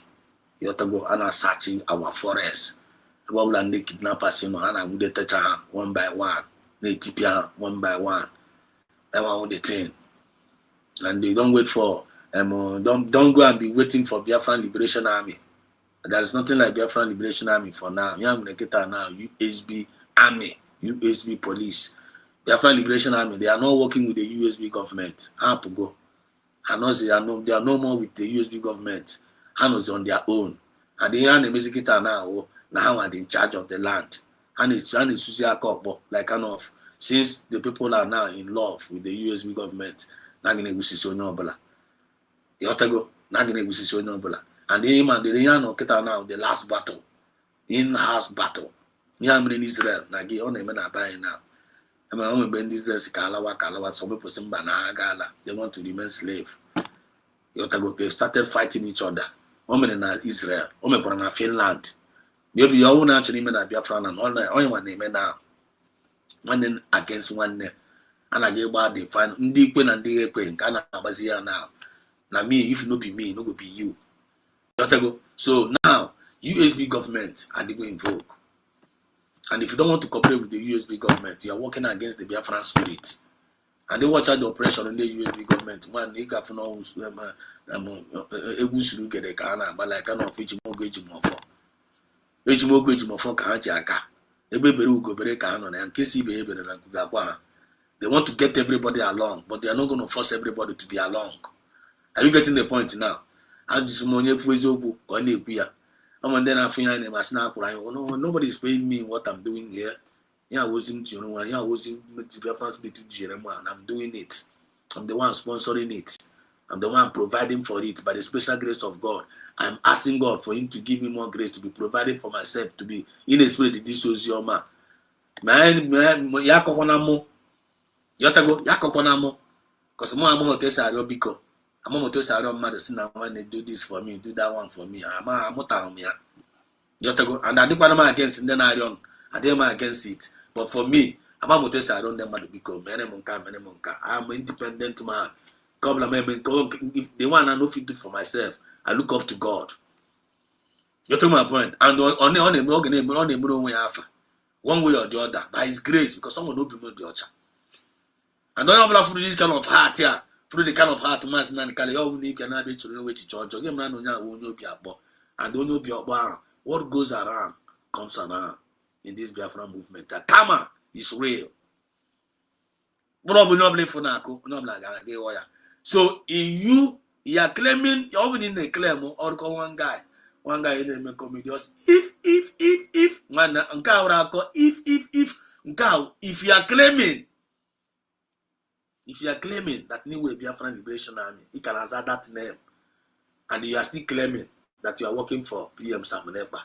You have to go and searching our forest. About the kidnappers, you know, and I would touch one by one. They tip one by one. That one the thing. And they don't wait for don't go and be waiting for Biafran Liberation Army. There is nothing like Biafran Liberation Army for now. I'm gonna get that now. USB Army, USB Police, Biafran Liberation Army. They are not working with the USB government. How to go? I know they are no more with the USB government. Hanos on their own. And they are the now are in charge of the land. And it's like kind of since the people are now in love with the USB government. And the now the last battle, in-house battle. I'm in Israel. Now I'm in Israel. Some people say they want to remain slave. They started fighting each other. I'm in Israel. I'm in Finland. Maybe you own actually men at Biafra and only one name now. One against one name. And I gave about the fine Ndikwen and the Ekwen, Kana Bazia now. Now, me, if no be me, no go be you. So now, USB government and they go invoke. And if you don't want to cooperate with the USB government, you are working against the Biafran spirit. And they watch out the operation in the USB government. One, they got no get a kana, but like kind of they want to get everybody along, but they are not going to force everybody to be along. Are you getting the point now? I just nobody is paying me what I'm doing here. Yeah, I wasn't, you know, yeah, I wasn't and I'm doing it. I'm the one sponsoring it. I'm the one providing for it by the special grace of God. I'm asking God for Him to give me more grace to be provided for myself, to be in a spirit. This was your man. Because more test I don't because I'm more test I don't matter. Now when they do this for me, do that one for me. I'm and I do what I'm against, and then I am against it. But for me, I'm more test I don't matter because I'm an independent man. If they want to know if it do for myself, I look up to God. You take my point. And on the one way or the other, by His grace, because someone will be more the other. And don't have through this kind of heart here, through the kind of heart, mass and Kali, oh, we cannot be to know to church. And don't know be what goes around comes around in this Biafra movement. The karma is real. So in you are claiming, you're even in the claim or one guy in the comedy. If you are claiming. If you are claiming that New Way Biafran Liberation Army, you can answer that name. And you are still claiming that you are working for PM Samunepa.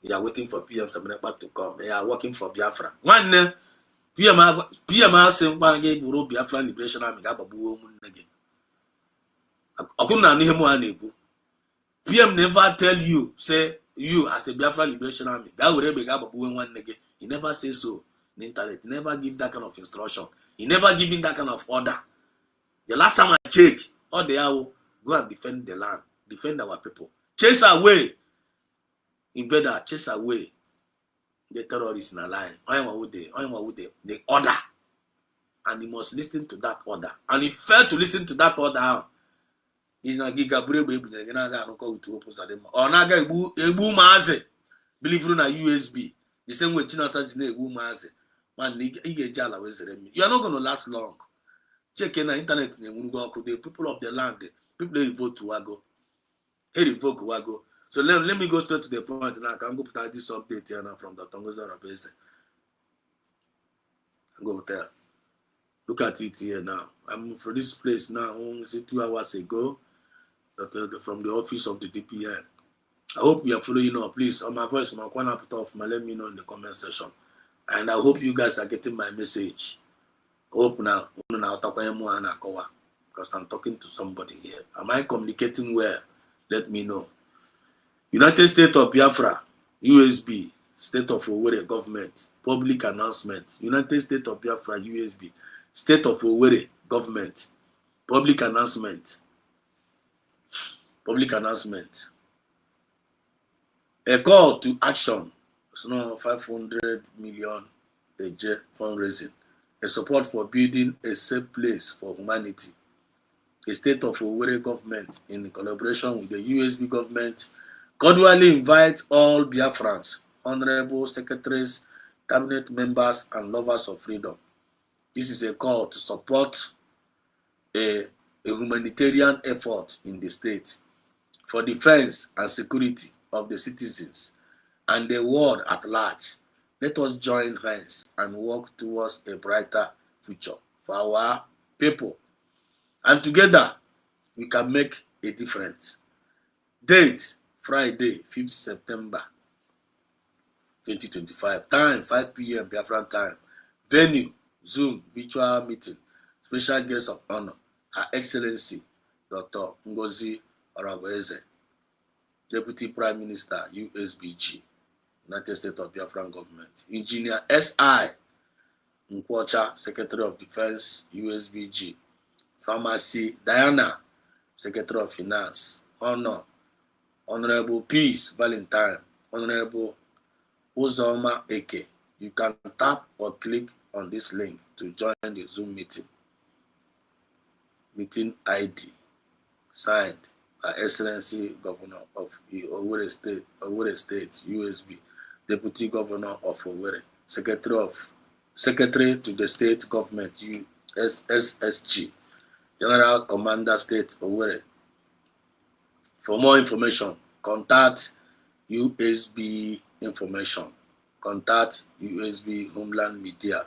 You are waiting for PM Samunepa to come. You are working for Biafra. One name, PM saying, one gave Biafran Liberation Army. Akum na nihe mo anego. PM never tell you, say, you as a Biafra Liberation Army, that would be one nigga. He never say so on the internet. He never give that kind of instruction. He never giving that kind of order. The last time I check, all they are go and defend the land, defend our people. Chase away invader, chase away the terrorists in a line. I am with the order. And he must listen to that order. And he failed to listen to that order. He's not giga baby, or naga ebu maze. Believe it or not, USB. The same way China starts in ebu maze. Man, you are not going to last long. Check in the internet. The people of the land, people they vote to Wago. They revoke Wago. So let me go straight to the point now. I can go put this update here now from the Tongoza Rabese. I go there. Look at it here now. I'm from this place now. Almost 2 hours ago. That from the office of the DPN. I hope you are following up. Please, on my voice, my corner put off. Let me know in the comment section. And I hope you guys are getting my message. Hope now. Because I'm talking to somebody here. Am I communicating well? Let me know. United States of Biafra, USB, State of Owerri government, public announcement. United States of Biafra, USB, State of Owerri government, public announcement. Public announcement. A call to action. It's not 500 million a year fundraising. A support for building a safe place for humanity. The State of Owerri government, in collaboration with the USB government, cordially invite all Biafrans, honorable secretaries, cabinet members, and lovers of freedom. This is a call to support a humanitarian effort in the state for defense and security of the citizens and the world at large. Let us join hands and work towards a brighter future for our people. And together, we can make a difference. Date, Friday, 5th September 2025. Time, 5 p.m. Biafran time. Venue, Zoom, virtual meeting. Special guest of honor, Her Excellency, Dr. Ngozi Oraweze, Deputy Prime Minister, USBG, United States of Biafran Government. Engineer S.I. Nkwocha, Secretary of Defense, USBG. Pharmacy Diana, Secretary of Finance. Honor, Honorable Peace Valentine, Honorable Uzoma Eke. You can tap or click on this link to join the Zoom meeting. Meeting ID, signed by Excellency Governor of Owerri State, USB, Deputy Governor of Owerri, Secretary to the State Government, USSG, General Commander State Owerri. For more information, contact USB information. Contact USB Homeland Media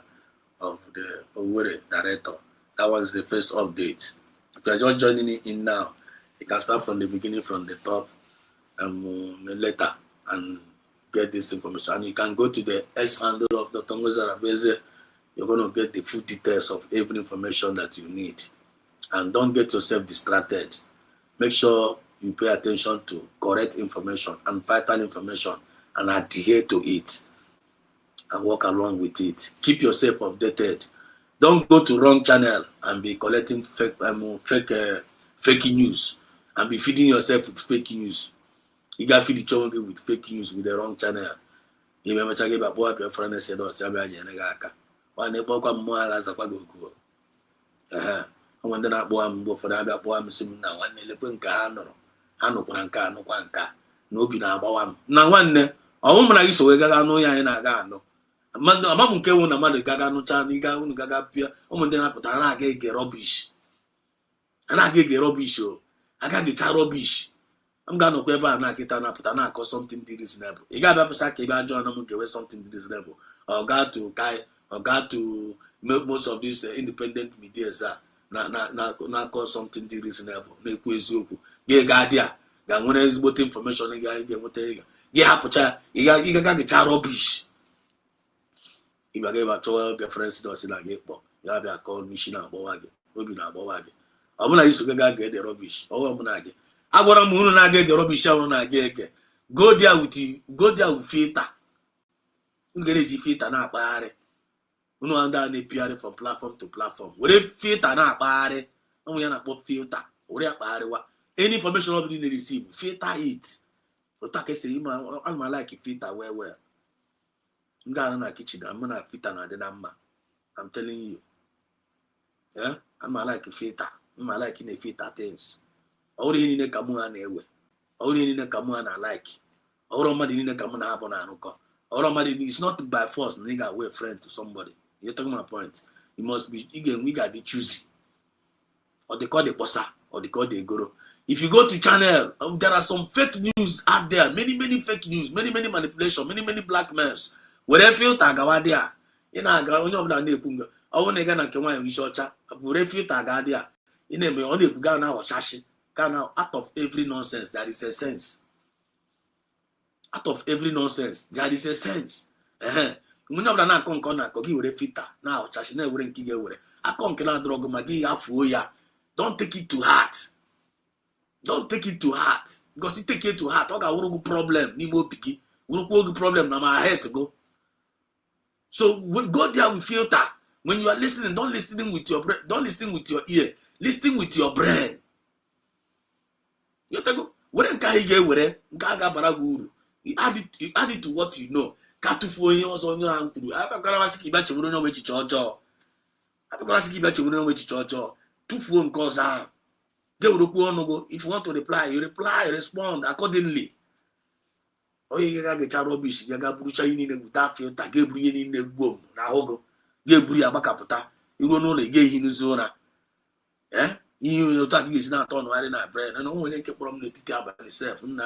of the Owerri Director. That was the first update. If you are just joining in now, you can start from the beginning, from the top, and later, and get this information. And you can go to the S handle of the Tongoza Rabeze. You're going to get the full details of every information that you need. And don't get yourself distracted. Make sure you pay attention to correct information and vital information and adhere to it and work along with it. Keep yourself updated. Don't go to wrong channel and be collecting fake news and be feeding yourself with fake news. You got to feed each other with fake news with the wrong channel. You remember talking about boy your friend said or Sabia Nagaka. One neighbor come more as a quago. When then I go for the boy sim now and Lepunka no Quanka, no Quanka, no Bina Bawam. Now one day, a woman I used to go no ya in a gano. A man came on a mother gaga no chaniga, gaga pia, then I put an agate rubbish. And I get rubbish. I got the rubbish. I'm gonna go back and get an apple and call something reasonable. You got to say, Join them give something reasonable. Or got to make most of these independent media not call something reasonable. Make Kwezuku. Get Gadia. That when is both information and get what they get happen. You got the rubbish. If I gave a 12 your friends does in a gate, you have a call machine and Bowagi. Maybe not Bowagi. I'm gonna used to get the rubbish. Oh, I'm gonna get. Agwara m unu na-aga ege rubbish unu na-aga ege. Go there with filter. Unu ga-eji filter na-akpagharị. Unu anda na-epigharị from platform to platform. Were filter na-akpagharị. Ọnwụ ya na-akpọ filter. Were akpagharịwa. Any information ọbụla na-receive, filter it. Otu aka esi I'm like filter well. M ga-anọ na kitchen na mụ na filter na-adị na mma. I'm telling you. Yeah? I'm like filter. I'm like in a filter things. Ọwụrụ ihe niile ka mụ ha na-ewe. Ọwụrụ ihe niile ka mụ ha na-like. Ọwụrụ mmadụ niile ka mụ na-abụ na arụkọ. Ọwụrụ mmadụ it's not by force na ị ga-awe friend to somebody. You're talking my point. You must be we got the choosy. Or they call the posa, or they call the guru. If you go to channel, there are some fake news out there. Many fake news, many manipulation, many blackmails. Whatever filter gawa there. You know, onye ọbụla na-ekwu ọwụ na ịga na nke nwaanyị isi ọcha were filter ga there. Ị na-eme ọ na-ekwu gaa na ọchashi. Now, out of every nonsense, there is a sense. Out of every nonsense, there is a sense. When you na akọ nke ọ na-akọ gị were filter na ọchashi na ewere nke gị ewere akọ nke na-adọrọ gị ma gị afuo ya. Don't take it to heart. Don't take it to heart. Because you take it to heart, ọ ga-awụrụ gị problem n'ime obi gị. Wụrụkwa gị problem na my head go. So go there with filter. When you are listening, don't listen with your brain, don't listen with your ear. Listen with your brain. You go. Where nke ị ga-ewere nke a ga-abara gị uru. You add it to what you know. Ka tụfuo ihe ọzọ onye ahụ kwuru. Abịakwara masị ka ịbịa chewere onwe echiche ọjọọ. Abịakwara masị ka ịbịa chewere onwe echiche ọjọọ. Tụfuo nke ọzọ ahụ. Ga-ewerekwu ọnụ gị. If you want to reply, you reply, respond accordingly. Onye ga-echa rubbish ya ga-burucha ihe niile without filter, ga-eburu ihe niile gboo n'ahụ gị. Ga-eburu ya gbakapụta. Iruo n'ụlọ ị ga-ehi n'ụzọ ụra. Ihe otu aka ga-esi na-atọ ọnụgharị na brain na onwere nke kpọrọ m n'etiti abalị sef nna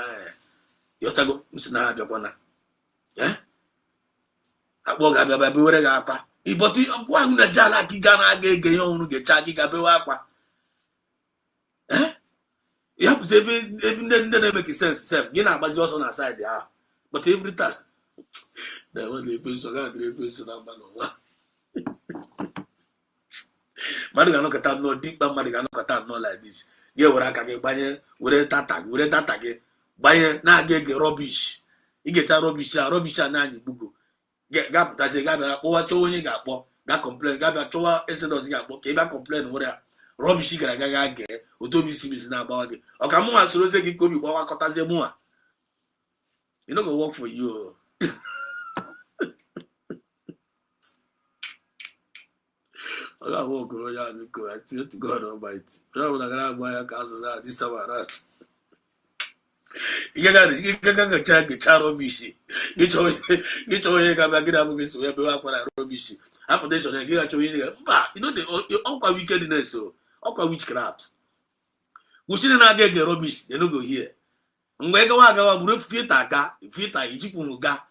yotago m si na ha abịakwana akpọ ga-abịa bịa bewere gị akwa ịbọtụ gwa ahụ na jala gị ga na-aga ege ihe ọhụrụ ga-echa gị ga-bewe akwa ya bụzi ebe ndị na-emeki sens sef gị na-agbazi ọsọ na saịdị ahụ but every time na-enwe ekwensu ga-adịrị ekwensu na mba n'ụwa mmadụ ga-anọkọta nnọọ dịkpa mmadụ ga-anọkọta nnọọ like this gị were aka gị gbanye were data gị gbanye na-aga ege rọbish igecha rọbish a na-anya igbugo ga-apụtazi ga-abịara kpọwa chọwa onye ga-akpọ ga complain ga-abịa chọwa esedos ga-akpọ ka ị bịa complain were ya rọbish gara aga ga gee otu obi isi na-agbawa gị ọka mụnwa soro oze gị ka obi gbawakọtazie mụnwa you no go work for you. I got walk around here because I pray to God Almighty. I'm not gonna buy a castle now this time around. You can't check the charo bishi. You show you can get up with where we are for a rubbish. Application and get you in. You know the uncle wickedness, so uncle witchcraft. We shouldn't get the rubbish, they no go here. Mwega group filter ga, filter ijipu ga.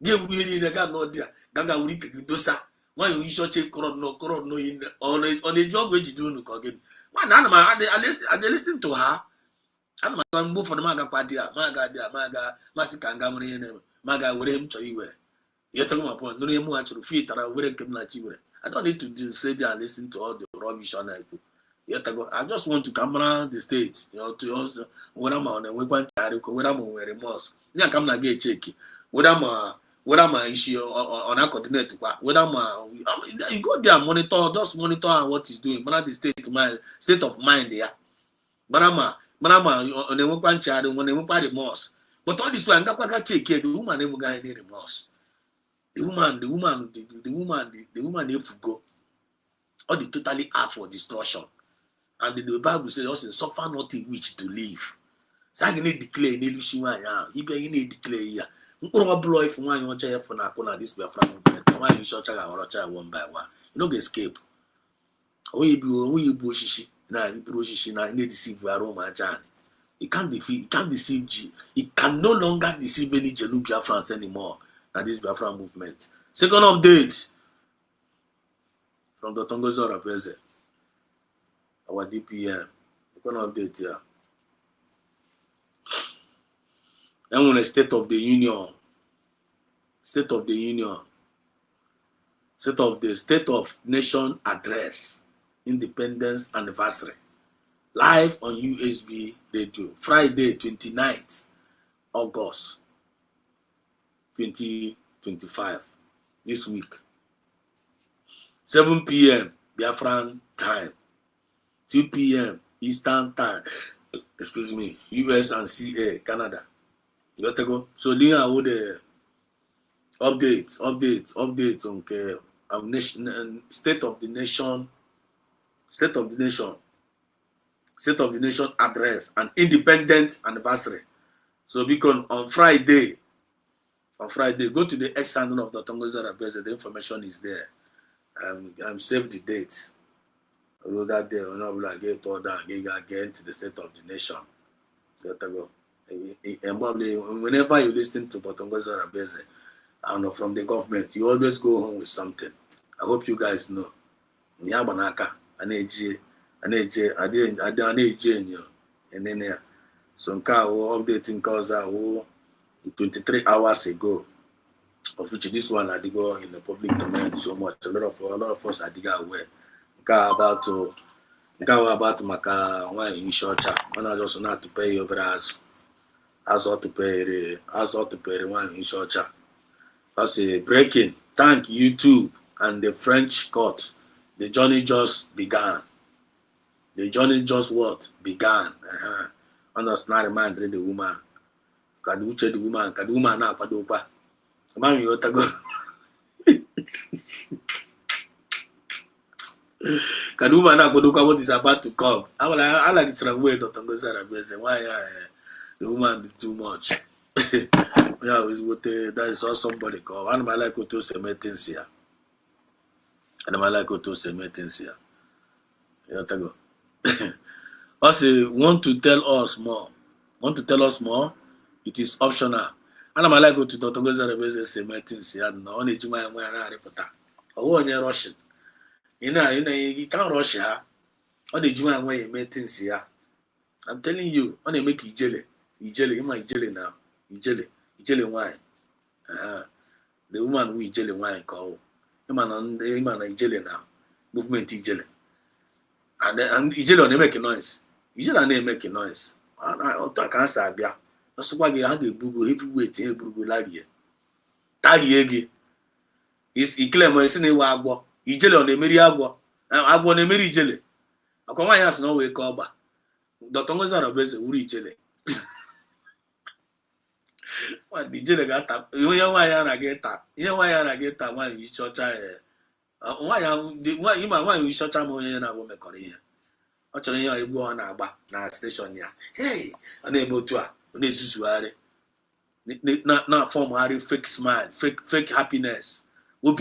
Give really the guy no there. Gaga wiki dosa. Why you should check crowd no in on the job which you do no again. One animal I listen to her. I'm going move for the maga party, maga, Masikanga, maga, with him to you. You're talking about no more actual feet that are very good. I don't need to sit there and listen to all the rubbish on it. I just want to come around the state, you know, to also when I'm on a weapon, when I'm on remorse. Yeah, come and get checky. When I'm a issue on a continent, when you go there, monitor what he's doing, but not the state of mind there. But I'm on a weapon child when they won't buy remorse. But all this one, I check the woman never got any remorse. The woman if to go. Or they totally out for destruction. And the Bible says also suffer not a witch to live. So I can declare in Elushiwa, you can declare here. Blow if one you chair for Nakona, this Biafra movement. Why you shot or child one by one? You don't escape. We bushishi, now you bushishi, now you deceive Aroma Jan. You can't deceive G. He can no longer deceive any Jelu Biafrans anymore. Now this Biafra movement. Second update from the Tongozora Preze. Our DPM. Second update here. Then when the State of the Union, State of Nation Address, Independence Anniversary. live on USB radio. Friday, 29th August 2025. This week. 7 p.m. Biafran time. 2 p.m. Eastern time. Excuse me. US and CA, Canada. You got to go. So then I would updates on state of the nation address and independent anniversary. So because on Friday, go to the X handle of the Tongoza Rabeze. The information is there. Save the date. I wrote that day. When I will get all down, get into the state of the nation. You got to go. And probably whenever you listen to Tongoza Rabeze, I don't know, from the government, you always go home with something. I hope you guys know. Nyabanaka, Aneje, and then some car updating cause that 23 hours ago, of which this one I did go in the public domain so much. A lot of us I did get aware. Car about Maka when you short when I just not to pay over as ought to pay one in short. That's a breaking. Thank YouTube and the French court. The journey just began. The journey just what? Began. Understand the man, the woman. Kaduche the woman. Kaduma na padopa. Man, you ought to go. Kaduma na padopa. What is about to come? I like to wait. Dr. Gozara, why the woman did too much. Yeah, that is all somebody called. And I like to say meetings here. You know, go. Also, want to tell us more? It is optional. And I'm like to Dr. Gozara say meetings here. No, only you might wear a reporter. Oh, you're rushing. You can't rush here. Only you might wear meetings here. I'm telling you, only make you jelly. You might jelly now. You jelly wine. The woman we jelly wine call. The man jelly now. Movement jelly. And jelly on make a noise. Jelly make a noise. I can't say bia. That's why they had a bugu heavyweight here, bugu laddie. Tagi egi. Is claim when seen a wagwa. Jelly on the Mary agua. I want a Mary jelly. I come my house no way call back. Dr. Gozara Rabeze uri jelly. What the jelly got tap? You know why I get tap? You know why I get tap when you short why you short time on your woman Korea? Actually, you go on na station here. Hey, I'm able to not form a fake smile, fake happiness. There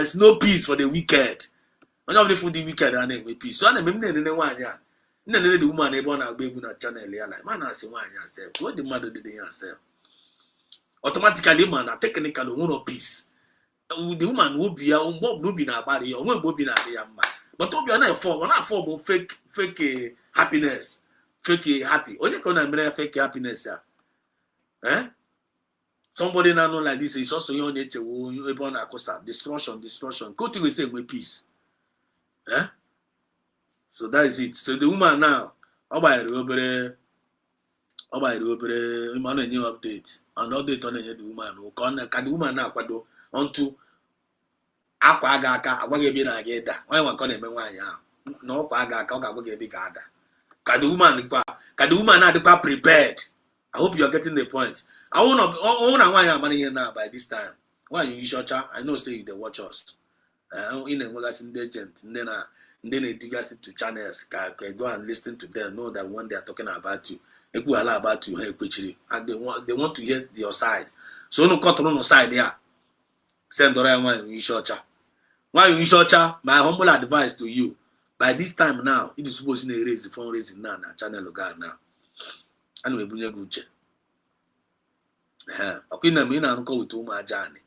is no peace for the wicked. When I'm for the wicked, I name peace. So I'm the woman able to be on channel. Like, man, I say, why yourself? What the mother did yourself? Automatically, man, I technically want peace. The woman will be in a body, or won't be in a man. But to be honest, when I form fake happiness, fake happy. Or you can fake happiness, eh? Somebody now know like this is also your nature. You able to acosta destruction. Go to the same with peace, eh? So that is it. So the woman now, by the new update and update on the woman. Can the woman now onto akwa aka agwaghe bi na ageda onye nwakọ na-eme nwaanyị ahụ na ọkwa aka ọ ga-agwaghe ebe ga-ada ka the woman adịkwa prepared. I hope you are getting the point. I want na nwaanyị amara ihe na by this time. Nwaanyị isi ọcha, I know say they watch us. In the magazine agent ndị na-edigasị to channels ka go and listen to them, know that when they are talking about you ekwu ala about you ha ekwechiri and they want to hear your side. So unu kọtụrụ no side ya send ọra nwaanyị isi ọcha. Why you shorter? My humble advice to you. By this time now, it is supposed to raise the fundraising now na channel God now. And we bring a good check. Okay, now me na uncle with Jani.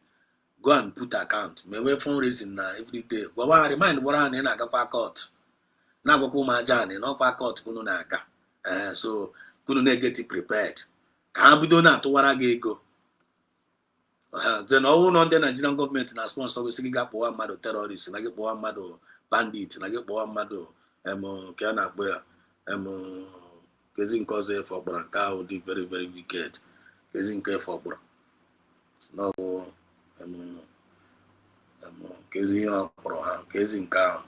Go and put account. Me we fundraising now every day. But I remind what I na ga court. Na go Jani, no court kuno na aka. So kuno na get it prepared. Ka bido na to wara ga ego. Then all on the Nigerian government na sponsor we say ga power mad terrorists na ga power mad bandit na gị kpọwa mmadụ nke a na-akpọ ya kezi nke ọzọ efe ọgbara nke ahụ dị very very wicked kezi nke efe ọgbara n'ọbụ kezi ihe ọkpọrọ ha kezi nke ahụ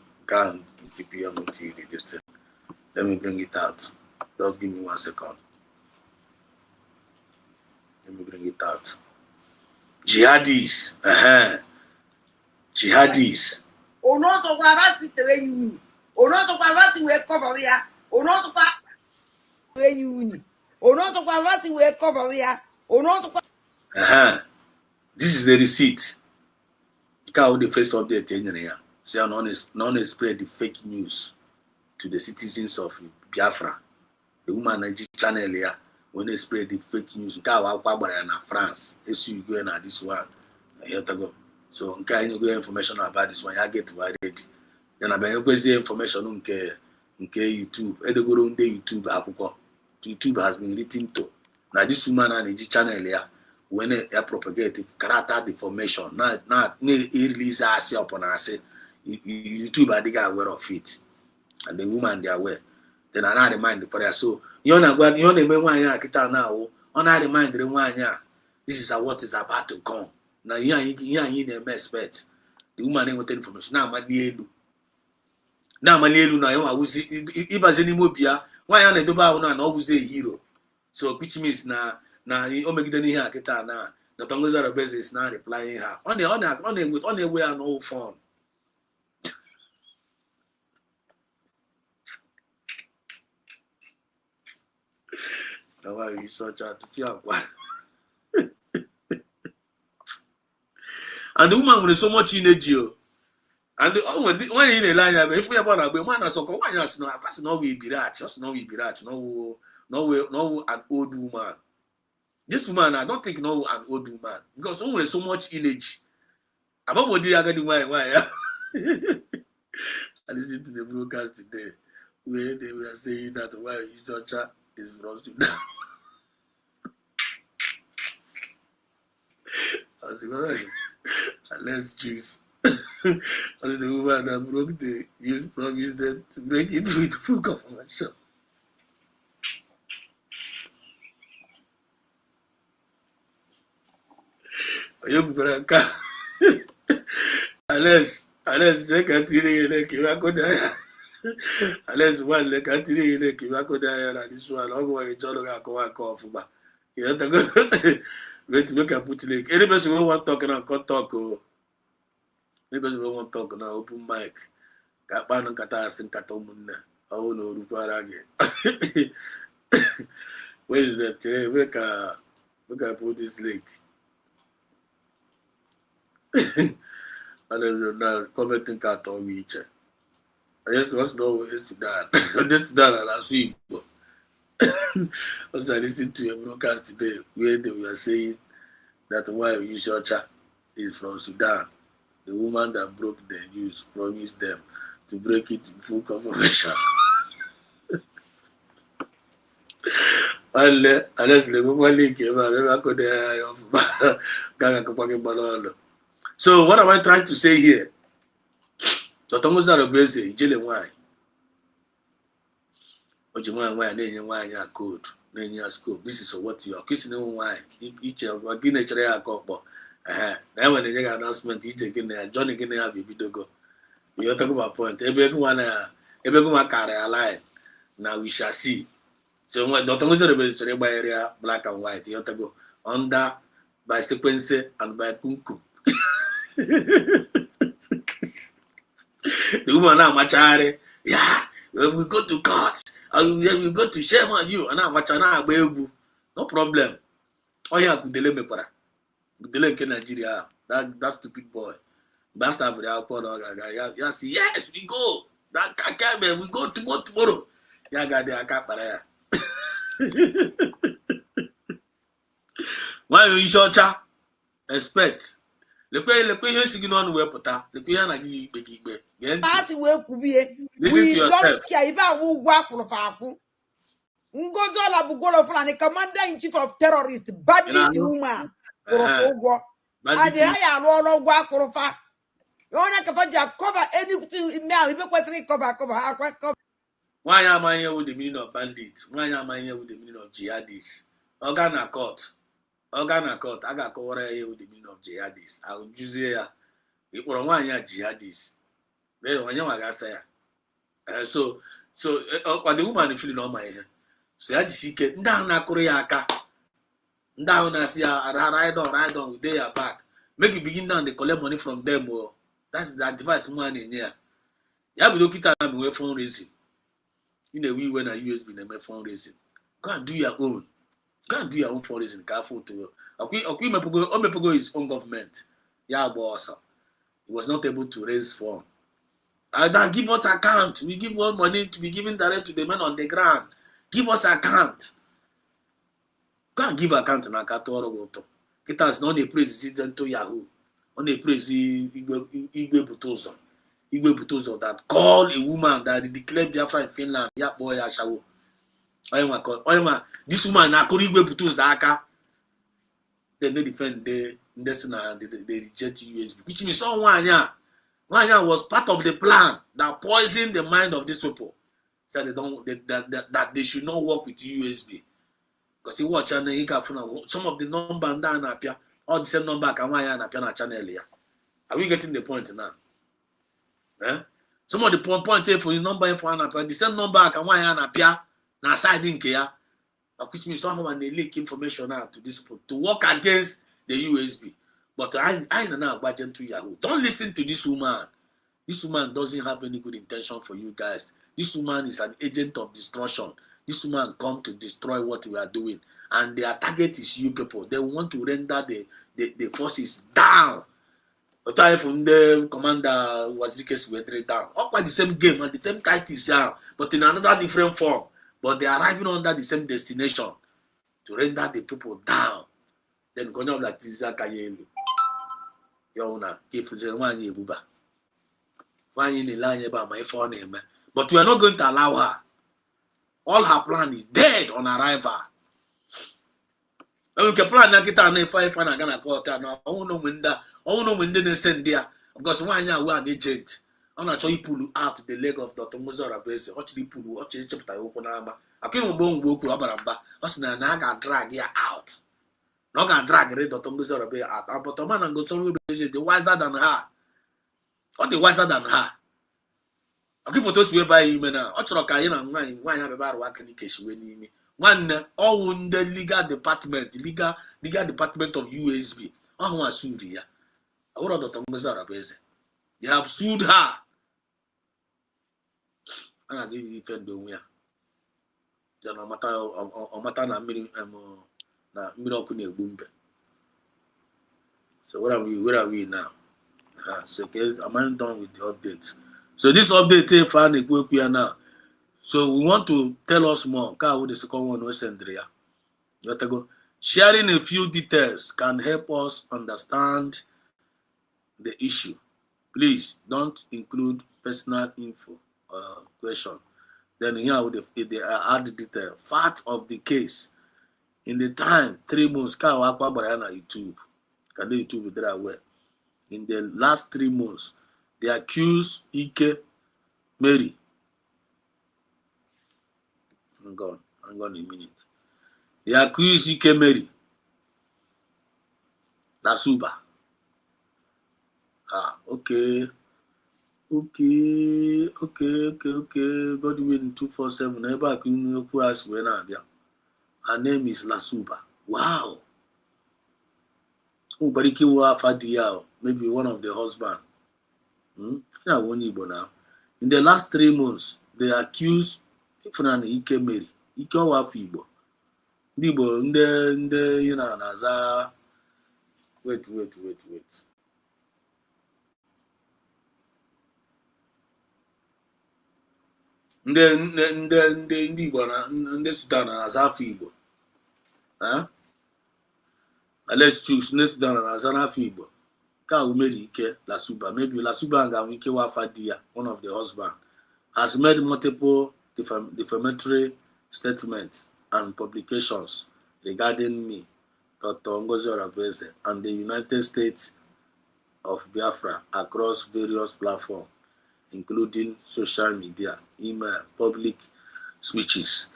TPM TV this thing. Let me bring it out. Just give me 1 second. Let me bring it out. Jihadis. Jihadis. Onoso kwa vasi tewe yuni. Onoso kwa vasi we cover ya. Onoso kwa we yuni. Onoso kwa vasi we cover ya. Onoso kwa. This is the receipt. How the first update in here. Say non spread the fake news to the citizens of Biafra. The woman Nigeria channel here when they spread the fake news. Na France. You go na this one. Here to go. So you go information about this one. You get ready. Then I bring information on YouTube. Edegoro on the YouTube. YouTube has been written to. Now this woman on Nigeria channel here. When they propagate character deformation, not release us upon us. YouTube are the guy aware of it, and the woman they are aware. Then I remind the prayer. So you know what you know one year now. I remind the one year. This is what is about to come. Now you need expect. The woman ain't with information. Now my dear. Now I will see. If as any mobia, why are they do about now? Always a hero. So which means now omegide n'ihe a kịta na Dr. Ngozi Arobeze is now replying her. On the way an old phone. Now why you such a to feel and the woman with so much energy. And when in a line, if we about a man, so why not? No, person no we be rich, just no we be rich, no an old woman. This woman, I don't think no an old woman because only so much energy. About what do I get why? I listened to the broadcast today where they were saying that why Isocha is from Sudan. I was like, let's choose. As the woman that broke the news promised them to break it with full confirmation. Unless they can tell you like you are good. Unless one like can tell you like you are good. This one, I'm going to join a co-op. You have to go. Let's make a put like any person who want talk and can talk. Any person who want talk now, open mic. Kapan and Katas and Katomuna. Oh no, Ruparage. Where is that? We can put this link. I don't know, commenting cat on each. I just want to know what is that. This done last week. Also, I listened to a broadcast today where they were saying that wife Yushocha is from Sudan. The woman that broke the news promised them to break it in full confirmation. Unless the woman came out, so what am I trying to say here? Dr. Ngozi Arobeze, Ijele why? Why code, scope. This is what you are kissing why. Each of our Guinea couple. Then when they get announcement, each again, Johnny Guinea have a video go. You're talking about point. Everyone carry a line. Now we shall see. So when Dr. Ngozi Arobeze by area, black and white, you have to go under by sequence and by kunku. The woman now machare, yeah, we go to court, we go to shame on you, and now machana bebu, no problem. Oh yeah, could delay me para, could delay in Nigeria. That stupid boy, bastard for the alcohol. Yes, we go. That can't we go tomorrow. Yeah, got the akapara. Why you short expect? Le pays signal we pota. Le pays na gi igbe. Party we kubie. We don't care if we work for Faku. Ngozo la bugolo for the commander in chief of terrorists, bandit woman. And the higher roll work for Fa. onye kafa ji cover anything ime ahụ ibe kwesịrị cover. Why am I here with the meaning of bandit? Why am I here with the meaning of jihadists? Organa court. I got cover here with the meaning of jihadists. I would use here. It was 1 year jihadists. Then when you are say, so when the woman is feeling on my hair, so I just get down na Korea aka. Down na see ride on with their back. Make you begin down, they collect money from them. Oh, that's the advice man in here. Yeah, we don't keep time away fundraising. You know, we went a USB and fundraising. Go and do your own. Go and do your own fundraising. Careful to Omepogo his own government. Yeah, boss. He was not able to raise funds. Then give us account. We give all money to be given direct to the men on the ground. Give us account. Go and give account na Katoro Goto. It has not a president to Yahoo. On a president Igwe Butozo. Igwe Butozo that called a woman that declared Biafra in Finland. Yeah, boy, Ashawo. This woman na called Igwe Butozo Aka. Then they defend they reject USB. Which means someone was part of the plan that poisoned the mind of these people. So that they should not work with USB. Because he watch and he got some of the number and down appear, all the same number can appear on channel here. Are we getting the point now? Some of the point for the number for an appear, the same number can appear now side in here. Which means someone they leak information out to this people to work against the USB. But I don't know about to Yahoo. Don't listen to this woman. This woman doesn't have any good intention for you guys. This woman is an agent of destruction. This woman come to destroy what we are doing. And their target is you people. They want to render the forces down. But I from the commander was the case we down. Up by the same game and the same kite is down, but in another different form. But they are arriving under the same destination to render the people down. Then going up like this Kayelu. Yona, if you want you buba. Finding the line about my phone name. But we are not going to allow her. All her plan is dead on arrival. We can plan na kita na five and gonna call her now. I don't know when they send there. Because one year we are an agent. I'm not sure you pull out the leg of Dr. Muzora Base. Actually pull actually chapter open number. I can't go work with Abaramba. I can drag her out. Not gonna drag Dr. Muzora Base out. But the man and go to the wiser than her. Or the wiser than her. I give photos we buy him now. Ochoro ka yin and why have about work in case we need me. One all in the legal department of USB. Oh, one sued here. I would have Dr. Base. They have sued her. And I give you defend the way. No matter na miracle ne bumbe. So where are we now? So okay, am I done with the updates? So this update is now. So we want to tell us more. The second one was Andrea. Sharing a few details can help us understand the issue. Please don't include personal info question. Then here they add the detail. Fact of the case. In the time 3 months, YouTube. Can the YouTube be aware? In the last 3 months, they accused Ike Mary. I'm gone a minute. They accused Ike Mary. Lasuba. Okay. Godwin 247. Her name is Lasuba. Wow. Maybe one of the husband. In the last 3 months, they accused Ifran Ike Mary. Ike Wafibo. Dibo nde naza. Wait. Ndị Igbo na ndị Sudan na-aza afọ Igbo. Let's choose ndị Sudan na-aza n'afọ Igbo. Ka Umeri Ike Lasuba. Maybe Lasuba and Ike Wafadia, one of the husband, has made multiple defamatory statements and publications regarding me, Dr. Ngozi Orabeze, and the United States of Biafra across various platforms, including social media, email, public speeches,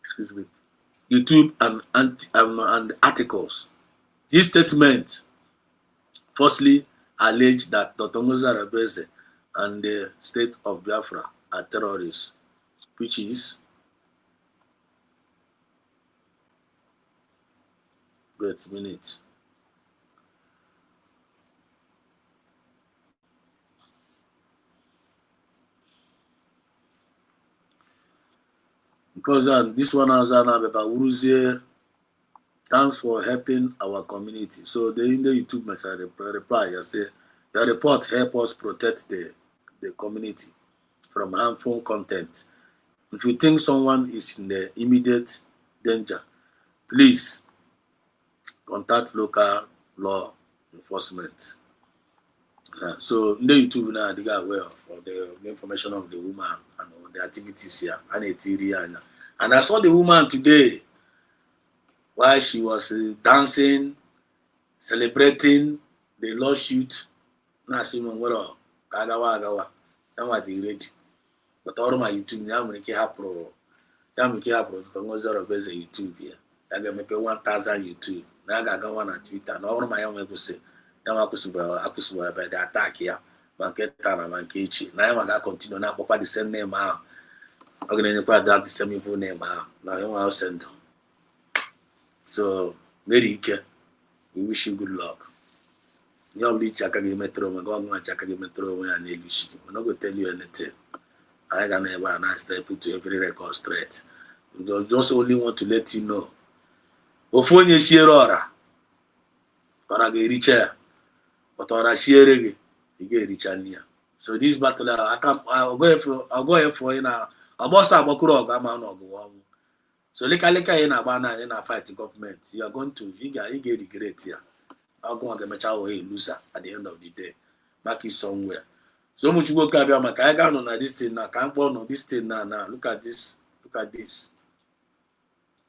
excuse me, YouTube, and articles. This statement falsely alleged that Dr. Musa Rebeze and the state of Biafra are terrorists, which is, wait a minute, because this one has an about Uruzie. Thanks for helping our community. So the in the YouTube message reply, you say your report help us protect the community from harmful content. If you think someone is in the immediate danger, please contact local law enforcement. So in the YouTube now they are aware of the information of the woman and the activities here and I saw the woman today while she was dancing, celebrating the lawsuit. Na asị m nwere ka agawa ya nwa dị ready. But ọrụ ma YouTube ya nwere ike hapụrụ Dr. Ngozi Rebeze YouTube ya ga-emepe 1000 YouTube na ya ga-agawa na Twitter na ọrụ ma ya nwe kwụsị ya nwa akwụsịbara ebe dị attack ya ma nke taa na ma nke echi na ya nwa ga-continue na-akpọkwa the same name ahụ ọ ga-enyekwa that the same evil name ahụ na ya nwa send. So very ike, we wish you good luck. You only check again metro, my government check again metro when I need you. We're not going to tell you anything. I can never and I step to every record straight. We just only want to let you know. Ofonye share ora get richer, but ora share you get richer near. So this battle I'll go for you now. I'll boss up Bakuro Gama no go. So leka in a fight government, you are going to you get regret here. I'll go and get a loser at the end of the day. Back is somewhere. So much go carry my I got on this thing now. Can't born on this thing now. Look at this. Look at this.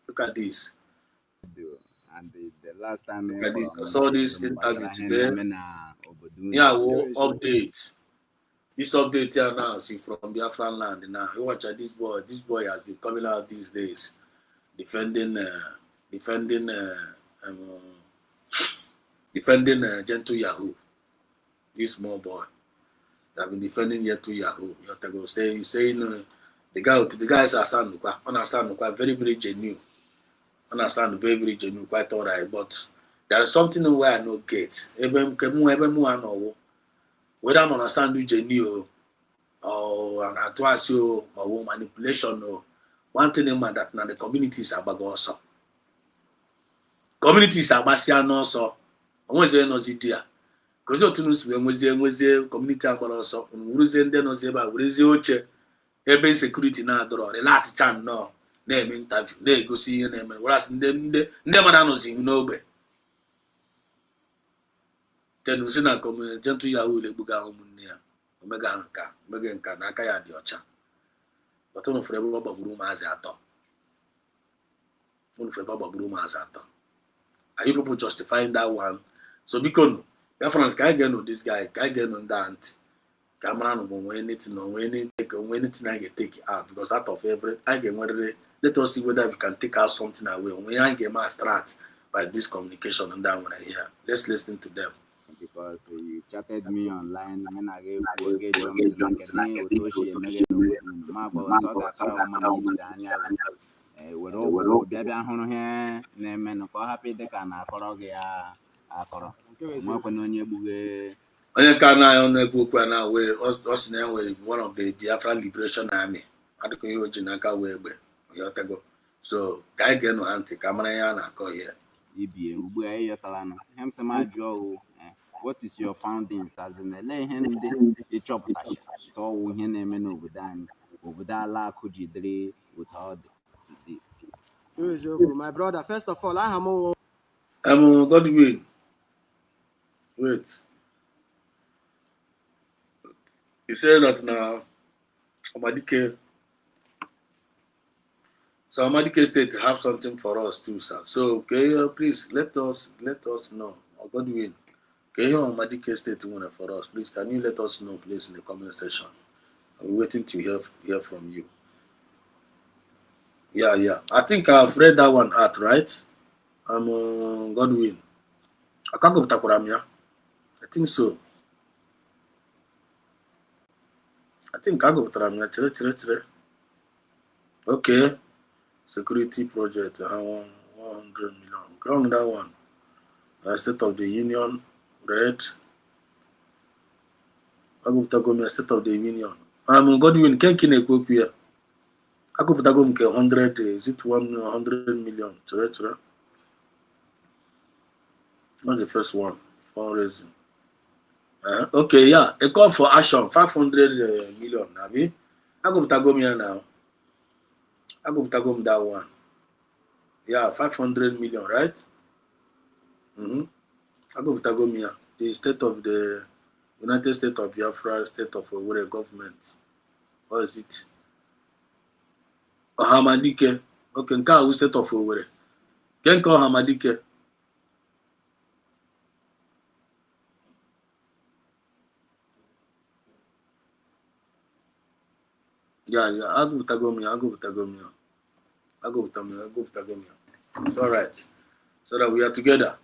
Look at this. And the last time look at this. I saw this interview today. Yeah, we'll update. This update here now, see from Biafra land now. You watch this boy. This boy has been coming out these days. Defending Gentle Yahoo. This small boy that been defending Gentle Yahoo. You have to go saying the guys understand very, very genuine. Understand very genuine, quite alright. But there is something where I no get. Whether I understand you genuine or an atuasio or manipulation or one thing that now the communities are bag also. Communities are basia no so. Almost no zidia. Because you tunus we community are also. Uruzen den no zeba urezi oche. Ebe security na adoro. The last chance no. Name interview. They go see your name. Whereas them no see no be. Then we see na come Gentle Yahoo le buga umunia. Omega nka na aka ya di ocha. But on for everybody baburu maazi ato. Are you people justifying that one? So because your friends can't get on this guy, can't get on that. Camera no when anything I get take it out because out of every I get whether let us see whether we can take out something away. When I get my start by this communication and that one I hear. Let's listen to them. Because you chatted me online when I gave Johnson Otoshi and Megan Marble saw that Daniel. We're baby on here, name and happy the can Akorogia Akoro. Mopen on your bouge. I can on the book when I was one of the Biafra Liberation Army. I don't know Jinaka way, Yotago. So, Guy Geno anti Camarayana call here. Ibi Ubu Talano. Him some Joe. What is your findings as in the lay him the chop passion? So we hear name over that la could you dre without the my brother. First of all, I am Godwin. Wait. He said that now Amadike. So Amadike State have something for us too, sir. So okay, please let us know. Godwin. Okay, here on Madike State one for us. Please, can you let us know, please, in the comment section? I'm waiting to hear from you. Yeah. I think I've read that one out, right? I'm Godwin. I can't go to I think so. I think I go to Okay. Security project, 100 million. Okay, on that one. State of the Union, red. I go to State of the Union. I'm Godwin. Can't keep here. I go to 100. Is it 100 million? Not the first one. Fundraising. Okay, yeah. A call for action, 500 million. Abi, I go to here now. I go to that one. Yeah, 500 million, right? I go to here. The state of the United States of Biafra, state of Owerri government. What is it? Hamadike. Okay, nke a state of Owerri. Can call Hamadike. Yeah. I go to It's all right. So that we are together.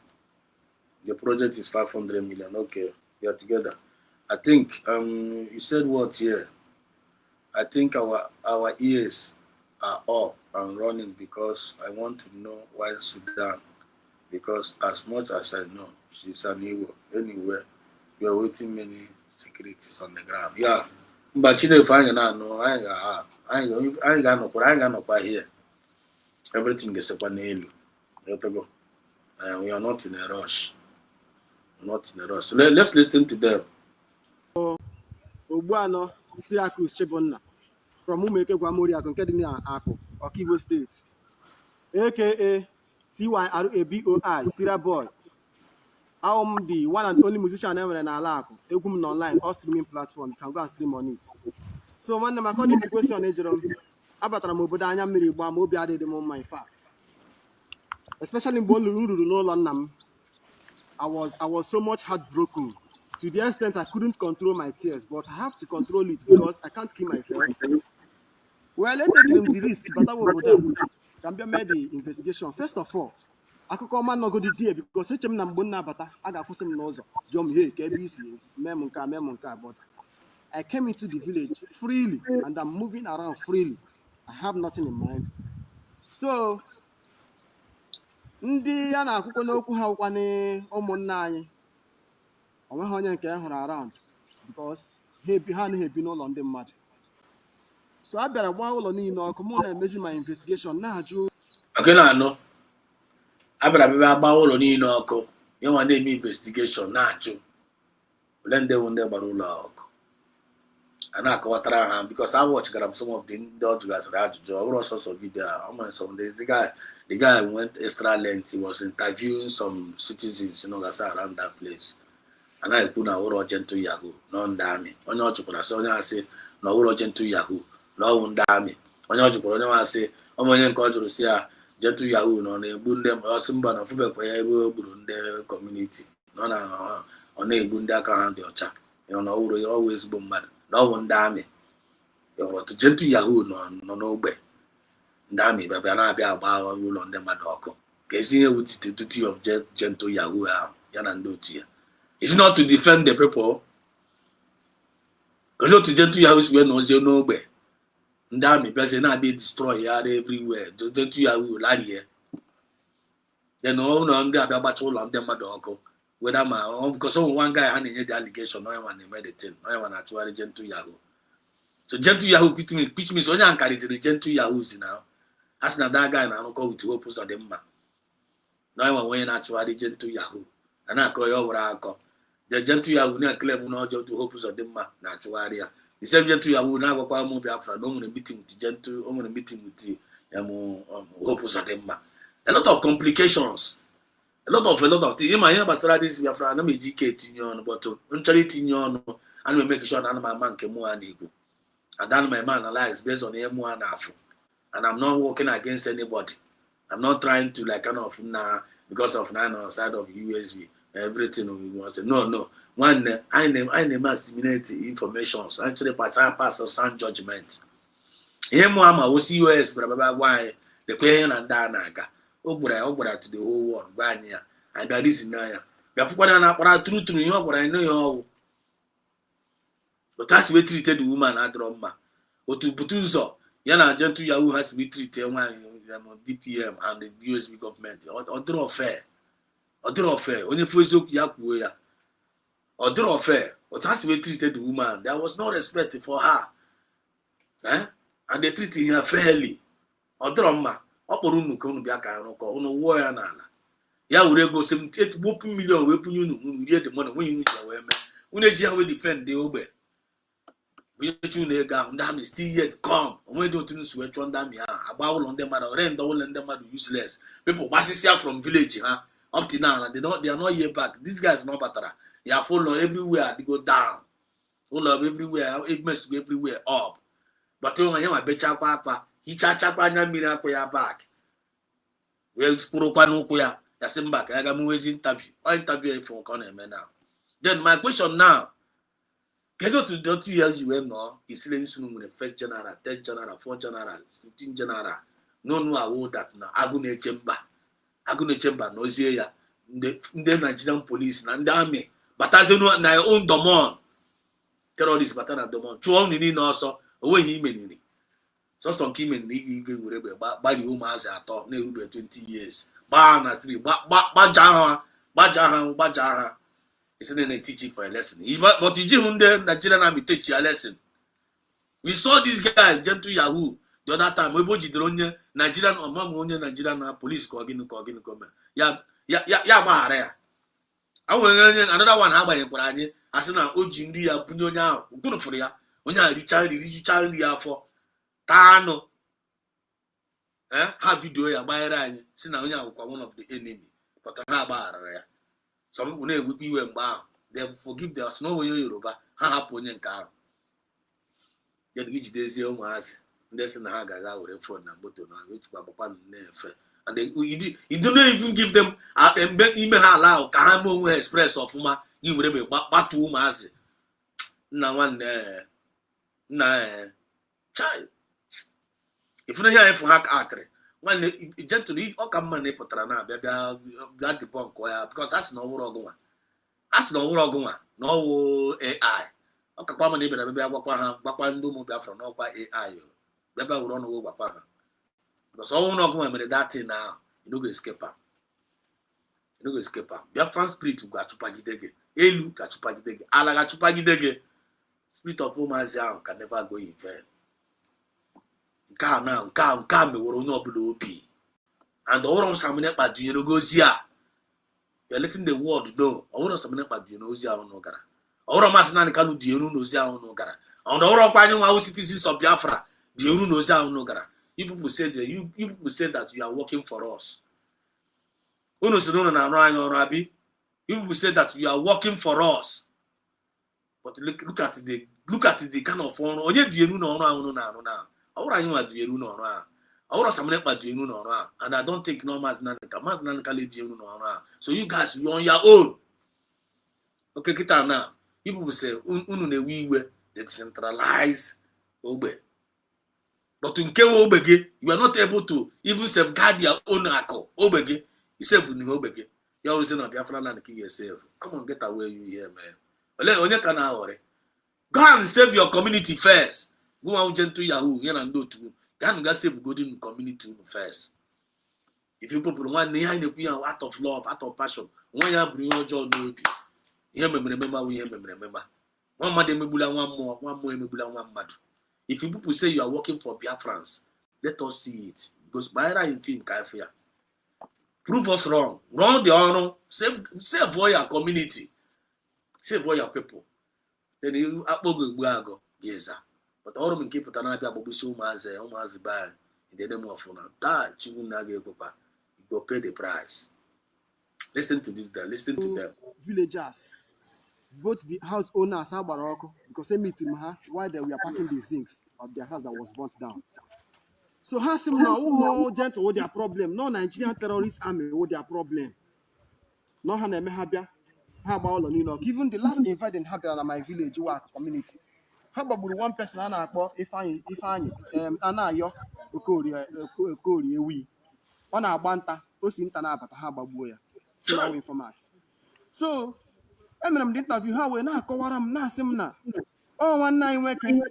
The project is 500 million. Okay, we are together. I think you said what here? I think our ears are up and running because I want to know why Sudan. Because as much as I know, she's an hero. Anywhere, we are waiting many securities on the ground. Yeah, but you know if I ain't know, I ain't got no here. Everything is up on the Let go. We are not in a rush. We're not in a rush. So let's listen to them. Ogbuano Syracuse Chibunna from Umeke Gwamoriakụ nke dị n'Akụ, Ọkigwe State, aka CYRABOI, Syria Boy. I'm the one and only musician ever in Alako. Egum online or streaming platform. You can go and stream on it. So when I'm according to question, Abatara Mobodanya Miribam will be added on my facts. Especially in Bonuru no London. I was so much heartbroken to the extent I couldn't control my tears, but I have to control it because I can't kill myself. Well, let's take the risk, but I will can be made the investigation. First of all, akụkọ ọma nọgodi die because eche m na mgbe nnabata a ga-akwụsị m n'ụzọ jụọ m hey ka ebe isi mee m nke a but I came into the village freely and I'm moving around freely. I have nothing in mind. So ndị a na-akwụkwọ n'okwu ha ụkwana ụmụnna anyị onweghị onye nke hụrụ around because ha anaghị ebi n'ụlọ ndị mmadụ. So a bịara gbaa ụlọ niile ọkụ mụ na-emezi my investigation na-ajụ anọ abịara bịa agba ụlọ niile ọkụ ya nwa na-eme investigeshọn na-ajụ ole ndị bụ ndị gbara ụlọ ọkụ a na-akọwatara ha because I watchgara m some of the ndị ọ jụgasịrị ajụjụ ọ bụrụ ọsọsọ vidio a ọ some days the guy went extra length. He was interviewing some citizens around that place a na-ekwu na ụlọ gentle yahoo nọ ndị amị onye ọ chụkwara sị onye asị na ụlọ gentle yahoo na ọwụ ndị amị onye ọ jụkwara onye nwa asị onye nke ọ jụrụ si ya gentle yahoo nọ na-egbu ndị ọsị mba na ofubekwa ya ebe o gburu ndị kọmuniti ọ na-egbu ndị aka ha dị ọcha na ọwụrụ ya ọwụ ezigbo mmadụ na ọwụ ndị amị otu gentle yahoo nọ n'ogbe ndị amị bịa na-abịa agba ụlọ ndị mmadụ ọkụ ka esi ihe wutite duty of gentle yahoo ahụ ya na ndị otu ya is not to defend the people because otu gentle yahoo si wee na ozie n'ogbe ndị amị bịazie na-abịa destroy ya everywhere gentle yahoo larie then ụlọ ndị abịa gbacha ụlọ ndị mmadụ ọkụ whether ma because one guy ha na-enye the allegation onye nwa na-eme the thing onye nwa na-achụgharị gentle yahoo so gentle yahoo which means onye ankariziri gentle yahoos na a sị na that guy na-arụkọ with hope ụzọ dị mma na onye nwa onye na-achụgharị gentle yahoo a na-akọ ya ọ were akọ the gentle yahoo na-ekele m na ọjọọ to hope ụzọ dị mma na-achụgharị ya the same gentle yahoo na-agwakwa m Biafra na o nwere meeting with hope ụzọ dị mma a lot of complications a lot of things ịma ihe gbasara this Biafra ana m eji ike etinye ọnụ but nchọrọ itinye ọnụ ana m make sure na ana m ama nke mụ ha na-ekwu and ana m eme analyze based on ihe mụ ha na-afụ and I'm not working against anybody. I'm not trying to like kind of because of nine on side of USB everything we want to no one I name assimilate informations actually pass of sound judgment him ama wo COS bra why the question and da na aga ogbura to the whole world gba anya I got this in ya gafukwana na akpara true you ogbura know you but that's the way treated the woman adroma otu butuzo ya na gentle Yahoo has to be treated one DPM and the USB government odro fair only for ya kwuo ya odro fair but that's the way treated the woman there was no respect for her and they treated her fairly odro mma okporo unu ka unu bia ka ruko unu wo ya n'ala ya wure go 78 million we punye unu rie the money when you need we me unu ji ya we defend the ogbe we tu na ega ndam still yet come onwe do tunu so echo ndam ya agba ulo ndị mmadụ rent ulo ndị mmadụ useless people gbasisia from village ha up to now they are not here back these guys no batara ya follow everywhere they go down follow everywhere it must be everywhere up but onye ma becha kwa apa hichachakwa anya mmiri akwa ya back we kpurukwa n'ụkwụ ya ya sị mba ka ya ga mwezi interview for ka na-eme now then my question now kedu to the 2 years you were no isile nsunu nwere first general 10th general 4th general 15th general no award that na agụ na-eche mba na ozie ya ndị Nigerian police na ndị army batazenu na own domon terrorist batana domon chụọ nini na ọsọ onweghị imeniri sọsọ nke imeniri ige were egbe gbari ụmụazị atọ na-erube 20 years gbaa na street gbaja ha it's not teaching for a lesson but you give the Nigerian army teach you a lesson. We saw this guy gentle Yahoo the other time we both jidere onye Nigerian onye Nigerian police ko gini ya gbahara ya another one ha gbanyekwara anyị asị na o ji nri ya bunye onye ahụ ụkụrụfụrụ ya onye ahụ richa nri ya afọ taa anụ ha video ya gbanyere anyị si na onye ahụ kwa one of the enemy but ha gbaghara ya some people na-ewekwa iwe mgbe ahụ they forgive their snow onye Yoruba ha hapụ onye nke ahụ ya dị jidezie ụmụazị ndị sị na ha ga-aga were phone na moto na echikwa gbakwa na-efe and you don't even give them ime ha ala ka ha mee onwe express ọfụma gị were be gbatuo ụmụazị nna nwanne nna child ifuna ya efu ha akịrị nwanne gently ọ ka mma na ịpụtara na bịa debunk ya because asị na ọhụrụ ọgụnwa na ọwụ AI ọ kakwa ma na ịbịara bịa gbakwa ndị ụmụ Biafra n'ọkwa AI bịa were ọnụ gbakwa ha because ọnwụ na ọgụnwa mere that thing now you no go escape am Biafran spirit ga-achụpagide gị elu ga-achụpagide gị ala ga-achụpagide gị spirit of ụmụazị ahụ can never go in vain nke a meworo onye ọbụla obi and ọhụrụ Samine kpadunyere ozi a you're letting the world know ọhụrụ Samine kpadunyere ozi ahụ n'ụgara ọhụrụ masị naanị Kanu dị eru n'ozi ahụ n'ụgara ọhụrụ ọkwa anyị nwa citizens of Biafra dị eru n'ozi ahụ n'ụgara you people say that you are working for us unu si unu na-arụ anyị ọrụ abi you people say that you are working for us but look at the kind of ọrụ onye dị eru n'ọrụ ahụ na-arụ na ọwụrụ anyị nwa dị eru n'ọrụ ahụ ọwụrụ Samine kpa dị eru n'ọrụ ahụ and I don't think no Maazị Nanika dị eru n'ọrụ ahụ so you guys you on your own okay kịta na people say unu na-ewe iwe the decentralized ogbe but nke ogbe gị you are not able to even safeguard your own akụ ogbe gị isave n'ihe ogbe gị ya ozi na Biafra land ka ị ga-esave come on get away you here man onye ka na-aghọrị go and save your community first go out gentle Yahoo here and do to ga save golden community first if you people want ihe anyị na-ekwu ya out of love out of passion nwa ya bụrụ ihe ọjọọ n'obi ihe memere emema nwa mmadụ emegbula nwa mmụọ emegbula nwa mmadụ if you people say you are working for Biafrans let us see it because by in film ka afia prove us wrong run the ọrụ save all your community save all your people then you akpọgo egbu agụ geza but ọrụ m nke pụtara na-abịa agbagbusi ụmụazị baa in the name of na taa chigbu na ga-ekwekwa you go pay the price. Listen to this guy, listen to them. Villagers, both the house owners because they meet him while they were packing the zincs of their house that was burnt down. So Hasim now no gentle with their problem, no Nigerian terrorist army with their problem. No Hanemehabia, ha gba ụlọ niile ọkụ. Even the last invading ha bịara na my village wa community, ha gbagburu one person a na-akpọ Ifeanyị Anayo Okorie Ewi. Ọ na-agba nta, o si nta na-abata, ha gbagbuo ya, si na ọwa informat. So emere m the interview, ha wee na-akọwara m na-asị m na ọ nwanne anyị nwoke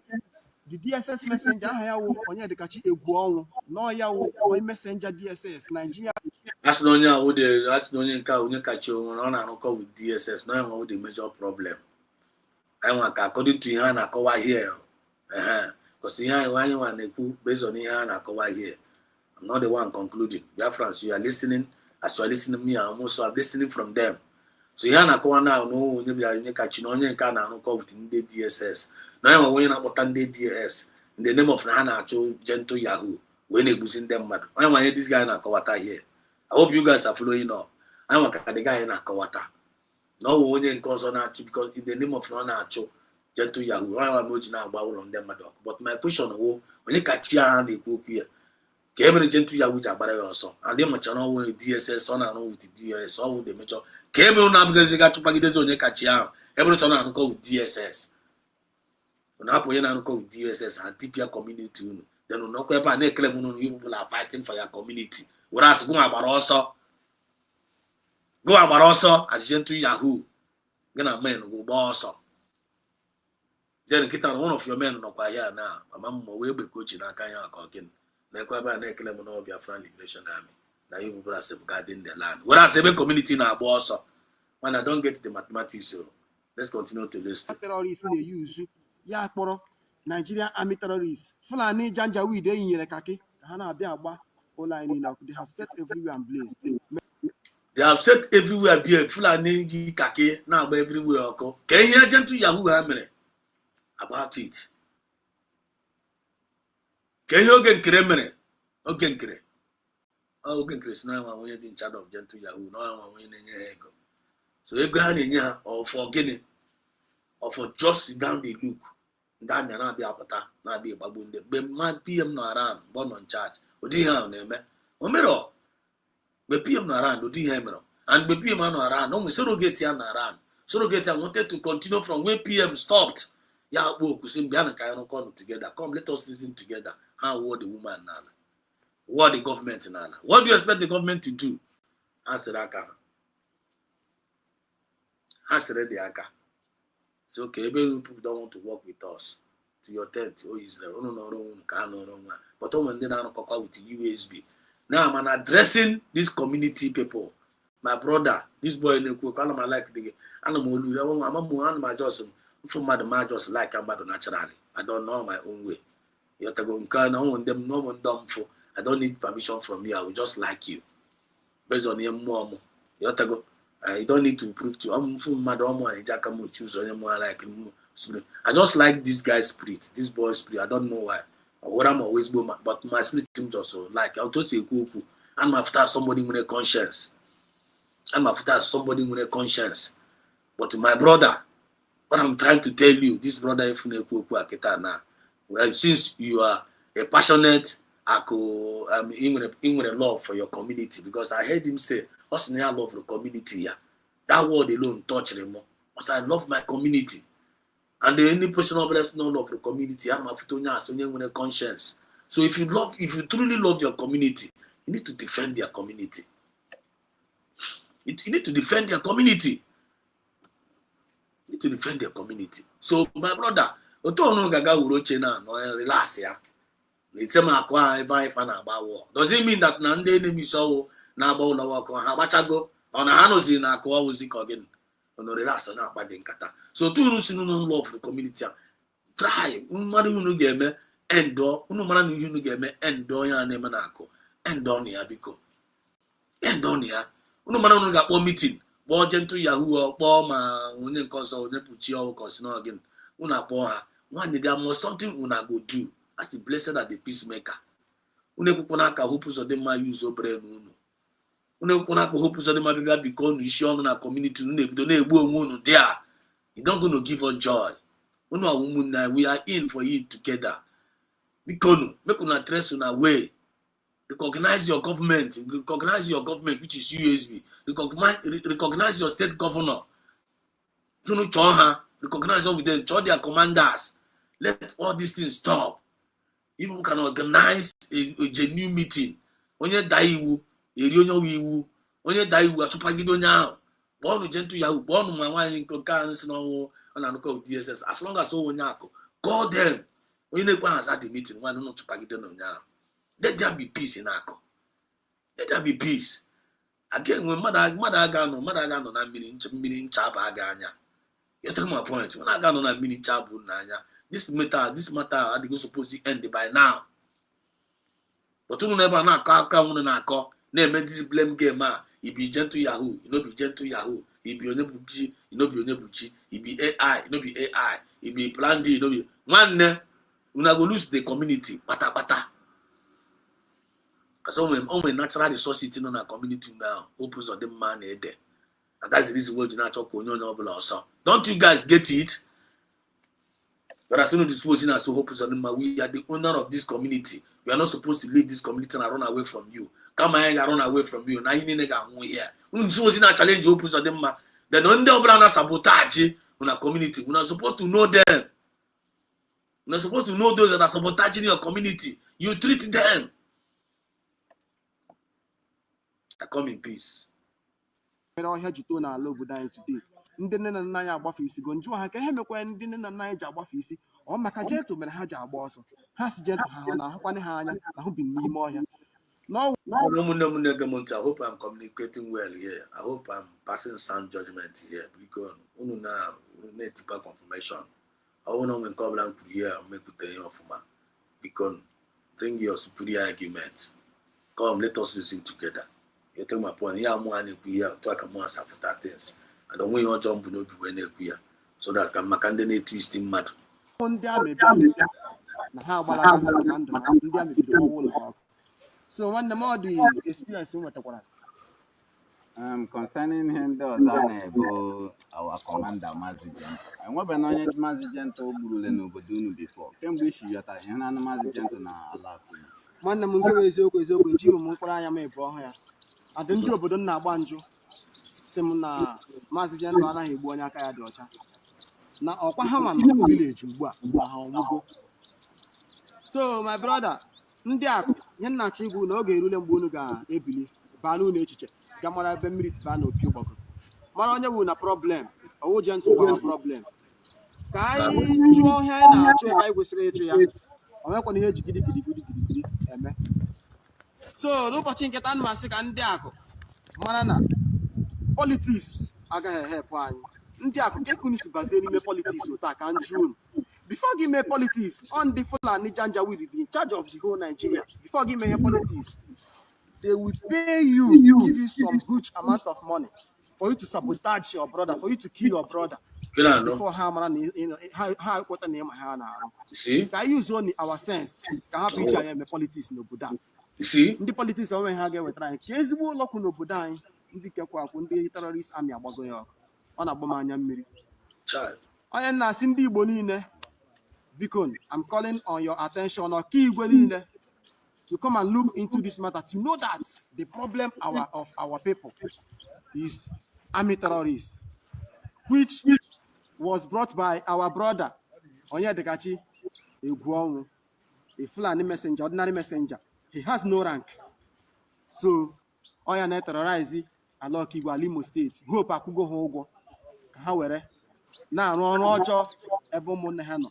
the DSS messenger aha ya wụ Onyedikachi Egwu Ọnwụ, na ya wụ onye messenger DSS Nigeria. Asị na onye ahụ dị, asị na onye nke a onye kachi onwere ọ na-arụkọ with DSS, na enwe the major problem. Enwe ka according to ihe a na-akọwa here, because ihe anyị nwa na-ekwu based on ihe a na-akọwa here. I'm not the one concluding. Biafrans, you are listening. As you are listening to me, I'm also listening from them. So ihe a na-akọwa now, no onye bịara onye kachi na onye nke a na-arụkọ with ndị DSS. Na enwe onye na-akpọta ndị DSS in the name of na ha na-achụ gentle Yahoo wee na-egbusi ndị mmadụ. Onye nwanye this guy na-akọwata here. I hope you guys are following up. I'm a the guy in Akawata. No one in cause on that because in the name of non natural gentle Yahoo. I am not now about on them. But my question when you catch ya and they cook here. Came in gentle Yahoo also. And then much on with DSS on and with the DSS all the major. Came on now because you got to pack it on your catch ya. Every son and go with DSS. On up when I go with DSS and tip your community. Then no ever claim you people are fighting for your community. Whereas go about also as gentle Yahoo. Gonna men go boss. Then get on one of your men no here now. I'm way be coaching a kaya cooking. Nekwaba neklem no Biafra Liberation Army. Now you people are safeguarding the land. Whereas every community now boss. When I don't get the mathematics, so let's continue to listen. Terrorists they use ya kpọrọ Nigerian army terrorists. Fulani Janjaweed eyinyere kaki ha na-abịa agba. They have set everywhere and blazed. They have set everywhere be Fulani kake now everywhere oko. Can you gentle Yahoo about it? Can you get kremere? Okay, kre. Oh, okay, Chris. Now I'm in charge of gentle Yahoo. No, I'm winning ego. So you go in or for getting or for just sit down the look. That may not be apata, not be a baboon. But my PM no around, born on charge. Odi ha na-eme omero be PM na around odi ha emero and be PM no around no surrogate ya na around surrogate wanted to continue from where PM stopped ya akpo okusim bia na kai no come together come let us listen together how war the woman na war the government na what do you expect the government to do answer aka answer the aka so okay people don't want to work with us to your tent or Israel no but when they now with the USB. Now I'm addressing this community people. My brother, this boy in the cook, I'm like the animal. I'm just from my just like I'm naturally. I don't know my own way. You have to go and them no one dumb for. I don't need permission from you. I will just like you. Based on your mom. You have to go. I don't need to prove to I'm from Madam and Jacamo choose on more like I just like this guy's spirit, this boy's spirit. I don't know why. What I'm always going, but my spirit seems also like I'll just say cool. I'm after somebody with a conscience. I'm after somebody with a conscience. But my brother, what I'm trying to tell you, this brother if well, since you are a passionate in with a love for your community, because I heard him say, what's near love for the community? Yeah. That word alone touched him more. Because I love my community. And the only person of us know love the community, I'm a with a conscience. So if you truly love your community, you need to defend your community. You need to defend your community. You need to defend your community. So my brother, relax ya. Does it mean that the enemy saw na about na work on Habachago on a Hanosi na Kawaziko again? No relax on our body kata. So to no love for the community. Try Umadu game and door, Unuman you game and doya nemanako and donia biko. And donia. Unuman got one meeting. War gentle Yahoo or Boma, Unin Consul, Nepuchio, Cosino again. Una poha. One day there must something una go do. As the blessed are the peacemaker. Unepuponaka hopes of them my use of brain. Unepuponaka hopes of them my baby become issue na community. There. It's not going to give us joy. We are in for it together. Because make una trace on our way. Recognize your government, which is USB. Recognize your state governor. Recognize them with them, show their commanders. Let all these things stop. People can organize a genuine meeting. Onye daiwu, iwu. Onye daiwu, achụpagide onye ahụ. Born gentle Yahoo, born my wine in DSS. As long as onye akụ, call them. When you has at the meeting, why not to pagide on now? Let there be peace in Ako. Let there be peace. Again, when mother gano, that meaning chaba aganya. You take my point. When I got on that meaning chabu nanya, this matter, I think supposed to end by now. But you never na call, name this blame game. He be gentle Yahoo, you know be gentle Yahoo. He be onebuchi, you know be onebuchi. He be AI, you know be AI. He be plan D, you know be one. Una go lose the community, pata. Because all my natural resources in our community now, opens on the man there. And that's the reason why you not talk on your also. Don't you guys get it? But as soon as this was in us to hope on the we are the owner of this community. We are not supposed to leave this community and run away from you. Come on, run away from you. Now you need to here. When this was in a challenge, you open on them. Then on the sabotage on a community. We're not supposed to know them. We're not supposed to know those that are sabotaging your community. You treat them. I come in peace. ọhịa ji too n'ala obodo anyị today. Ndị nne na nna anyị agbafe isi go njụọ ha ka ihe mekwa ndị nne na nna anyị ji agbafe isi ọ maka jentu mere ha ji agba ọsọ ha si jentu ha na-ahụkwana ha anya ahụ bi n'ime ọhịa. I hope I'm communicating well here. I hope I'm passing sound judgment here because we need deeper confirmation. I want to come blank here and make it of because bring your superior argument. Come, let us listen together. You take my point. Yeah, I'm one here. Talk more about things. I don't want you jump no be when here, so that can make any twisting mad. Ndị amị bịa na ha agbalaga maka ndụ ha ndị amị bido ọnwụ ụlọ ọkụ. So nwanne m ọ dị experience nwetakwara. Concerning him, there was our commander Mazi Gento. And what when onye Mazi Gento burule n'obodo unu before. Kemgbe ishi yọta ihe na Mazi Gento na ala Akụna. Nwanne m nke bụ eziokwu ejighị m mkpụrụ anya m ebu ọhụ ya. Adị ndị obodo m na-agba njụ sị m na Mazi Gento anaghị egbu onye aka ya dị ọcha. Na ọkwa ha ma nọ village ugbu a ha ọmụgo. So my brother, ndị akụ ihe nnachi igwu na oge erule mgbe unu ga-ebili baa n'ụlọ echiche ga mara ebe mmiri si baa n'opi ụgbọgụ mara onye wu na problem ọwụ Gento bụ problem ka anyị chụọ ihe anyị na-achụ ebe anyị kwesịrị ịchụ ya o nwekwana ihe ji gidigidi eme. So n'ụbọchị nketa ana m asị ka ndị akụ mara na politiks agaghị ehepụ anyị. Ndị akụ ka ekunu si bazie n'ime politiks otu a ka njụ unu before give me politics on the Fulani Janjaweed in charge of the whole Nigeria. Before give me politics, they will pay you, give you some huge amount of money for you to sabotage your brother, for you to kill your brother. Before how what name see? Can use only our sense. Can have each other politics no Buddha. You see? The politics when we trying. Kezibo loku no Buddha. Ndi kekwa kundi terrorist army agbago ya. Ona boma anya mmiri. Child. Onye na si ndị Igbo niile. Because I'm calling on your attention or key to come and look into this matter to know that the problem of our people is army terrorists, which was brought by our brother Onyedekachi Egwuonwu, a Fulani messenger, ordinary messenger. He has no rank. So Oyane terrorize Alok Igbo Imo State. Hope akugo hogo. However, now ọrụ ebe ụmụnne ha nọ.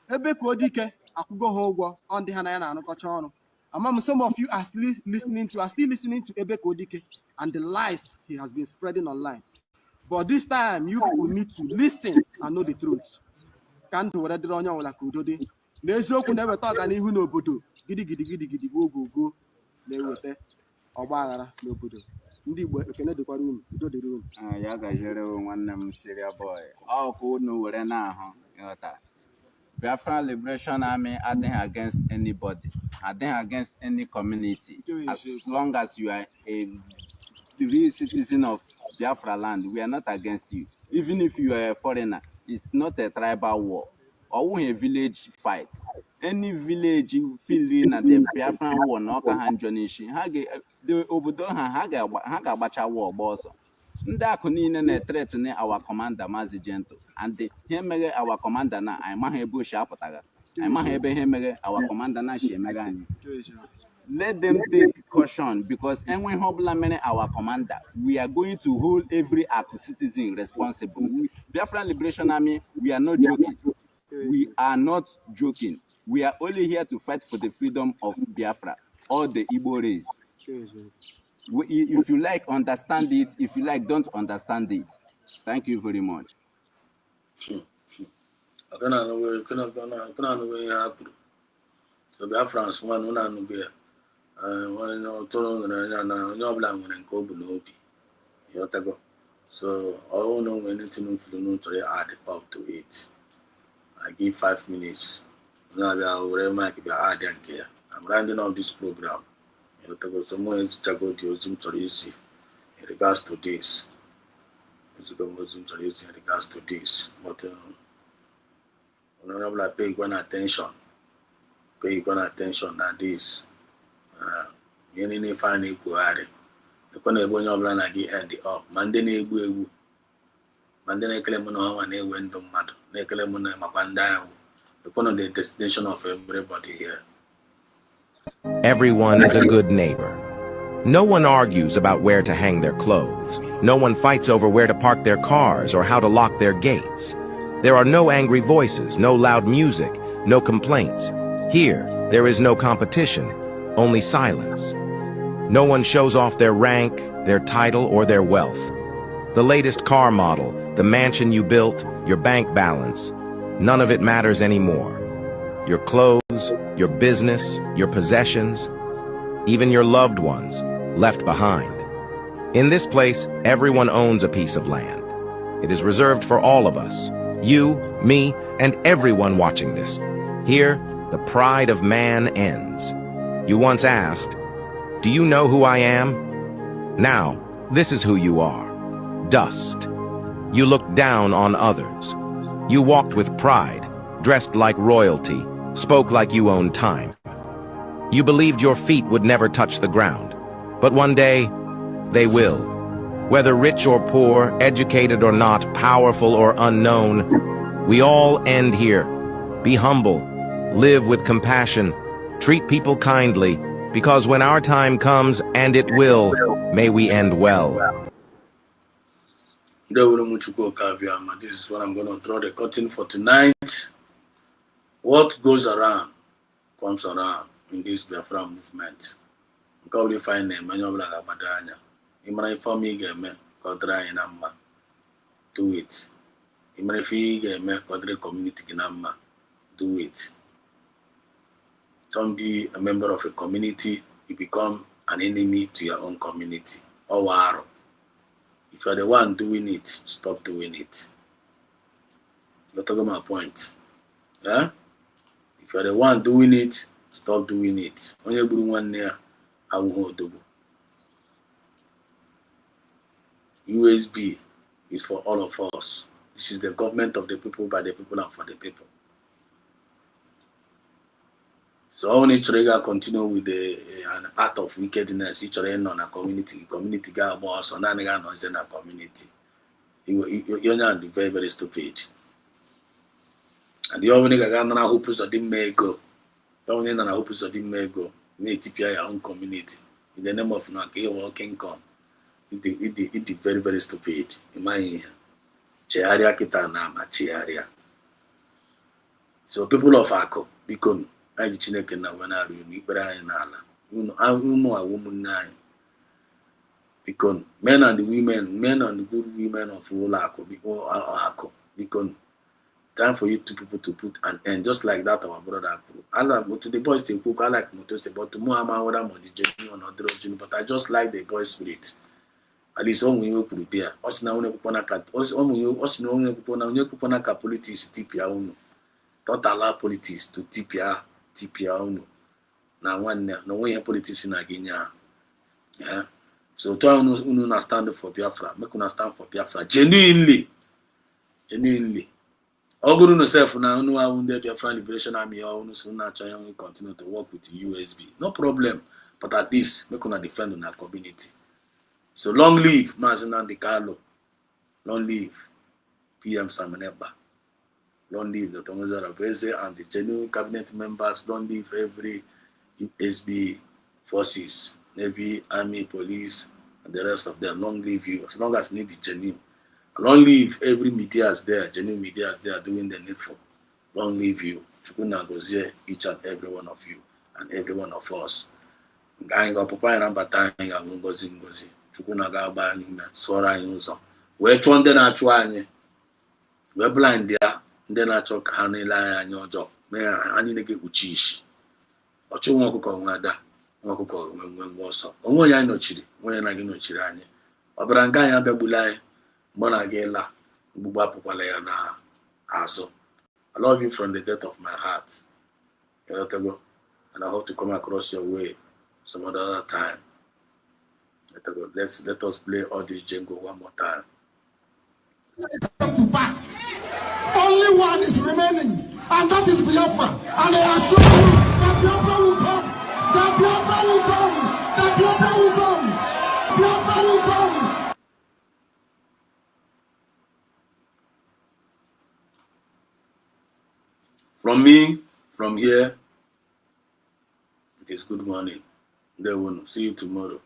Ebe ka odike akwụgo ha ụgwọ ọ ndị ha na ya na-anụkọcha ọrụ. Among some of you are still listening to Ebe Kodike and the lies he has been spreading online. But this time you people need to listen and know the truth. Can't were the onye ọbụla ka udo dị. N'eziokwu na-eweta ọganihu n'obodo gidigidi go na-eweta ọgba aghara n'obodo. Ndị Igbo ekene dịkwara unu udo dịrị unu. Ya gajere nwanne m Syria boy. Ọ ka unu were na-ahụ ịghọta. Biafra Liberation Army adịghị against anybody, adịghị against any community. As long as you are a real citizen of Biafra land, we are not against you. Even if you are a foreigner, it's not a tribal war or a village fight. Any village feeling that the Biafra war, not a hand the obodo ha ga-agbacha war also. ndị akụ niile na-threaten our commander Maazị Gento, and ihe mere our commander na anyị maghị ebe oshi apụtara, anyị maghị ebe ihe mere our commander na shi emere anyị. Let them take caution, because enwe ihe ọbụla mere our commander, we are going to hold every Aku citizen responsible. Biafra Liberation Army, we are not joking. We are not joking. We are only here to fight for the freedom of Biafra, or the Igbo race. If you like, understand it. If you like, don't understand it. Thank you very much. So Biafrans one na so I don't know anything to add up to it. I give 5 minutes. Now I'm rounding up this program. Someone to in regards to this. In regards to this. But honorable, I pay one attention. Pay one attention at this. You need to find it. The corner of your na gi end up. Mande na egbu egbu. Mande na ekele mo no ha na ewe ndo mmadu. Na ekele mo na mapanda ya. The corner the destination of everybody here. Everyone is a good neighbor. No one argues about where to hang their clothes. No one fights over where to park their cars or how to lock their gates. There are no angry voices, no loud music, no complaints. Here, there is no competition, only silence. No one shows off their rank, their title, or their wealth. The latest car model, the mansion you built, your bank balance, none of it matters anymore. Your clothes, your business, your possessions, even your loved ones, left behind. In this place, everyone owns a piece of land. It is reserved for all of us, you, me, and everyone watching this. Here, the pride of man ends. You once asked, "Do you know who I am?" Now, this is who you are. Dust. You looked down on others. You walked with pride, dressed like royalty, spoke like you owned time. You believed your feet would never touch the ground. But one day, they will. Whether rich or poor, educated or not, powerful or unknown, we all end here. Be humble, live with compassion, treat people kindly, because when our time comes, and it will, may we end well. This is what I'm going to draw the curtain for tonight. What goes around comes around in this Biafra movement. Probably find them many of like Abadanya. Imana for me game kodra in amma. Do it. Imana fi game kodra community in amma. Do it. Don't be a member of a community, you become an enemy to your own community. Or war. If you're the one doing it, stop doing it. You're talking my point. Yeah? If you're the one doing it, stop doing it. When you bring one there, I won't do. USB is for all of us. This is the government of the people, by the people, and for the people. So I want to continue with an act of wickedness. Each other on a community guy boss or none of in a community. You're not very, very stupid. And the only guy na hope is a dim go. The only na hope is a dim go. Need to your own community in the name of Naki walking come. It is very, very stupid. In my Chiaria Kitana, Chiaria. So people of Ako become. I Chineke na wana ri but I nala. You know a woman nine. Because men and the good women of Wolako because time for you two people to put an end, just like that our brother. I like go to the boys to cook, I like Motose, but to Muhammad whether Modi or not Junior, but I just like the boys' spirit. At least all you put there. Us now only cat us no only kupona politics tipia unu. Don't allow politics to tipia unu. Na one no way politics in Guinea. Yeah. So to unu na stand for Biafra, make una stand for Biafra genuinely. Oguru no self na unu wa wunde Biafra Liberation Army or unu so na try and continue to work with USB. No problem. But at least make una defend una community. So long live Mazi Nnamdi Kanu. Long live PM Samaneba. Long live Dr. Mozart Abeze and the genuine cabinet members. Long live every USB forces, Navy, Army, Police, and the rest of them. Long live you. As long as you need the genuine. Long live every media is there, genuine media is there doing the needful. Long live you. Chukuna gozie each and every one of you and every one of us. Anyị ga-ọpụpụ anyị na mbata anyị ga-abụ ngozi ngozi. Chukuna ga-agba anyị ume, sụọrọ anyị ụzọ. Wee chụọ ndị na-achụ anyị. Wee blind ya ndị na-achọ ka ha na-ele anyị anya ọjọọ. Mee anyị na-ekpuchi isi. Ọchụ nwa ọkụkọ nwa ada, nwa ọkụkọ nwe ọsọ. Onwe onye anyị nọchiri, onye na gị nọchiri anyị. Ọ bịara nke anyị abịagbula anyị. Mgbe na gị la, mgbugbu apụkwala ya na azụ. I love you from the depth of my heart. And I hope to come across your way some other time. Let us play all this jingle one more time. To pass. Only one is remaining, and that is Biafra. And I assure you that Biafra will come. That Biafra will come. That Biafra will come. Biafra will come. From me, from here, it is good morning. They will see you tomorrow.